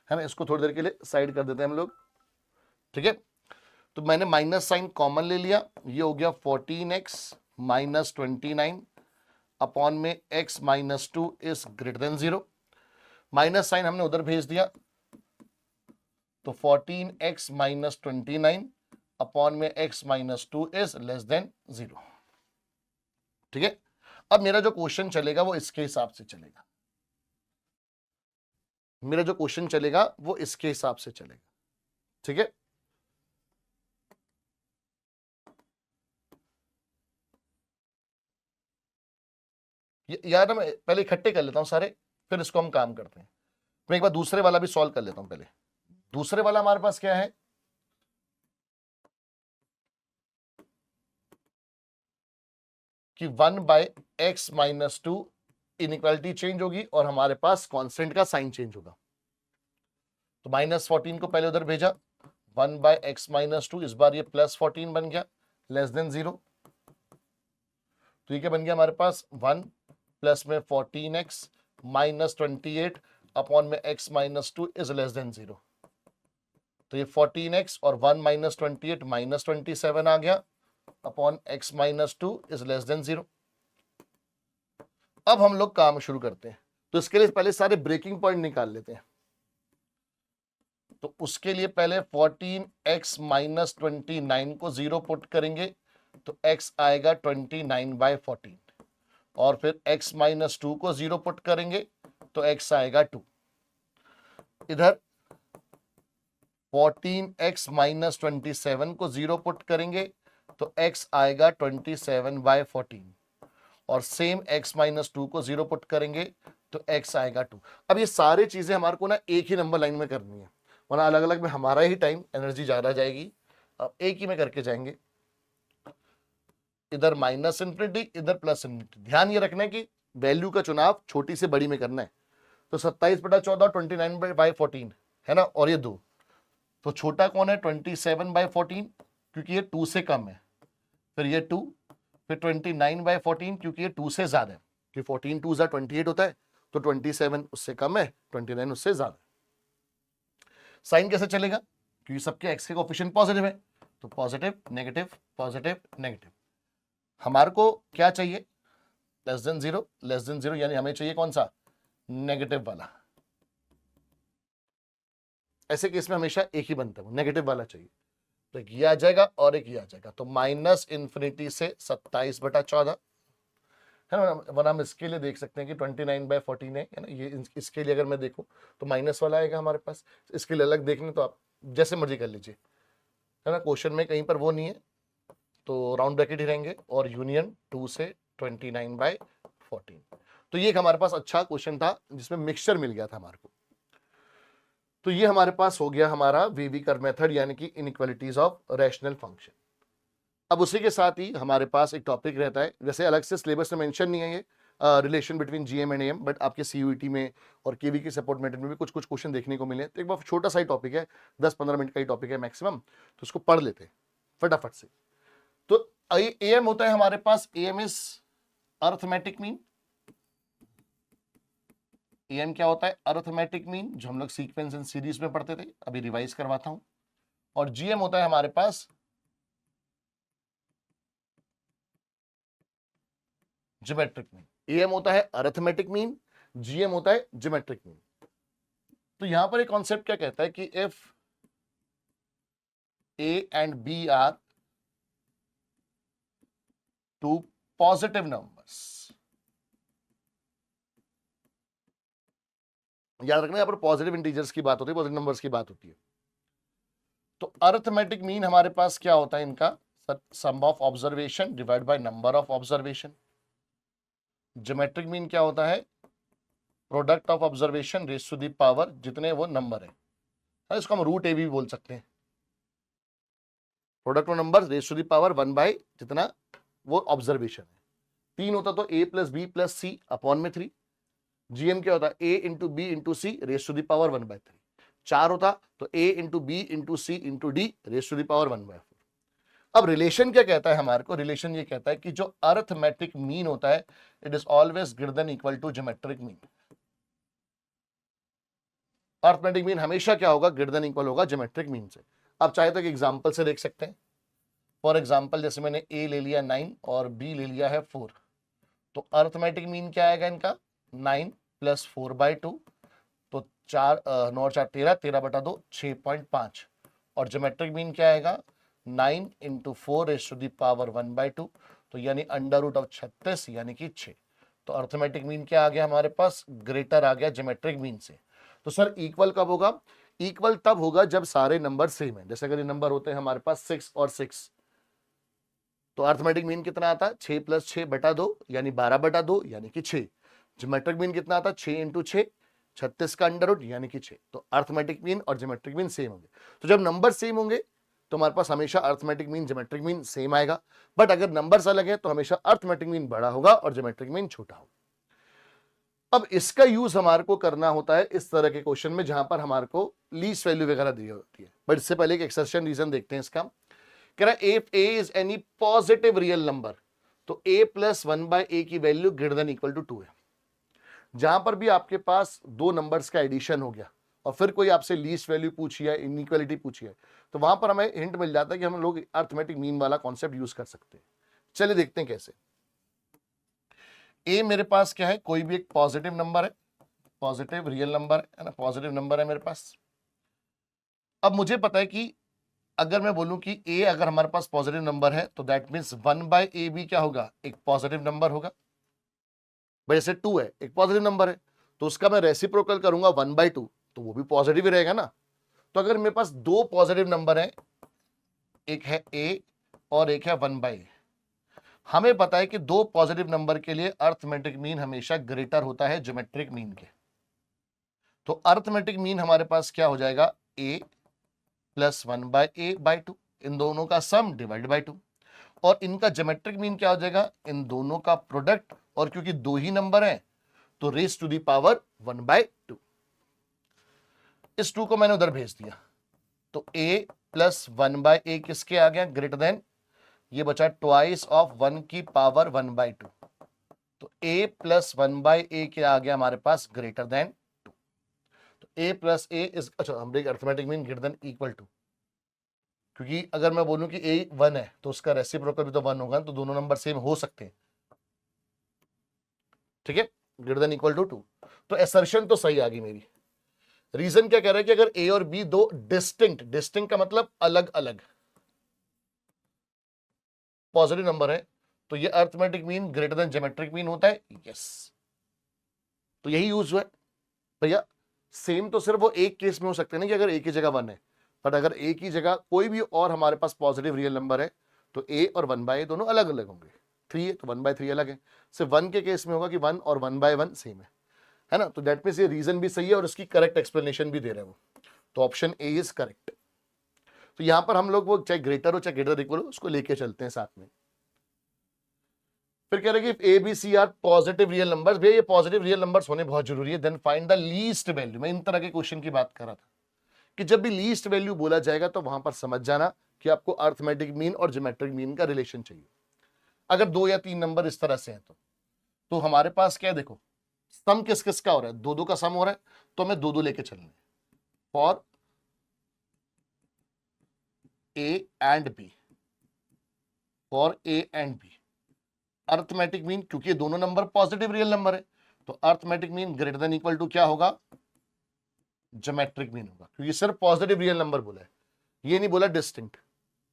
है ना, इसको थोड़ी देर के लिए साइड कर देते हैं हम लोग, ठीक है। तो मैंने माइनस साइन कॉमन ले लिया, ये हो गया 14x - 29 अपॉन में x - 2 is greater than 0। Minus sign हमने उधर भेज दिया, तो 14x - 29 अपॉन में x - 2 इज लेस देन 0। ठीक है, अब मेरा जो क्वेश्चन चलेगा वो इसके हिसाब से चलेगा, मेरा जो क्वेश्चन चलेगा वो इसके हिसाब से चलेगा, ठीक है। यार मैं पहले इकट्ठे कर लेता हूं सारे, फिर इसको हम काम करते हैं। मैं एक बार दूसरे वाला भी सॉल्व कर लेता हूं पहले। दूसरे वाला हमारे पास क्या है, कि 1/x - 2 इनइक्वालिटी चेंज होगी और हमारे पास कांस्टेंट का साइन चेंज होगा। तो -14 को पहले उधर भेजा, 1/x - 2, इस बार ये +14 बन गया, लेस देन 0। तो ये क्या बन गया हमारे पास, 1 प्लस में 14x - 28 अपॉन में x - 2 इज लेस देन 0। तो ये 14x और 1 - 28 -27 आ गया upon x - 2 is less than 0। अब हम लोग काम शुरू करते हैं। तो इसके लिए पहले सारे ब्रेकिंग पॉइंट निकाल लेते हैं। तो उसके लिए पहले 14x माइनस 29 को 0 पुट करेंगे तो x आएगा 29/14 और फिर x माइनस 2 को 0 पुट करेंगे तो x आएगा 2। इधर 14x माइनस 27 को 0 पुट करेंगे तो x आएगा 27/14 और सेम x माइनस 2 को 0 पुट करेंगे तो x आएगा 2। अब ये सारी चीजें हमारे को ना एक ही नंबर लाइन में करनी है, वरना अलग अलग में हमारा ही टाइम एनर्जी ज्यादा जाएगी। अब एक ही में करके जाएंगे, इधर माइनस इंफिनिटी इधर प्लस इंफिनिटी। ध्यान ये रखना है कि वैल्यू का चुनाव छोटी से बड़ी में करना है। तो 27/14 29/14 है ना, और ये 2, तो छोटा कौन है 27/14 क्योंकि ये 2 से कम है, फिर ये 2, फिर 29/14 क्योंकि ये 2 से ज्यादा है, कि 14 2 28 होता है, तो 27 उससे कम है, 29 उससे ज्यादा है। साइन कैसे चलेगा, क्योंकि सबके एक्स के कोएफिशिएंट पॉजिटिव है, तो पॉजिटिव नेगेटिव पॉजिटिव नेगेटिव। हमारे को क्या चाहिए, लेस देन जीरो, यानी हमें चाहिए कौन सा, नेगेटिव वाला। ऐसे केस में हमेशा एक ही बनता है, नेगेटिव वाला चाहिए। तो एक ये आ जाएगा और एक ये आ जाएगा, तो माइनस इंफिनिटी से 27/14 है ना। वरना हम इसके लिए देख सकते हैं कि 29/14 है ना, ये इसके लिए अगर मैं देखूं तो माइनस वाला आएगा हमारे पास। इसके लिए अलग देखने तो आप जैसे मर्जी कर लीजिए, है ना। क्वेश्चन में कहीं पर वो नहीं है, तो राउंड ब्रैकेट ही रहेंगे और यूनियन 2 से 29/14। तो ये एक हमारे पास अच्छा क्वेश्चन था जिसमें मिक्सचर मिल गया था हमारे को। तो ये हमारे पास हो गया हमारा वीवी कर्व मेथड, यानी कि इनइक्वालिटीज ऑफ रैशनल फंक्शन। अब उसी के साथ ही हमारे पास एक टॉपिक रहता है, वैसे अलग से सिलेबस में मेंशन नहीं है ये, relation between GM and am, but आपके सीयूईटी में और केवी के सपोर्ट मेथड में भी कुछ कुछ क्वेश्चन देखने को मिले। तो एक बार छोटा सा ही टॉपिक है, 10-15 मिनट का ही टॉपिक है मैक्सिमम, तो उसको पढ़ लेते हैं फटाफट से। तो एएम होता है हमारे पास, AM is arithmetic mean. AM क्या होता है, अरिथमेटिक मीन, जो हम लोग सीक्वेंस एंड सीरीज में पढ़ते थे, अभी रिवाइज करवाता हूं। और जीएम होता है हमारे पास ज्योमेट्रिक मीन। एएम होता है अरिथमेटिक मीन, जीएम होता है ज्योमेट्रिक मीन। तो यहां पर एक कॉन्सेप्ट क्या कहता है कि if A and B are two positive numbers, याद रखना यहां पर पॉजिटिव इंटीजर्स की बात होती है, पॉजिटिव नंबर्स की बात होती है। तो अरिथमेटिक मीन हमारे पास क्या होता है इनका, sum of observation divide by number of observation. Geometric mean क्या होता है, product of observation raise to the power जितने वो नंबर है, इसको हम रूट ए भी बोल सकते हैं। Product of number raise to the power 1 जितना वो ऑब्जर्वेशन है। 3 होता तो a plus B plus C upon में 3। जीएम क्या होता है, a into B into C raise to the power 1/3। 4 होता तो a into B into C into D raise to the power 1/4। अब रिलेशन क्या कहता है हमारे को, रिलेशन ये कहता है कि जो अरिथमेटिक मीन होता है it is always greater than equal to geometric mean. Arithmetic mean हमेशा क्या होगा, ग्रेटर देन इक्वल होगा ज्योमेट्रिक मीन से। अब चाहे तो एक एग्जांपल से देख सकते हैं। फॉर एग्जांपल जैसे मैंने a ले लिया 9 और b ले लिया है 4, तो अरिथमेटिक मीन क्या आएगा इनका, 9 + 4/2, तो 4 9 4 13, 13/2 6.5। और ज्योमेट्रिक मीन क्या आएगा, 9 × 4 रेज़ टू द पावर 1/2, तो यानी √36 यानी कि 6। तो अरिथमेटिक मीन क्या आ गया हमारे पास, ग्रेटर आ गया ज्योमेट्रिक मीन से। तो सर इक्वल कब होगा, इक्वल तब होगा जब सारे नंबर सेम है। जैसे अगर ये नंबर होते हैं हमारे पास 6 और 6, तो अरिथमेटिक मीन कितना आता है, 6 + 6/2 यानी 12/2 यानी कि 6। ज्योमेट्रिक मीन कितना आता है, 6 × 6 36 का √ यानी कि 6। तो अरिथमेटिक मीन और ज्योमेट्रिक मीन सेम होंगे। तो जब नंबर सेम होंगे तो हमारे पास हमेशा arithmetic mean geometric mean same आएगा, बट अगर नंबर्स अलग है तो हमेशा अरिथमेटिक मीन बड़ा होगा और ज्योमेट्रिक मीन छोटा होगा। अब इसका यूज हमारे को करना होता है इस तरह के क्वेश्चन में जहां पर हमारे को लीस्ट वैल्यू वगैरह दी होती है। बट इससे पहले एक एक्सरशन रीजन देखते हैं इसका। कह रहा है if a is any positive real number, तो a + 1/a की value greater than equal to 2 है। जहां पर भी आपके पास दो नंबर्स का एडिशन हो गया और फिर कोई आपसे लीस्ट वैल्यू पूछी है, इनइक्वालिटी पूछी है, तो वहां पर हमें हिंट मिल जाता है कि हम लोग अरिथमेटिक मीन वाला कॉन्सेप्ट यूज कर सकते हैं। चलिए देखते हैं कैसे। ए मेरे पास क्या है, कोई भी एक पॉजिटिव नंबर है, पॉजिटिव रियल नंबर है ना, पॉजिटिव नंबर है मेरे पास। अब मुझे पता है कि अगर मैं बोलूं कि a अगर हमारे पास पॉजिटिव नंबर है तो दैट मीन्स 1/ab क्या होगा, एक पॉजिटिव नंबर होगा। भाई जैसे 2 है, एक पॉजिटिव नंबर है, तो उसका मैं रेसिप्रोकल करूंगा 1/2, तो वो भी पॉजिटिव ही रहेगा ना। तो अगर मेरे पास दो पॉजिटिव नंबर है, एक है a और एक है 1/a, हमें पता है कि दो पॉजिटिव नंबर के लिए अर्थमेटिक मीन हमेशा ग्रेटर होता है ज्योमेट्रिक मीन के। तो अर्थमेटिक मीन हमारे पास क्या हो जाएगा, a प्लस 1/a/2, इन दोनों का सम डिवाइड बाई 2। और इनका ज्योमेट्रिक मीन क्या हो जाएगा, इन दोनों का प्रोडक्ट, और क्योंकि दो ही नंबर हैं तो रेज टू दी पावर 1/2। इस 2 को मैंने उधर भेज दिया, तो a प्लस 1/a किसके आ गया, ग्रेटर देन, ये बचा ट्वाइस ऑफ 1 की पावर 1/2। तो a प्लस 1/a क्या आ गया हमारे पास, ग्रेटर देन 2। तो a प्लस a इज, अच्छा हम देख arithmetic mean greater than equal to, क्योंकि अगर मैं बोलूं कि a 1 है तो उसका रेसिप्रोकल भी तो 1 होगा, तो दोनों नंबर सेम हो सकते हैं, ठीक है, ग्रेटर देन इक्वल टू 2। तो असर्शन तो सही आ गई मेरी। रीजन क्या कह रहा है कि अगर a और b दो डिस्टिंक्ट, डिस्टिंक्ट का मतलब अलग अलग पॉजिटिव नंबर है, तो ये arithmetic mean greater then geometric mean होता है, यस। तो यही यूज हुआ है भैया। सेम तो सिर्फ वो एक केस में हो सकते हैं ना कि अगर a की जगह 1 है, बट अगर a की जगह कोई भी और हमारे पास पॉजिटिव रियल नंबर है तो a और 1/a दोनों अलग अलग होंगे। 3 है तो 1/3 अलग है। सिर्फ 1 के केस में होगा कि 1 और 1/1 सेम है ना। तो दैट मीन्स ये रीजन भी सही है और इसकी करेक्ट एक्सप्लेनेशन भी दे रहे हैं वो। तो ऑप्शन ए इज करेक्ट। तो यहां पर हम लोग वो चाहे ग्रेटर हो चाहे ग्रेटर इक्वल हो उसको लेके चलते हैं साथ में। फिर कह रहे हैं कि A B C are positive real numbers, भैया ये पॉजिटिव रियल नंबर्स होने बहुत जरूरी है। Then find the least value. मैं इन तरह के क्वेश्चन की बात कर रहा था कि जब भी लीस्ट वैल्यू बोला जाएगा तो वहां पर समझ जाना कि आपको अर्थमेटिक मीन और ज्योमेट्रिक मीन का रिलेशन चाहिए। अगर 2 या 3 नंबर इस तरह से हैं तो हमारे पास क्या है, देखो सम किस किस का हो रहा है, 2-2 का सम हो रहा है, तो हमें 2-2 लेके चलना है for A and B, for A and B. Arithmetic mean क्योंकि ये दोनों नंबर पॉजिटिव रियल नंबर है तो arithmetic mean greater than equal to क्या होगा, ज्योमेट्रिक मीन होगा, क्योंकि सिर्फ पॉजिटिव रियल नंबर बोला है, ये नहीं बोला डिस्टिंक्ट।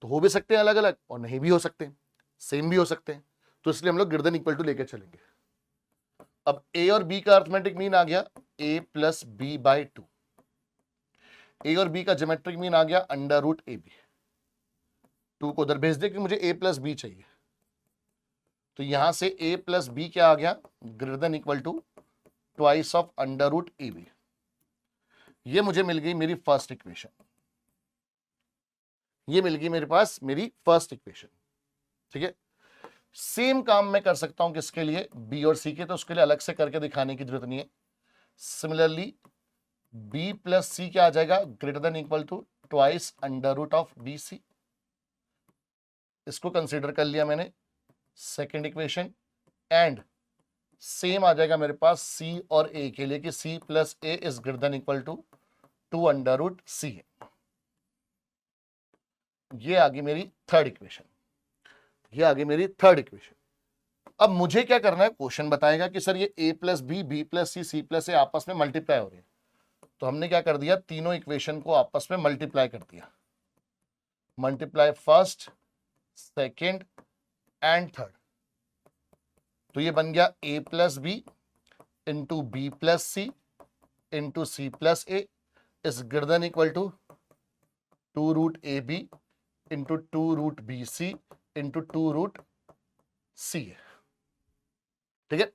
तो हो भी सकते हैं अलग अलग और नहीं भी हो सकते हैं, सेम भी हो सकते हैं, तो इसलिए हम लोग ग्रेटर देन इक्वल टू लेके चलेंगे। अब a और b का अर्थमेटिक मीन आ गया a प्लस b/2, a और b का ज्योमेट्रिक मीन आ गया अंडर रूट ab। 2 को उधर भेज दे कि मुझे a प्लस b चाहिए, तो यहां से a प्लस b क्या आ गया, greater than equal to twice of under root ab। ये मुझे मिल गई मेरी फर्स्ट इक्वेशन, ये मिल गई मेरे पास मेरी फर्स्ट इक्वेशन, ठीक है। सेम काम मैं कर सकता हूं किसके लिए, b और c के, तो उसके लिए अलग से करके दिखाने की जरूरत नहीं है। सिमिलरली b प्लस सी क्या आ जाएगा, greater than equal to twice under root of B C. इसको कंसीडर कर लिया मैंने सेकेंड इक्वेशन, एंड सेम आ जाएगा मेरे पास c और a के लिए कि c plus A is greater than equal to 2 under root C है। ये आ गई मेरी थर्ड इक्वेशन, ये आ गई मेरी थर्ड इक्वेशन। अब मुझे क्या करना है, क्वेश्चन बताएगा कि सर ये a plus B plus C plus A आपस में मल्टीप्लाई हो रहे हैं, तो हमने क्या कर दिया, तीनों इक्वेशन को आपस में मल्टीप्लाई कर दिया। Multiply first, second and third, तो ये बन गया a plus B into B plus C into C plus A is greater than equal to 2 root A B into 2 root B C into 2 root C है, ठीक है।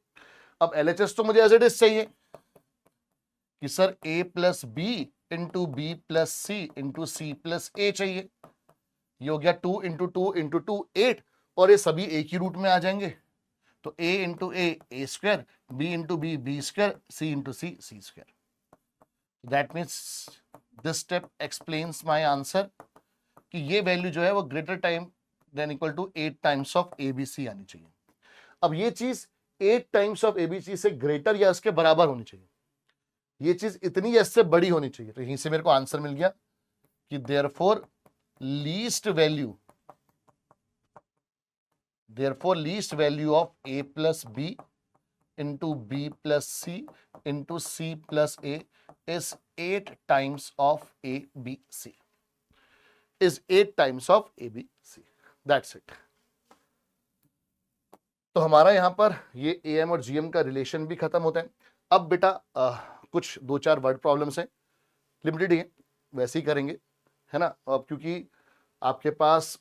अब LHS तो मुझे एज इट इज चाहिए कि sir a plus B into B plus C into C plus A चाहिए। ये हो गया 2 इंटू 2 इंटू 2 8, और ये सभी एक ही रूट में आ जाएंगे, तो a into A square, b into B square, c into C square. That means this step explains my answer कि ये वैल्यू जो है वो greater time than equal to 8 times of ABC आनी चाहिए। अब ये चीज 8 टाइम्स ऑफ ABC से ग्रेटर या इसके बराबर होनी चाहिए, ये चीज इतनी या इससे बड़ी होनी चाहिए। तो यहीं से मेरे को आंसर मिल गया कि therefore least value of a plus B into B plus C into C plus A is 8 times of A B C, is 8 times of A B C, that's it. तो हमारा यहां पर ये ए एम और जी एम का रिलेशन भी खत्म होता है। अब बेटा कुछ 2-4 वर्ड प्रॉब्लम्स हैं, लिमिटेड ही है, वैसे ही करेंगे, है ना। अब क्योंकि आपके पास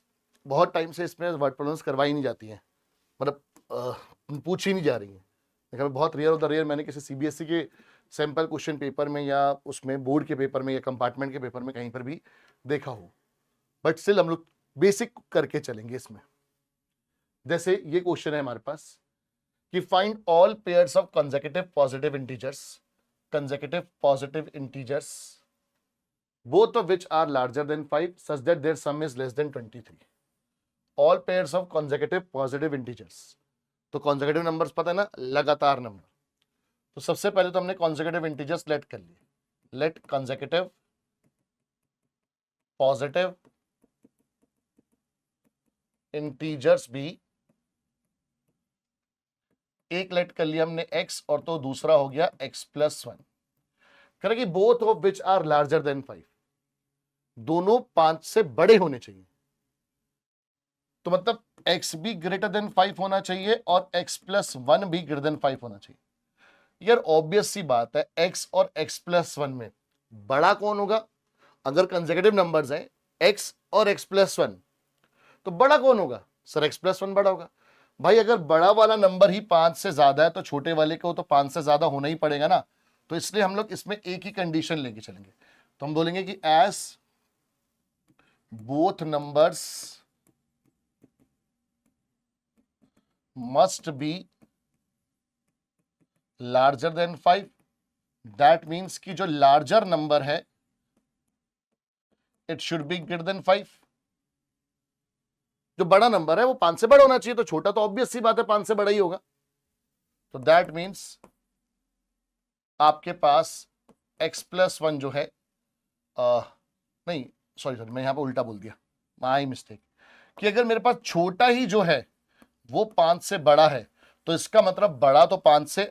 बहुत टाइम से इसमें वर्ड प्रॉब्लम्स करवाई नहीं जाती हैं, मतलब पूछी नहीं जा रही हैं। देखा, बहुत रेयर ऑफ द रेयर मैंने किसी सीबीएसई के सैंपल क्वेश्चन पेपर में या उसमें बोर्ड के पेपर में या कंपार्टमेंट के पेपर में कहीं पर भी देखा हो, बट स्टिल हम लोग बेसिक करके चलेंगे इसमें। जैसे ये क्वेश्चन है हमारे पास कि find all pairs of consecutive positive integers, consecutive positive integers both of which are larger than 5 such that their sum is less than 23. All pairs of consecutive positive integers. तो consecutive numbers पता है ना, लगातार नंबर। तो सबसे पहले तो हमने consecutive integers लेट कर लिए, let consecutive positive integers be, एक लेट कर लिया हमने x और तो दूसरा हो गया x प्लस 1, करेंगे both of which are larger than 5, दोनों 5 से बड़े होने चाहिए। तो मतलब x भी ग्रेटर देन 5 होना चाहिए और x प्लस 1 भी ग्रेटर देन 5 होना चाहिए। यार ऑब्वियस सी बात है, x और x प्लस 1 में बड़ा कौन होगा? अगर कंसेक्यूटिव नंबर्स हैं x और x प्लस 1, तो बड़ा कौन होगा? सर x प्लस 1 बड़ा होगा। भाई अगर बड़ा वाला नंबर ही 5 से ज्यादा है तो छोटे वाले को तो 5 से ज्यादा होना ही पड़ेगा ना। तो इसलिए हम लोग इसमें एक ही कंडीशन लेके चलेंगे। तो हम बोलेंगे कि as both numbers must be larger than 5, that means कि जो लार्जर नंबर है it should be greater than 5। जो बड़ा नंबर है वो 5 से बड़ा होना चाहिए, तो छोटा तो ऑब्वियस सी बात है 5 से बड़ा ही होगा। तो दैट मीन्स आपके पास x प्लस 1 जो है नहीं सॉरी मैं यहां पर उल्टा बोल दिया, माई मिस्टेक, कि अगर मेरे पास छोटा ही जो है वो 5 से बड़ा है तो इसका मतलब बड़ा तो 5 से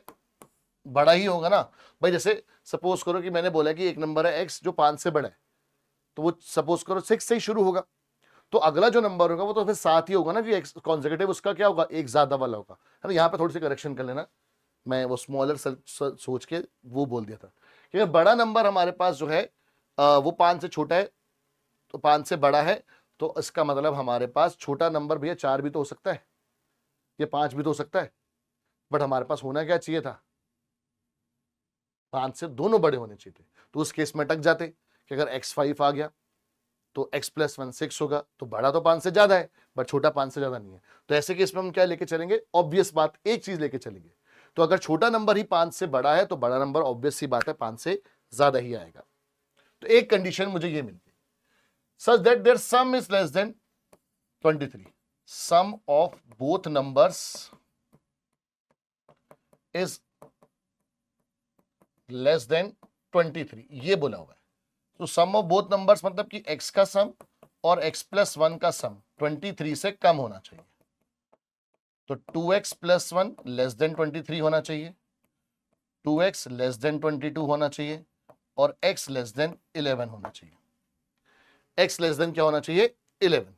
बड़ा ही होगा ना। भाई जैसे सपोज करो कि मैंने बोला कि एक नंबर है x जो 5 से बड़ा है, तो वो सपोज करो 6 से ही शुरू होगा, तो अगला जो नंबर होगा वो तो फिर 7 ही होगा ना, कि x कॉन्सेक्यूटिव उसका क्या होगा, एक ज्यादा वाला होगा, है ना। यहाँ पे थोड़ी सी करेक्शन कर लेना, मैं वो स्मॉलर सोच के वो बोल दिया था कि अगर बड़ा नंबर हमारे पास जो है वो 5 से छोटा है तो 5 से बड़ा है, तो इसका मतलब हमारे पास छोटा नंबर भैया 4 भी तो हो सकता है, ये 5 भी तो हो सकता है, बट हमारे पास होना क्या चाहिए था, 5 से दोनों बड़े होने चाहिए थे। तो उस केस में अटक जाते कि अगर x5 आ गया तो x प्लस 1 6 होगा, तो बड़ा तो 5 से ज्यादा है बट छोटा 5 से ज्यादा नहीं है। तो ऐसे केस में हम क्या लेके चलेंगे, ऑब्वियस बात एक चीज लेके चलेंगे, तो अगर छोटा नंबर ही 5 से बड़ा है तो बड़ा नंबर ऑब्वियस सी बात है 5 से ज्यादा ही आएगा। तो एक कंडीशन मुझे ये मिल गई, such that their sum is less than 23, sum of both numbers is less than 23, ये बोला हुआ है। तो सम ऑफ बोथ नंबर्स मतलब कि x का सम और x प्लस 1 का सम 23 से कम होना चाहिए। तो 2x प्लस 1 लेस देन 23 होना चाहिए, 2x लेस देन 22 होना चाहिए और x लेस देन 11 होना चाहिए। x लेस देन क्या होना चाहिए, 11।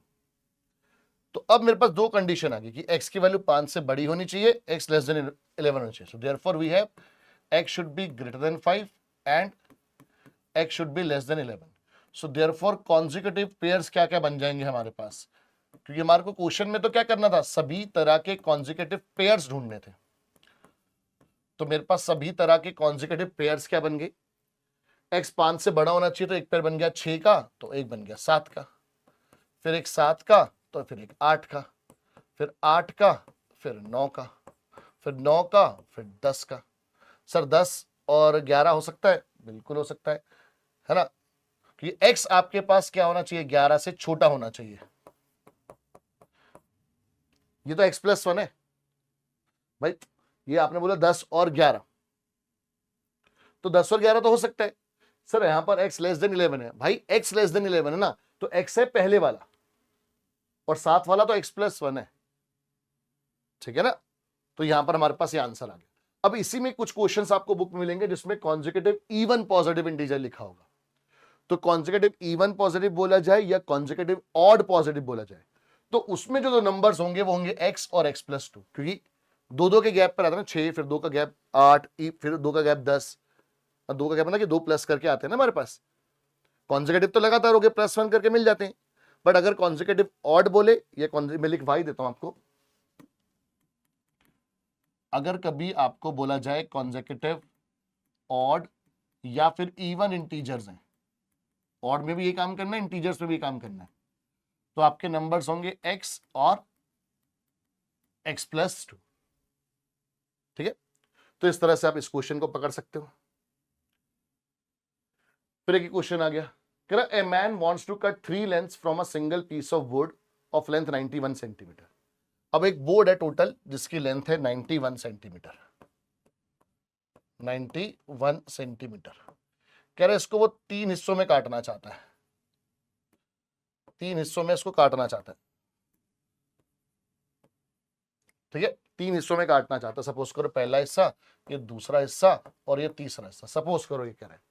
तो अब मेरे पास दो कंडीशन आ गई कि x की वैल्यू 5 से बड़ी होनी चाहिए, x लेस देन 11 होना चाहिए। So therefore we have x should be greater than 5 and x should be less than 11। So therefore consecutive pairs क्या क्या बन जाएंगे हमारे पास, क्योंकि हमारे को क्वेश्चन में तो क्या करना था, सभी तरह के कॉन्जिक्यूटिव पेयर्स ढूंढने थे। तो मेरे पास सभी तरह के कॉन्जिक्यूटिव पेयर्स क्या बन गए, x 5 से बड़ा होना चाहिए तो एक पेयर बन गया 6 का, तो एक बन गया 7 का, फिर एक 7 का, तो फिर एक 8 का, फिर 8 का, फिर 9 का, फिर 9 का, फिर 10 का। सर 10 और 11 हो सकता है, बिल्कुल हो सकता है ना, कि x आपके पास क्या होना चाहिए, 11 से छोटा होना चाहिए। ये तो x प्लस 1 है भाई, ये आपने बोला 10 और 11, तो 10 और 11 तो हो सकता है। सर यहां पर x लेस देन 11 है, भाई x लेस देन 11 है ना, तो x है पहले वाला और 7 वाला तो x प्लस 1 है, ठीक है ना। तो यहां पर हमारे पास ये आंसर आ गया। अब इसी में कुछ क्वेश्चंस आपको बुक में मिलेंगे जिसमें कॉन्जिक्यूटिव इवन पॉजिटिव इंटीजर लिखा होगा, तो कॉन्जिक्यूटिव इवन पॉजिटिव बोला जाए या कॉन्जिक्यूटिव ऑड पॉजिटिव बोला जाए, तो उसमें जो दो नंबर्स होंगे वो होंगे x और x+2, क्योंकि दो दो के गैप पर आता है ना, 6 फिर 2 का गैप 8 फिर 2 का गैप 10 और 2 का गैप ना कि 2 प्लस करके आते हैं ना हमारे पास। कॉन्जिक्यूटिव तो लगातार हो गए +1 करके मिल जाते हैं, बट अगर कॉन्जिक्यूटिव ऑड बोले या मैं लिखवा ही देता हूं आपको, अगर कभी आपको बोला जाए कॉन्जिक्यूटिव ऑड या फिर इवन इंटीजर्स हैं, ऑड में भी ये काम करना है, इंटीजर्स में भी काम करना है, तो आपके नंबर्स होंगे x और x+2। ठीक है, तो इस तरह से आप इस क्वेश्चन को पकड़ सकते हो। फिर एक क्वेश्चन आ गया, कह रहा a man wants to cut 3 lengths from a single piece of wood of length 91 centimetre. अब एक बोर्ड है टोटल जिसकी लेंथ है 91 सेंटीमीटर, 91 सेंटीमीटर। कह रहा है इसको वो 3 हिस्सों में काटना चाहता है, 3 हिस्सों में इसको काटना चाहता है। ठीक है, 3 हिस्सों में काटना चाहता है। सपोज करो पहला हिस्सा, ये दूसरा हिस्सा और ये तीसरा हिस्सा। सपोज करो ये कह रहे हैं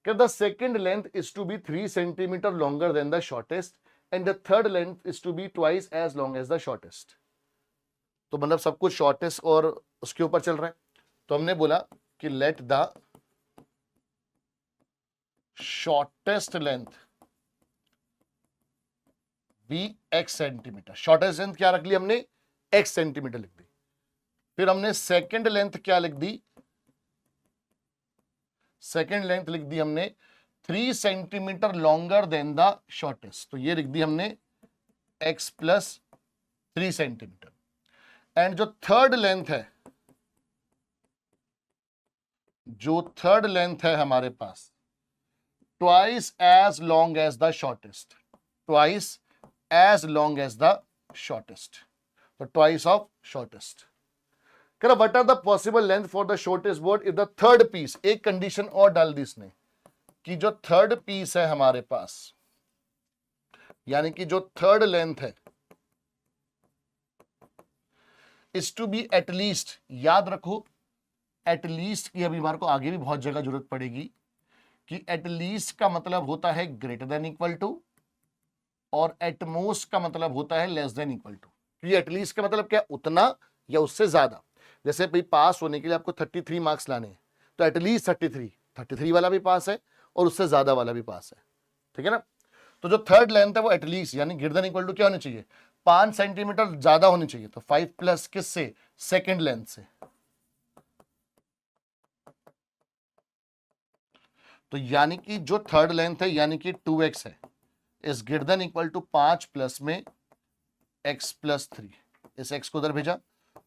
कि the second length is to be 3 centimeter longer than the shortest and the third length is to be twice as long as the shortest। तो मतलब सब कुछ शॉर्टेस्ट और उसके ऊपर चल रहा है, तो हमने बोला कि let the shortest length be x centimetre. Shortest length क्या रख ली हमने, x सेंटीमीटर लिख दी। फिर हमने सेकेंड लेंथ क्या लिख दी, सेकेंड लेंथ लिख दी हमने 3 centimetre longer than the shortest, तो ये लिख दी हमने x+3 सेंटीमीटर। एंड जो थर्ड लेंथ है, जो थर्ड लेंथ है हमारे पास, twice as long as the shortest, twice as long as the shortest, तो ट्वाइस ऑफ शॉर्टेस्ट। कह what are the possible length for the shortest board if the third piece, एक कंडीशन और डाल दी इसने कि जो थर्ड पीस है हमारे पास, यानी कि जो थर्ड लेंथ है, इज टू बी एटलीस्ट, याद रखो एटलीस्ट की अभी हमारे को आगे भी बहुत जगह जरूरत पड़ेगी, कि एटलीस्ट का मतलब होता है ग्रेटर देन इक्वल टू और एटमोस्ट का मतलब होता है लेस देन इक्वल टू। ये एटलीस्ट का मतलब क्या, उतना या उससे ज्यादा। जैसे भाई पास होने के लिए आपको 33 मार्क्स लाने हैं, तो एटलीस्ट 33 वाला भी पास है और उससे ज्यादा वाला भी पास है। ठीक है ना, तो जो थर्ड लेंथ है वो एटलीस्ट यानी ग्रेटर देन इक्वल टू क्या होनी चाहिए, 5 सेंटीमीटर ज्यादा होनी चाहिए। तो 5 प्लस किससे, सेकेंड लेंथ से। तो यानी कि जो थर्ड लेंथ है यानी कि 2x है, is greater than equal to 5 plus में x+3। इस x को उधर भेजा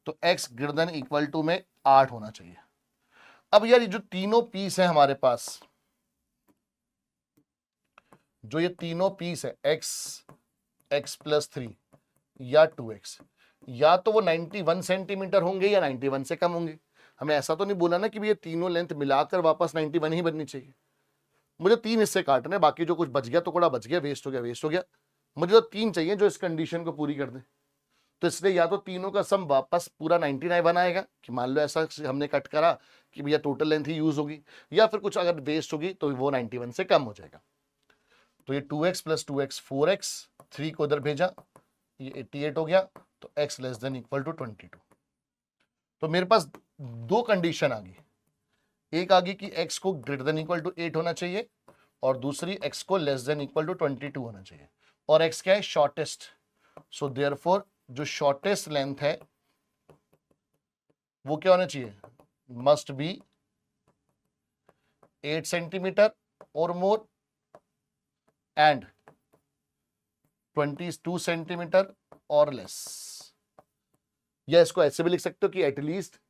तो x greater than equal to में 8 होना चाहिए। अब यार ये जो तीनों पीस है हमारे पास, जो ये तीनों पीस है x, x+3 या 2x, या तो वो 91 सेंटीमीटर होंगे या 91 से कम होंगे। हमें ऐसा तो नहीं बोला ना कि ये तीनों लेंथ मिलाकर वापस 91 ही बननी चाहिए। मुझे 3 हिस्से काटने, बाकी जो कुछ बच गया टुकड़ा बच गया, वेस्ट हो गया वेस्ट हो गया। मुझे तो 3 चाहिए जो इस कंडीशन को पूरी कर दे। तो इसलिए या तो तीनों का सम वापस पूरा 99 आएगा, कि मान लो ऐसा हमने कट करा कि भैया टोटल लेंथ ही यूज होगी, या फिर कुछ अगर वेस्ट होगी तो वो 91 से कम हो जाएगा। तो ये 2x प्लस 2x 4x, 3 को उधर भेजा, ये 88 हो गया, तो x less than equal to 22। तो मेरे पास दो कंडीशन आ गई, एक आ गई कि x को ग्रेटर देन इक्वल टू 8 होना चाहिए और दूसरी x को लेस देन इक्वल टू 22 होना चाहिए। और x क्या है, शॉर्टेस्ट। सो देयरफॉर जो शॉर्टेस्ट लेंथ है वो क्या होना चाहिए, मस्ट बी 8 सेंटीमीटर और मोर एंड 22 सेंटीमीटर और लेस। या इसको ऐसे भी लिख सकते हो कि at least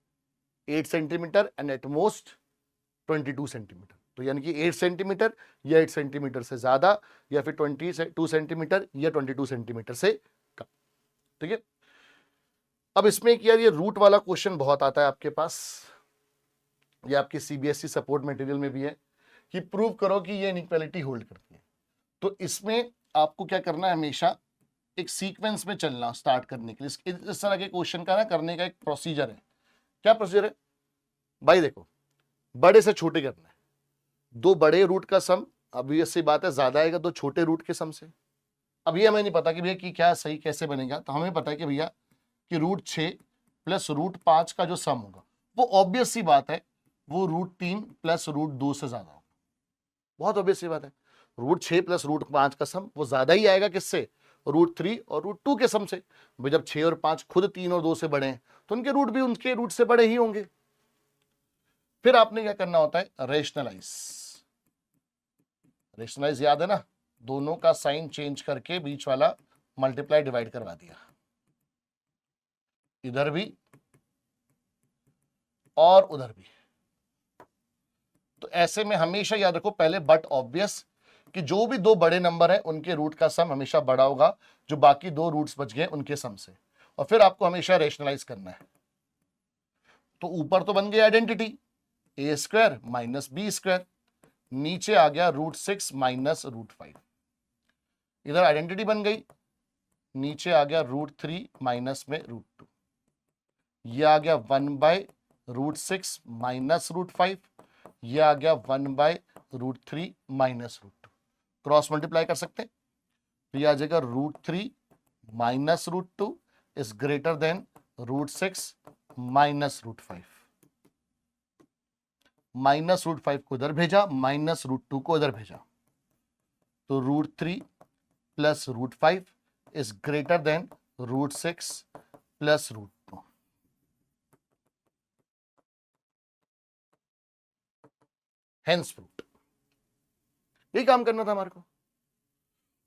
8 centimetre and at most 22 centimetre. तो यानी कि 8 सेंटीमीटर या 8 सेंटीमीटर से ज्यादा, या फिर 22 सेंटीमीटर या 22 सेंटीमीटर से कम। ठीक है, अब इसमें यार ये रूट वाला क्वेश्चन बहुत आता है आपके पास, ये आपके सीबीएसई सपोर्ट मटेरियल में भी है कि प्रूव करो कि ये इनइक्वालिटी होल्ड करती है। तो इसमें आपको क्या करना है, हमेशा एक सीक्वेंस में चलना स्टार्ट करने के लिए। इस तरह के क्वेश्चन का ना करने का एक प्रोसीजर है क्या प्रोसीजर है भाई? देखो, बड़े से छोटे करना है, दो बड़े रूट का सम ऑब्वियस सी बात है ज्यादा आएगा दो छोटे रूट के सम से। अब ये हमें नहीं पता कि भैया कि क्या सही कैसे बनेगा, तो हमें पता है कि भैया कि √6 प्लस √5 का जो सम होगा वो ऑब्वियस सी बात है वो √3 प्लस √2 से ज्यादा होगा। बहुत ऑब्वियस सी बात है, √6 प्लस √5 का सम वो ज्यादा ही आएगा किससे? √3 और √2 के सम से। भाई जब 6 और 5 खुद 3 और 2 से बड़े हैं तो उनके रूट भी उनके रूट से बड़े ही होंगे। फिर आपने क्या करना होता है? रेशनलाइज। रेशनलाइज याद है ना, दोनों का साइन चेंज करके बीच वाला मल्टीप्लाई डिवाइड करवा दिया, इधर भी और उधर भी। तो ऐसे में हमेशा याद रखो पहले बट ऑब्वियस कि जो भी दो बड़े नंबर हैं उनके रूट का सम हमेशा बड़ा होगा जो बाकी दो रूट्स बच गए उनके सम से, और फिर आपको हमेशा रेशनलाइज करना है। तो ऊपर तो बन गई आइडेंटिटी a² माइनस b², नीचे आ गया √6 माइनस √5, इधर आइडेंटिटी बन गई, नीचे आ गया √3 माइनस में √2, ये आ गया 1/√6 माइनस √5, ये आ गया 1/√3 माइनस √2। क्रॉस मल्टीप्लाई कर सकते हैं तो ये आ जाएगा √3 minus √2 is greater then √6 minus √5। Minus √5 को इधर भेजा, माइनस √2 को इधर भेजा, तो √3 plus √5 is greater then √6 plus √2। Hence proved. यही काम करना था हमारे को।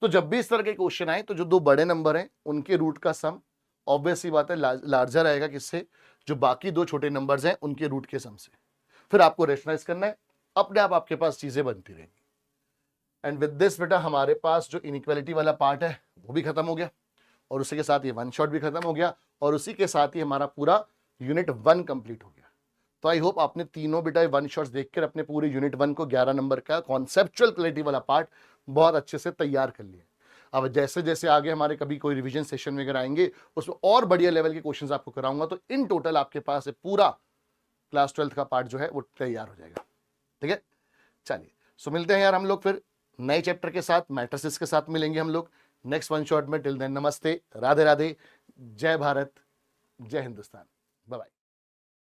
तो जब भी इस तरह के क्वेश्चन आए तो जो दो बड़े नंबर हैं उनके रूट का सम ऑब्वियस सी बात है लार्जर आएगा किससे? जो बाकी दो छोटे नंबर्स हैं उनके रूट के सम से। फिर आपको रेशनलाइज करना है, अपने आप आपके पास चीजें बनती रहेंगी। एंड विद दिस बेटा हमारे पास जो इनइक्वालिटी वाला पार्ट है वो भी खत्म हो गया, और उसी के साथ ये वन शॉट भी खत्म हो गया, और उसी के साथ ही हमारा पूरा यूनिट 1 कंप्लीट हो गया। तो आई होप आपने तीनों बेटा वन शॉट्स देखकर अपने पूरे यूनिट 1 को 11 नंबर का कॉन्सेप्चुअल क्लैरिटी वाला पार्ट बहुत अच्छे से तैयार कर लिया। अब जैसे जैसे आगे हमारे कभी कोई रिवीजन सेशन वगैरह आएंगे उसमें और बढ़िया लेवल के क्वेश्चंस आपको कराऊंगा, तो इन टोटल आपके पास पूरा क्लास 12th का पार्ट जो है वो तैयार हो जाएगा। ठीक है, चलिए सो मिलते हैं यार हम लोग फिर नए चैप्टर के साथ, मैट्रिसेस के साथ मिलेंगे हम लोग नेक्स्ट वन शॉट में। टिल देन नमस्ते, राधे राधे, जय भारत, जय हिंदुस्तान, बाय बाय।